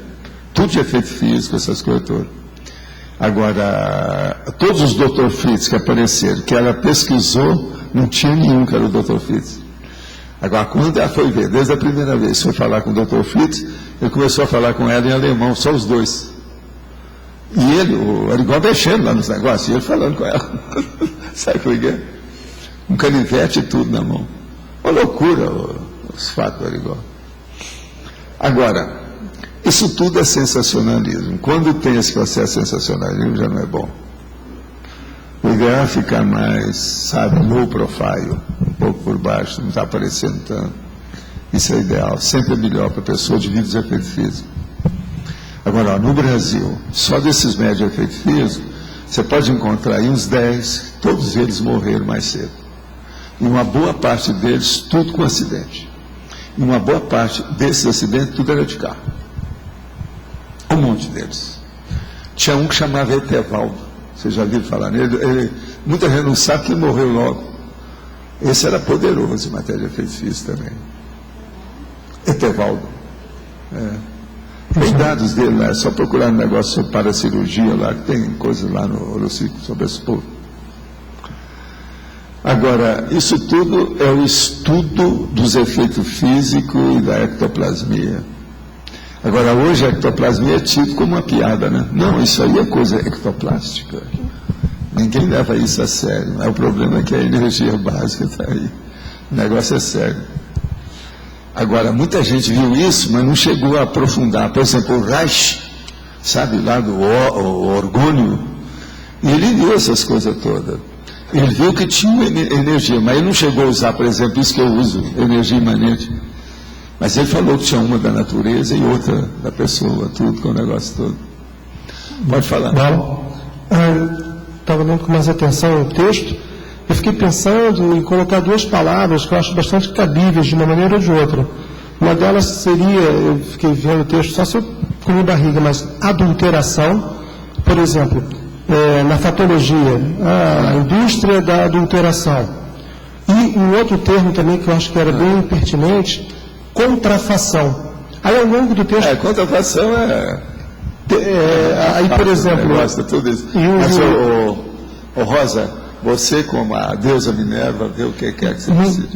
Speaker 2: Tudo de efeito físico, essas coisas todas. Agora, todos os Dr. Fritz que apareceram, que ela pesquisou, não tinha nenhum que era o Dr. Fritz. Agora, quando ela foi ver, desde a primeira vez, foi falar com o Dr. Fritz, ele começou a falar com ela em alemão, só os dois. E ele, o Arigó mexendo lá nos negócios, e ele falando com ela. Sabe o que é? Um canivete e tudo na mão. Uma loucura os fatos do Arigó. Agora, isso tudo é sensacionalismo. Quando tem esse processo de sensacionalismo, já não é bom. O ideal é ficar mais, sabe, low profile, um pouco por baixo, não está aparecendo tanto. Isso é ideal, sempre é melhor para a pessoa de vídeos de efeito físico. Agora, ó, no Brasil, só desses médios de efeito físico, você pode encontrar aí uns 10, todos eles morreram mais cedo. E uma boa parte deles, tudo com acidente. E uma boa parte desses acidentes, tudo era de carro. Um monte deles. Tinha um que chamava Etevaldo. Você já viu falar nele? Muita gente não sabe que ele morreu logo. Esse era poderoso em matéria de efeito físico também. Etevaldo. Tem dados dele lá, é só procurar um negócio sobre paracirurgia lá, que tem coisas lá no Horociclo sobre esse povo. Agora, isso tudo é o estudo dos efeitos físicos e da ectoplasmia. Agora, hoje a ectoplasmia é tido como uma piada, né? Não, isso aí é coisa ectoplástica. Ninguém leva isso a sério. O problema é que a energia básica está aí. O negócio é sério. Agora, muita gente viu isso, mas não chegou a aprofundar. Por exemplo, o Reich, sabe, lá do orgônio, ele viu essas coisas todas. Ele viu que tinha energia, mas ele não chegou a usar, por exemplo, isso que eu uso, energia imanente. Mas ele falou que tinha uma da natureza e outra da pessoa, tudo com o negócio todo. Pode falar.
Speaker 11: Estava lendo com mais atenção o texto. Eu fiquei pensando em colocar duas palavras que eu acho bastante cabíveis de uma maneira ou de outra. Uma delas seria, eu fiquei vendo o texto só se eu comi barriga, mas adulteração, por exemplo, na fatologia, a indústria da adulteração. E um outro termo também que eu acho que era bem pertinente, contrafação. Aí ao longo do texto...
Speaker 2: contrafação
Speaker 11: aí, por exemplo...
Speaker 2: Gosta tudo isso. Mas, Rosa, você, como a deusa Minerva, vê o que quer que você precise.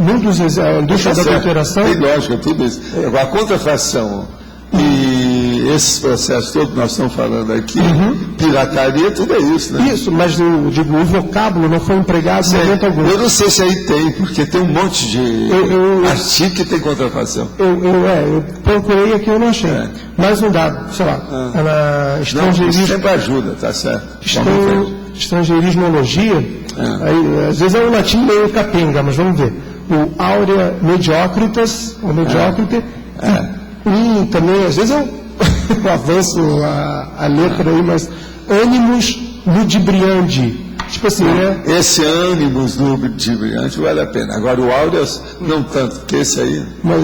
Speaker 11: A indústria da adulteração...
Speaker 2: Tem lógica, tudo isso. A contrafação e esses processos todos que nós estamos falando aqui, pirataria, tudo é isso, né?
Speaker 11: Isso, mas eu digo, o vocábulo não foi empregado em momento algum.
Speaker 2: Eu não sei se aí tem, porque tem um monte de artigo que tem contrafação.
Speaker 11: Eu procurei aqui, eu não achei. Mais um dado, sei lá,
Speaker 2: estrangeirismo... Não, isso sempre ajuda, tá certo.
Speaker 11: Estrangeirismologia, aí, às vezes é um latim meio capenga, mas vamos ver. O aurea mediocritas, ou mediocrite, e também, às vezes eu avanço a letra aí, mas ânimus ludibriandi. Tipo assim, né?
Speaker 2: Esse ânimus ludibriandi vale a pena. Agora o aureus, não tanto, porque esse aí...
Speaker 11: Mas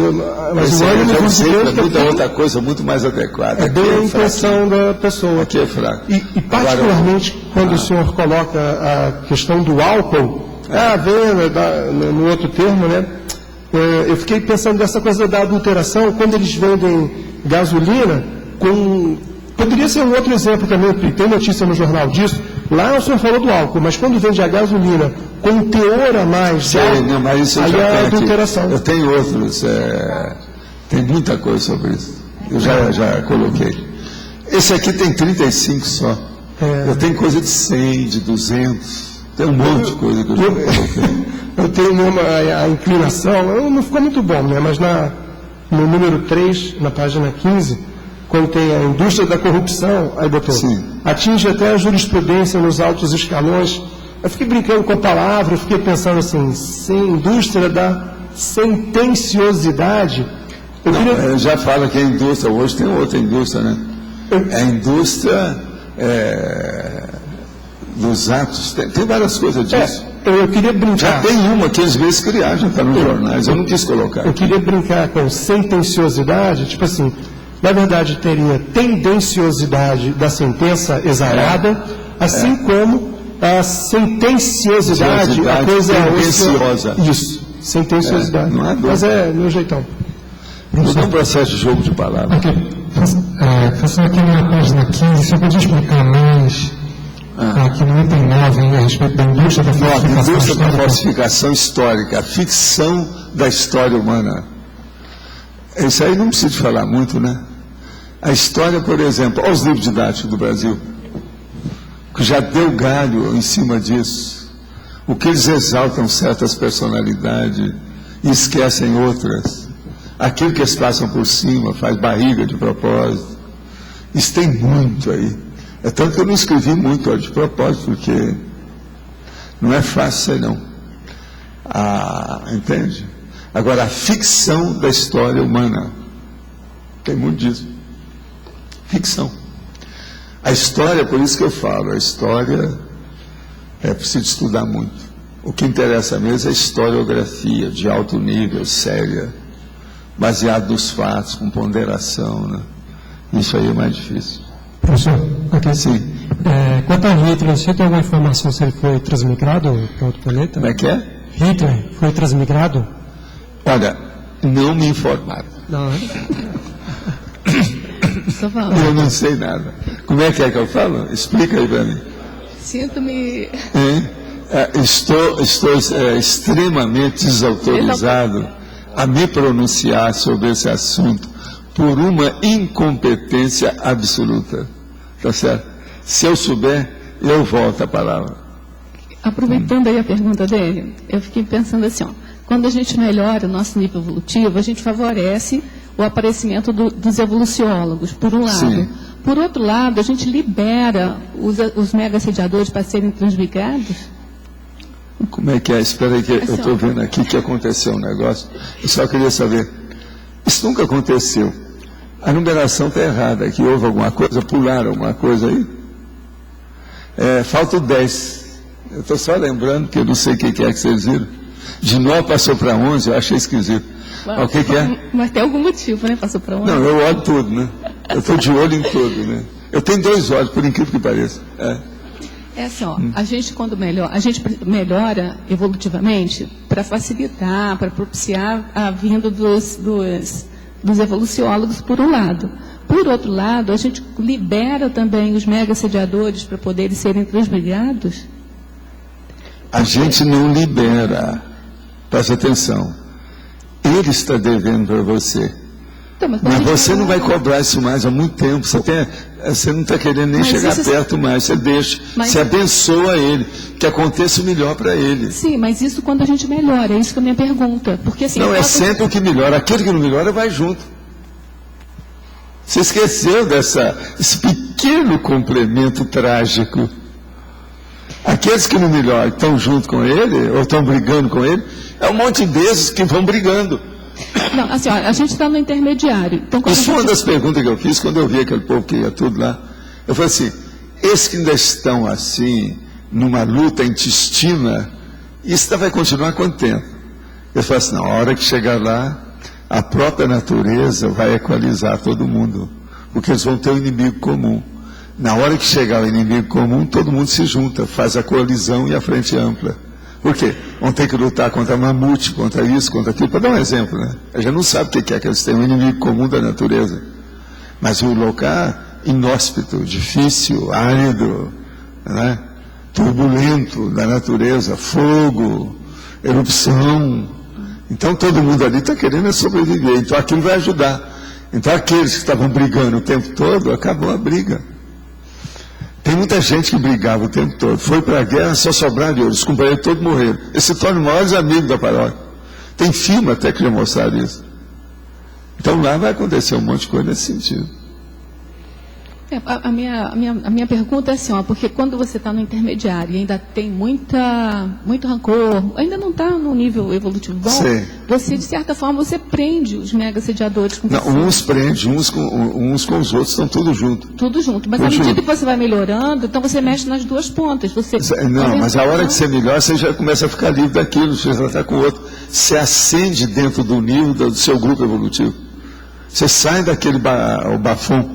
Speaker 11: o ânimus ludibriandi
Speaker 2: é muita outra coisa, muito mais adequada.
Speaker 11: É bem a impressão da pessoa.
Speaker 2: Aqui é fraco.
Speaker 11: E particularmente, quando o senhor coloca a questão do álcool, no outro termo, né? Eu fiquei pensando dessa coisa da adulteração, quando eles vendem gasolina, poderia ser um outro exemplo também, tem notícia no jornal disso, lá o senhor falou do álcool, mas quando vende a gasolina com um teor a mais,
Speaker 2: mas isso
Speaker 11: aí é a adulteração.
Speaker 2: Eu tenho outros, tem muita coisa sobre isso, eu já coloquei. Esse aqui tem 35 só, eu tenho coisa de 100, de 200, tem um monte de coisa que eu já coloquei.
Speaker 11: Eu tenho a inclinação, não ficou muito bom, né? Mas no número 3, na página 15, quando tem a indústria da corrupção, aí botou, atinge até a jurisprudência nos altos escalões. Eu fiquei brincando com a palavra, eu fiquei pensando assim, indústria da sentenciosidade.
Speaker 2: Já fala que a indústria, hoje tem outra indústria, né? A indústria dos atos, tem várias coisas disso.
Speaker 11: Eu queria brincar.
Speaker 2: Já tem uma que eles mesmos criaram, já está nos jornais, eu não quis colocar.
Speaker 11: Eu queria brincar com sentenciosidade, tipo assim, na verdade teria tendenciosidade da sentença exarada, assim como a sentenciosidade, a coisa
Speaker 2: tendenciosa.
Speaker 11: Isso, sentenciosidade.
Speaker 2: Não é dor.
Speaker 11: Mas é meu jeitão.
Speaker 2: Tudo é um processo de jogo de palavras.
Speaker 10: Professor, aqui na página 15, você podia explicar mais... Aqui no item 9, a respeito da indústria da falsificação
Speaker 2: indústria da falsificação histórica, a ficção da história humana. Isso aí não precisa de falar muito, né? A história, por exemplo, olha os livros didáticos do Brasil, que já deu galho em cima disso. O que eles exaltam certas personalidades e esquecem outras. Aquilo que eles passam por cima, faz barriga de propósito. Isso tem muito aí. É tanto que eu não escrevi muito de propósito, porque não é fácil isso não. Entende? Agora, a ficção da história humana, tem muito disso. Ficção. A história, por isso que eu falo, a história é preciso estudar muito. O que interessa mesmo é a historiografia, de alto nível, séria, baseada nos fatos, com ponderação, né? Isso aí é mais difícil.
Speaker 12: Professor,
Speaker 2: aqui sim.
Speaker 12: Quanto a Hitler, você tem alguma informação se ele foi transmigrado para outro planeta?
Speaker 2: Como é que é?
Speaker 12: Hitler foi transmigrado?
Speaker 2: Olha, não me informaram.
Speaker 12: Não,
Speaker 2: eu não sei nada. Como é que eu falo? Explica aí para mim.
Speaker 13: Sinto-me...
Speaker 2: Estou extremamente desautorizado a me pronunciar sobre esse assunto por uma incompetência absoluta. Tá certo? Se eu souber, eu volto a palavra.
Speaker 13: Aproveitando aí a pergunta dele, eu fiquei pensando assim, quando a gente melhora o nosso nível evolutivo, a gente favorece o aparecimento dos evoluciólogos, por um lado.
Speaker 2: Sim.
Speaker 13: Por outro lado, a gente libera os mega-sediadores para serem transmigrados.
Speaker 2: Como é que é? Espera aí que eu estou vendo aqui que aconteceu um negócio. Eu só queria saber. Isso nunca aconteceu. A numeração está errada aqui. Houve alguma coisa? Pularam alguma coisa aí? Falta o 10. Eu estou só lembrando que eu não sei o que é que vocês viram. De 9 passou para 11, eu achei esquisito. O que é?
Speaker 13: Mas tem algum motivo, né? Passou para 11.
Speaker 2: Não, eu olho tudo, né? Eu estou de olho em tudo, né? Eu tenho 2 olhos, por incrível que pareça.
Speaker 13: É assim, ó, a gente melhora evolutivamente para facilitar, para propiciar a vinda dos evoluciólogos, por um lado. Por outro lado, a gente libera também os mega-sediadores para poderem serem transmigrados.
Speaker 2: A gente não libera. Presta atenção. Ele está devendo para você.
Speaker 13: Então, mas
Speaker 2: você não vai cobrar isso mais há muito tempo. Você não está querendo nem chegar perto mais. Você deixa. Você abençoa ele. Que aconteça o melhor para ele.
Speaker 13: Sim, mas isso quando a gente melhora. É isso que é a minha pergunta. Porque, assim,
Speaker 2: não, é sempre o que melhora. Aquele que não melhora vai junto. Você esqueceu desse pequeno complemento trágico. Aqueles que não melhoram estão junto com ele, ou estão brigando com ele, é um monte desses que vão brigando.
Speaker 13: Não, assim, ó, a gente está no intermediário. Então,
Speaker 2: isso foi uma das perguntas que eu fiz quando eu vi aquele povo que ia tudo lá. Eu falei assim, esses que ainda estão assim, numa luta intestina, isso vai continuar quanto tempo? Eu falei assim, na hora que chegar lá, a própria natureza vai equalizar todo mundo, porque eles vão ter um inimigo comum. Na hora que chegar o inimigo comum, todo mundo se junta, faz a coalizão e a frente ampla. Por quê? Vão ter que lutar contra mamute, contra isso, contra aquilo. Para dar um exemplo, né? A gente não sabe o que é que eles têm, um inimigo comum da natureza. Mas o lugar inóspito, difícil, árido, né? Turbulento da natureza, fogo, erupção. Então todo mundo ali está querendo sobreviver. Então aquilo vai ajudar. Então aqueles que estavam brigando o tempo todo, acabou a briga. Tem muita gente que brigava o tempo todo. Foi para a guerra, só sobraram de ouro. Os companheiros todos morreram. Eles se tornam maiores amigos da paróquia. Tem filme até que já mostraram isso. Então lá vai acontecer um monte de coisa nesse sentido.
Speaker 13: A minha pergunta é assim, ó, porque quando você está no intermediário e ainda tem muito rancor, ainda não está no nível evolutivo bom, você, de certa forma, você prende os mega-sediadores com você.
Speaker 2: Uns prende, uns com os outros, estão tudo junto.
Speaker 13: Tudo junto. Mas à medida que você vai melhorando, então você mexe nas duas pontas.
Speaker 2: Mas a hora que você melhora, você já começa a ficar livre daquilo, você já está com o outro. Você acende dentro do nível do seu grupo evolutivo. Você sai daquele bafão.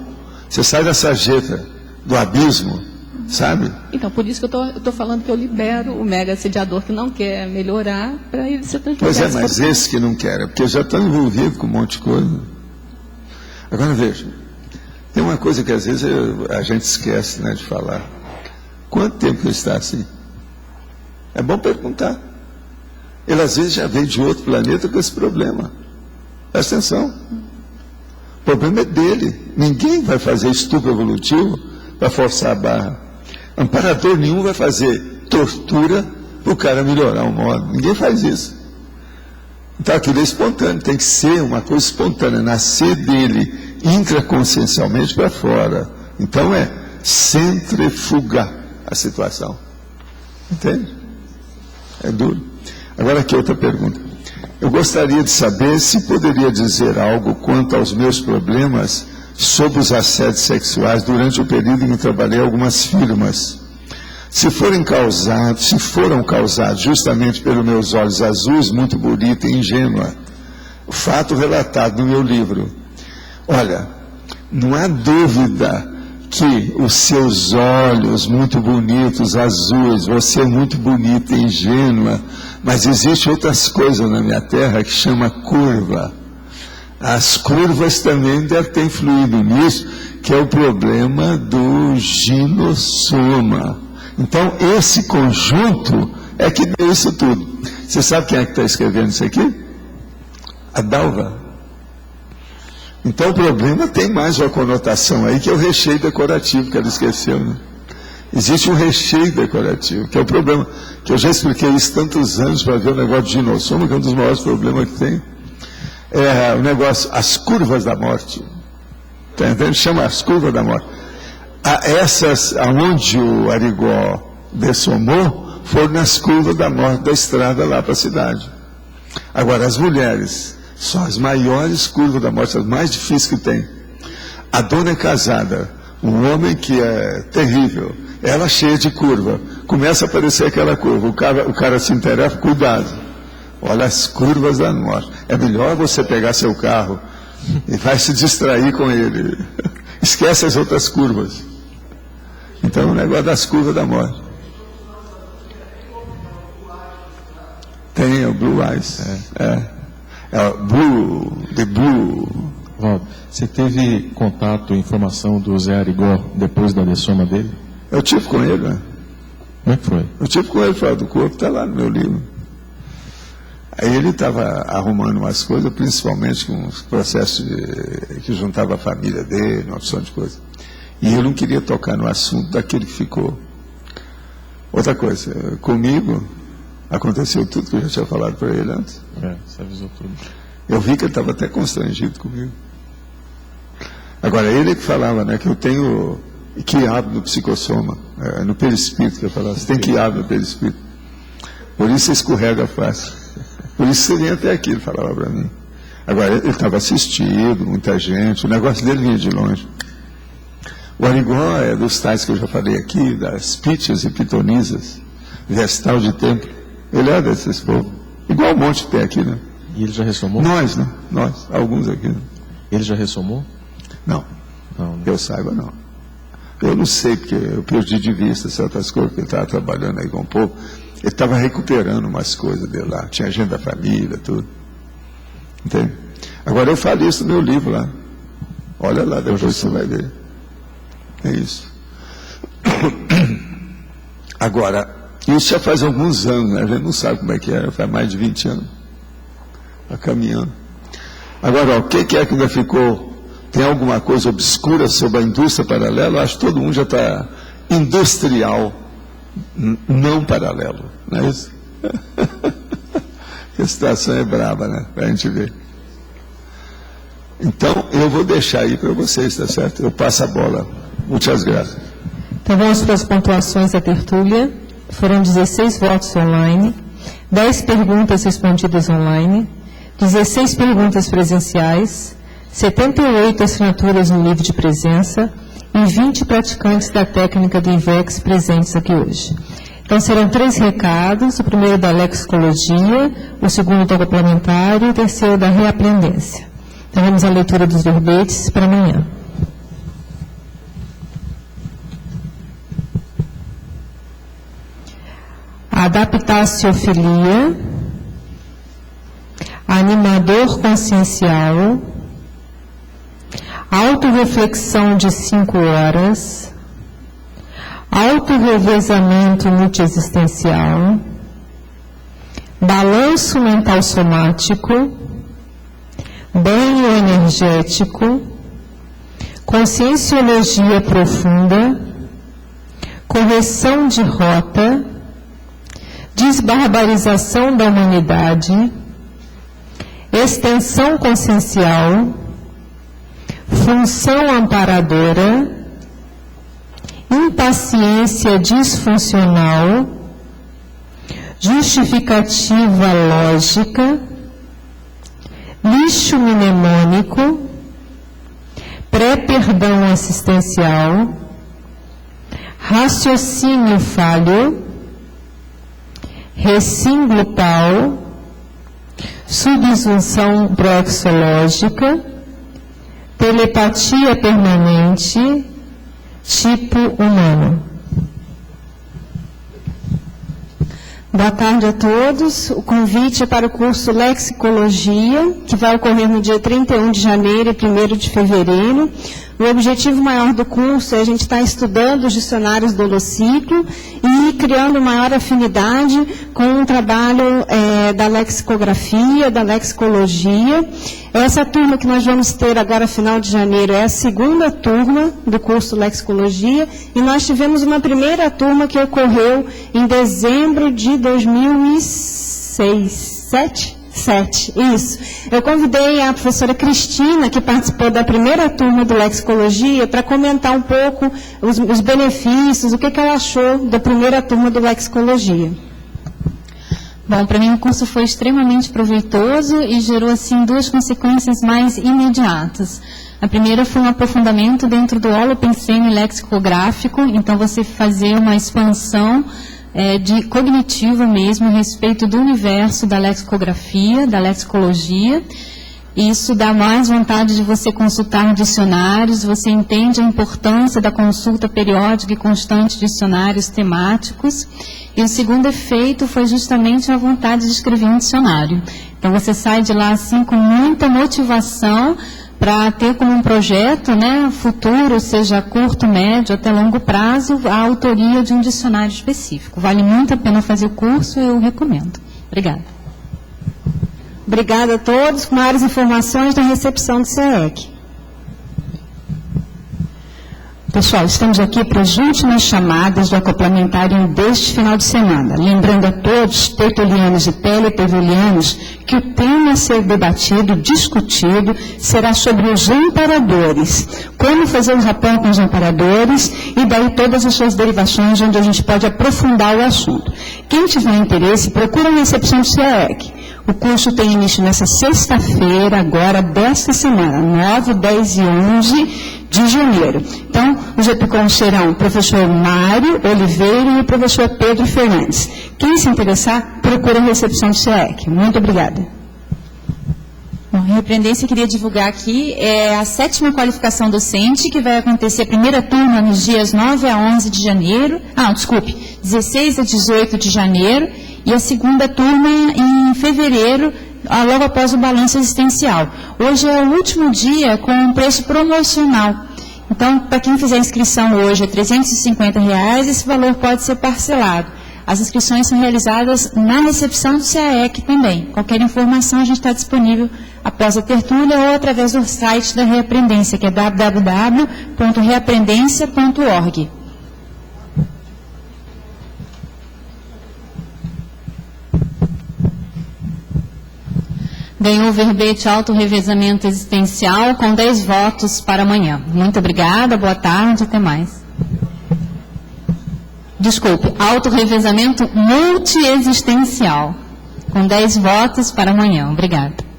Speaker 2: Você sai da sarjeta, do abismo, sabe?
Speaker 13: Então, por isso que eu estou falando que eu libero o mega-sediador que não quer melhorar para ele ser transformado.
Speaker 2: Pois é, mas esse que não quer, porque já está envolvido com um monte de coisa. Agora veja, tem uma coisa que às vezes a gente esquece, né, de falar. Quanto tempo ele está assim? É bom perguntar. Ele às vezes já veio de outro planeta com esse problema. Presta atenção. O problema é dele. Ninguém vai fazer estupro evolutivo para forçar a barra. Amparador nenhum vai fazer tortura para o cara melhorar o modo. Ninguém faz isso. Então aquilo é espontâneo. Tem que ser uma coisa espontânea. Nascer dele intraconsciencialmente para fora. Então é centrifugar a situação. Entende? É duro. Agora aqui outra pergunta. Eu gostaria de saber se poderia dizer algo quanto aos meus problemas sobre os assédios sexuais durante o período em que trabalhei em algumas firmas. Se foram causados justamente pelos meus olhos azuis, muito bonita e ingênua, o fato relatado no meu livro. Olha, não há dúvida que os seus olhos muito bonitos, azuis, você é muito bonita e ingênua, mas existem outras coisas na minha terra que chama curva. As curvas também devem ter influído nisso, que é o problema do ginossoma. Então, esse conjunto é que deu isso tudo. Você sabe quem é que está escrevendo isso aqui? A Dalva. Então o problema tem mais uma conotação aí, que é o recheio decorativo que ela esqueceu, né? Existe um recheio decorativo, que é o problema, que eu já expliquei isso tantos anos para ver o negócio de dinossoma, que é um dos maiores problemas que tem. É o negócio, as curvas da morte. Tá entendendo? Chama as curvas da morte. Essas, aonde o Arigó dessomou, foram nas curvas da morte da estrada lá para a cidade. Agora, as mulheres são as maiores curvas da morte, as mais difíceis que tem. A dona é casada, um homem que é terrível, ela cheia de curva, começa a aparecer aquela curva, o cara se interessa, cuidado, olha as curvas da morte. É melhor você pegar seu carro e vai se distrair com ele. Esquece as outras curvas. Então, o negócio das curvas da morte. Tem o Blue Eyes. É o The Blue.
Speaker 3: Valdo, você teve contato, informação do Zé Arigó depois da dessoma dele?
Speaker 2: Eu tive com ele, né?
Speaker 3: Como é que foi?
Speaker 2: Eu tive com ele, fora do corpo, está lá no meu livro. Aí ele estava arrumando umas coisas, principalmente com os processos que juntava a família dele, uma opção de coisa. E ele não queria tocar no assunto daquele que ficou. Outra coisa, comigo aconteceu tudo que eu já tinha falado para ele antes.
Speaker 3: Você avisou tudo.
Speaker 2: Eu vi que ele estava até constrangido comigo. Agora, ele que falava, né, que eu tenho quiabo no psicossoma, no perispírito, que eu falava, você tem quiabo no perispírito. Por isso você escorrega fácil. Por isso você vem até aqui, ele falava para mim. Agora, ele estava assistido, muita gente, o negócio dele vinha de longe. O Arigó é dos tais que eu já falei aqui, das pítias e pitonisas, vestal de templo. Ele é desses povos. Igual um monte que tem aqui, né?
Speaker 3: E ele já ressomou?
Speaker 2: Nós, né? Nós, alguns aqui. Né?
Speaker 3: Ele já ressomou?
Speaker 2: Não. Não. Eu saiba, não. Eu não sei, porque eu perdi de vista certas coisas, porque ele estava trabalhando aí com o povo. Ele estava recuperando umas coisas dele lá. Tinha agenda da família, tudo. Entende? Agora eu falei isso no meu livro lá. Olha lá, depois você vai ver. É isso. Agora, isso já faz alguns anos, né? A gente não sabe como é que é, faz mais de 20 anos. Está caminhando. Agora, o que é que ainda ficou? Tem alguma coisa obscura sobre a indústria paralela? Acho que todo mundo já está industrial, não paralelo. Não é isso? A situação é braba, né? Para a gente ver. Então, eu vou deixar aí para vocês, tá certo? Eu passo a bola. Muitas graças.
Speaker 9: Então, vamos para as pontuações da tertúlia. Foram 16 votos online, 10 perguntas respondidas online, 16 perguntas presenciais, 78 assinaturas no livro de presença e 20 praticantes da técnica do IVEX presentes aqui hoje. Então, serão 3 recados, o primeiro da lexicologia, o segundo da complementar e o terceiro da reaprendência. Então, vamos à leitura dos verbetes para amanhã. Adaptaciofilia, animador consciencial, autorreflexão de 5 horas, autorrevezamento multiexistencial, balanço mental somático, banho energético, conscienciologia profunda, correção de rota, desbarbarização da humanidade, extensão consciencial, função amparadora, impaciência disfuncional, justificativa lógica, lixo mnemônico, pré-perdão assistencial, raciocínio falho, recim glupal, subsunção proexológica, telepatia permanente, tipo humano.
Speaker 14: Boa tarde a todos. O convite é para o curso Lexicologia, que vai ocorrer no dia 31 de janeiro e 1º de fevereiro, O objetivo maior do curso é a gente estar estudando os dicionários do Holociclo e criando maior afinidade com o trabalho da lexicografia, da lexicologia. Essa turma que nós vamos ter agora, final de janeiro, é a segunda turma do curso Lexicologia, e nós tivemos uma primeira turma que ocorreu em dezembro de 2007, isso. Eu convidei a professora Cristina, que participou da primeira turma do Lexicologia, para comentar um pouco os benefícios, o que ela achou da primeira turma do Lexicologia.
Speaker 1: Bom, para mim o curso foi extremamente proveitoso e gerou, assim, duas consequências mais imediatas. A primeira foi um aprofundamento dentro do holopensene lexicográfico, então você fazer uma expansão cognitiva mesmo a respeito do universo da lexicografia, da lexicologia. Isso dá mais vontade de você consultar dicionários, você entende a importância da consulta periódica e constante de dicionários temáticos. E o segundo efeito foi justamente a vontade de escrever um dicionário. Então você sai de lá assim com muita motivação para ter como um projeto, né, futuro, seja a curto, médio, até longo prazo, a autoria de um dicionário específico. Vale muito a pena fazer o curso, eu recomendo. Obrigada.
Speaker 14: Obrigada a todos. Com maiores informações da recepção do CEEC.
Speaker 15: Pessoal, estamos aqui para as últimas chamadas do acoplamentário deste final de semana. Lembrando a todos, tertulianos e teletevelianos, que o tema a ser debatido, discutido, será sobre os amparadores. Como fazer o rapão com os amparadores e daí todas as suas derivações, onde a gente pode aprofundar o assunto. Quem tiver interesse, procura a recepção do CEEC. O curso tem início nessa sexta-feira, agora desta semana, 9, 10 e 11 de janeiro. Então, os EPICOM serão o professor Mário Oliveira e o professor Pedro Fernandes. Quem se interessar, procura a recepção do CEEC. Muito obrigada.
Speaker 1: Bom, a Repreendência queria divulgar aqui a 7ª qualificação docente, que vai acontecer a primeira turma nos dias 9 a 11 de janeiro, 16 a 18 de janeiro, e a segunda turma em fevereiro, logo após o balanço existencial. Hoje é o último dia com um preço promocional. Então, para quem fizer inscrição hoje é R$ 350, esse valor pode ser parcelado. As inscrições são realizadas na recepção do CEEC também. Qualquer informação a gente está disponível após a tertúlia ou através do site da Reaprendência, que é www.reaprendência.org. Ganhou o verbete auto-revezamento existencial com 10 votos para amanhã. Muito obrigada, boa tarde, até mais. Desculpe, auto-revezamento multiexistencial com 10 votos para amanhã. Obrigada.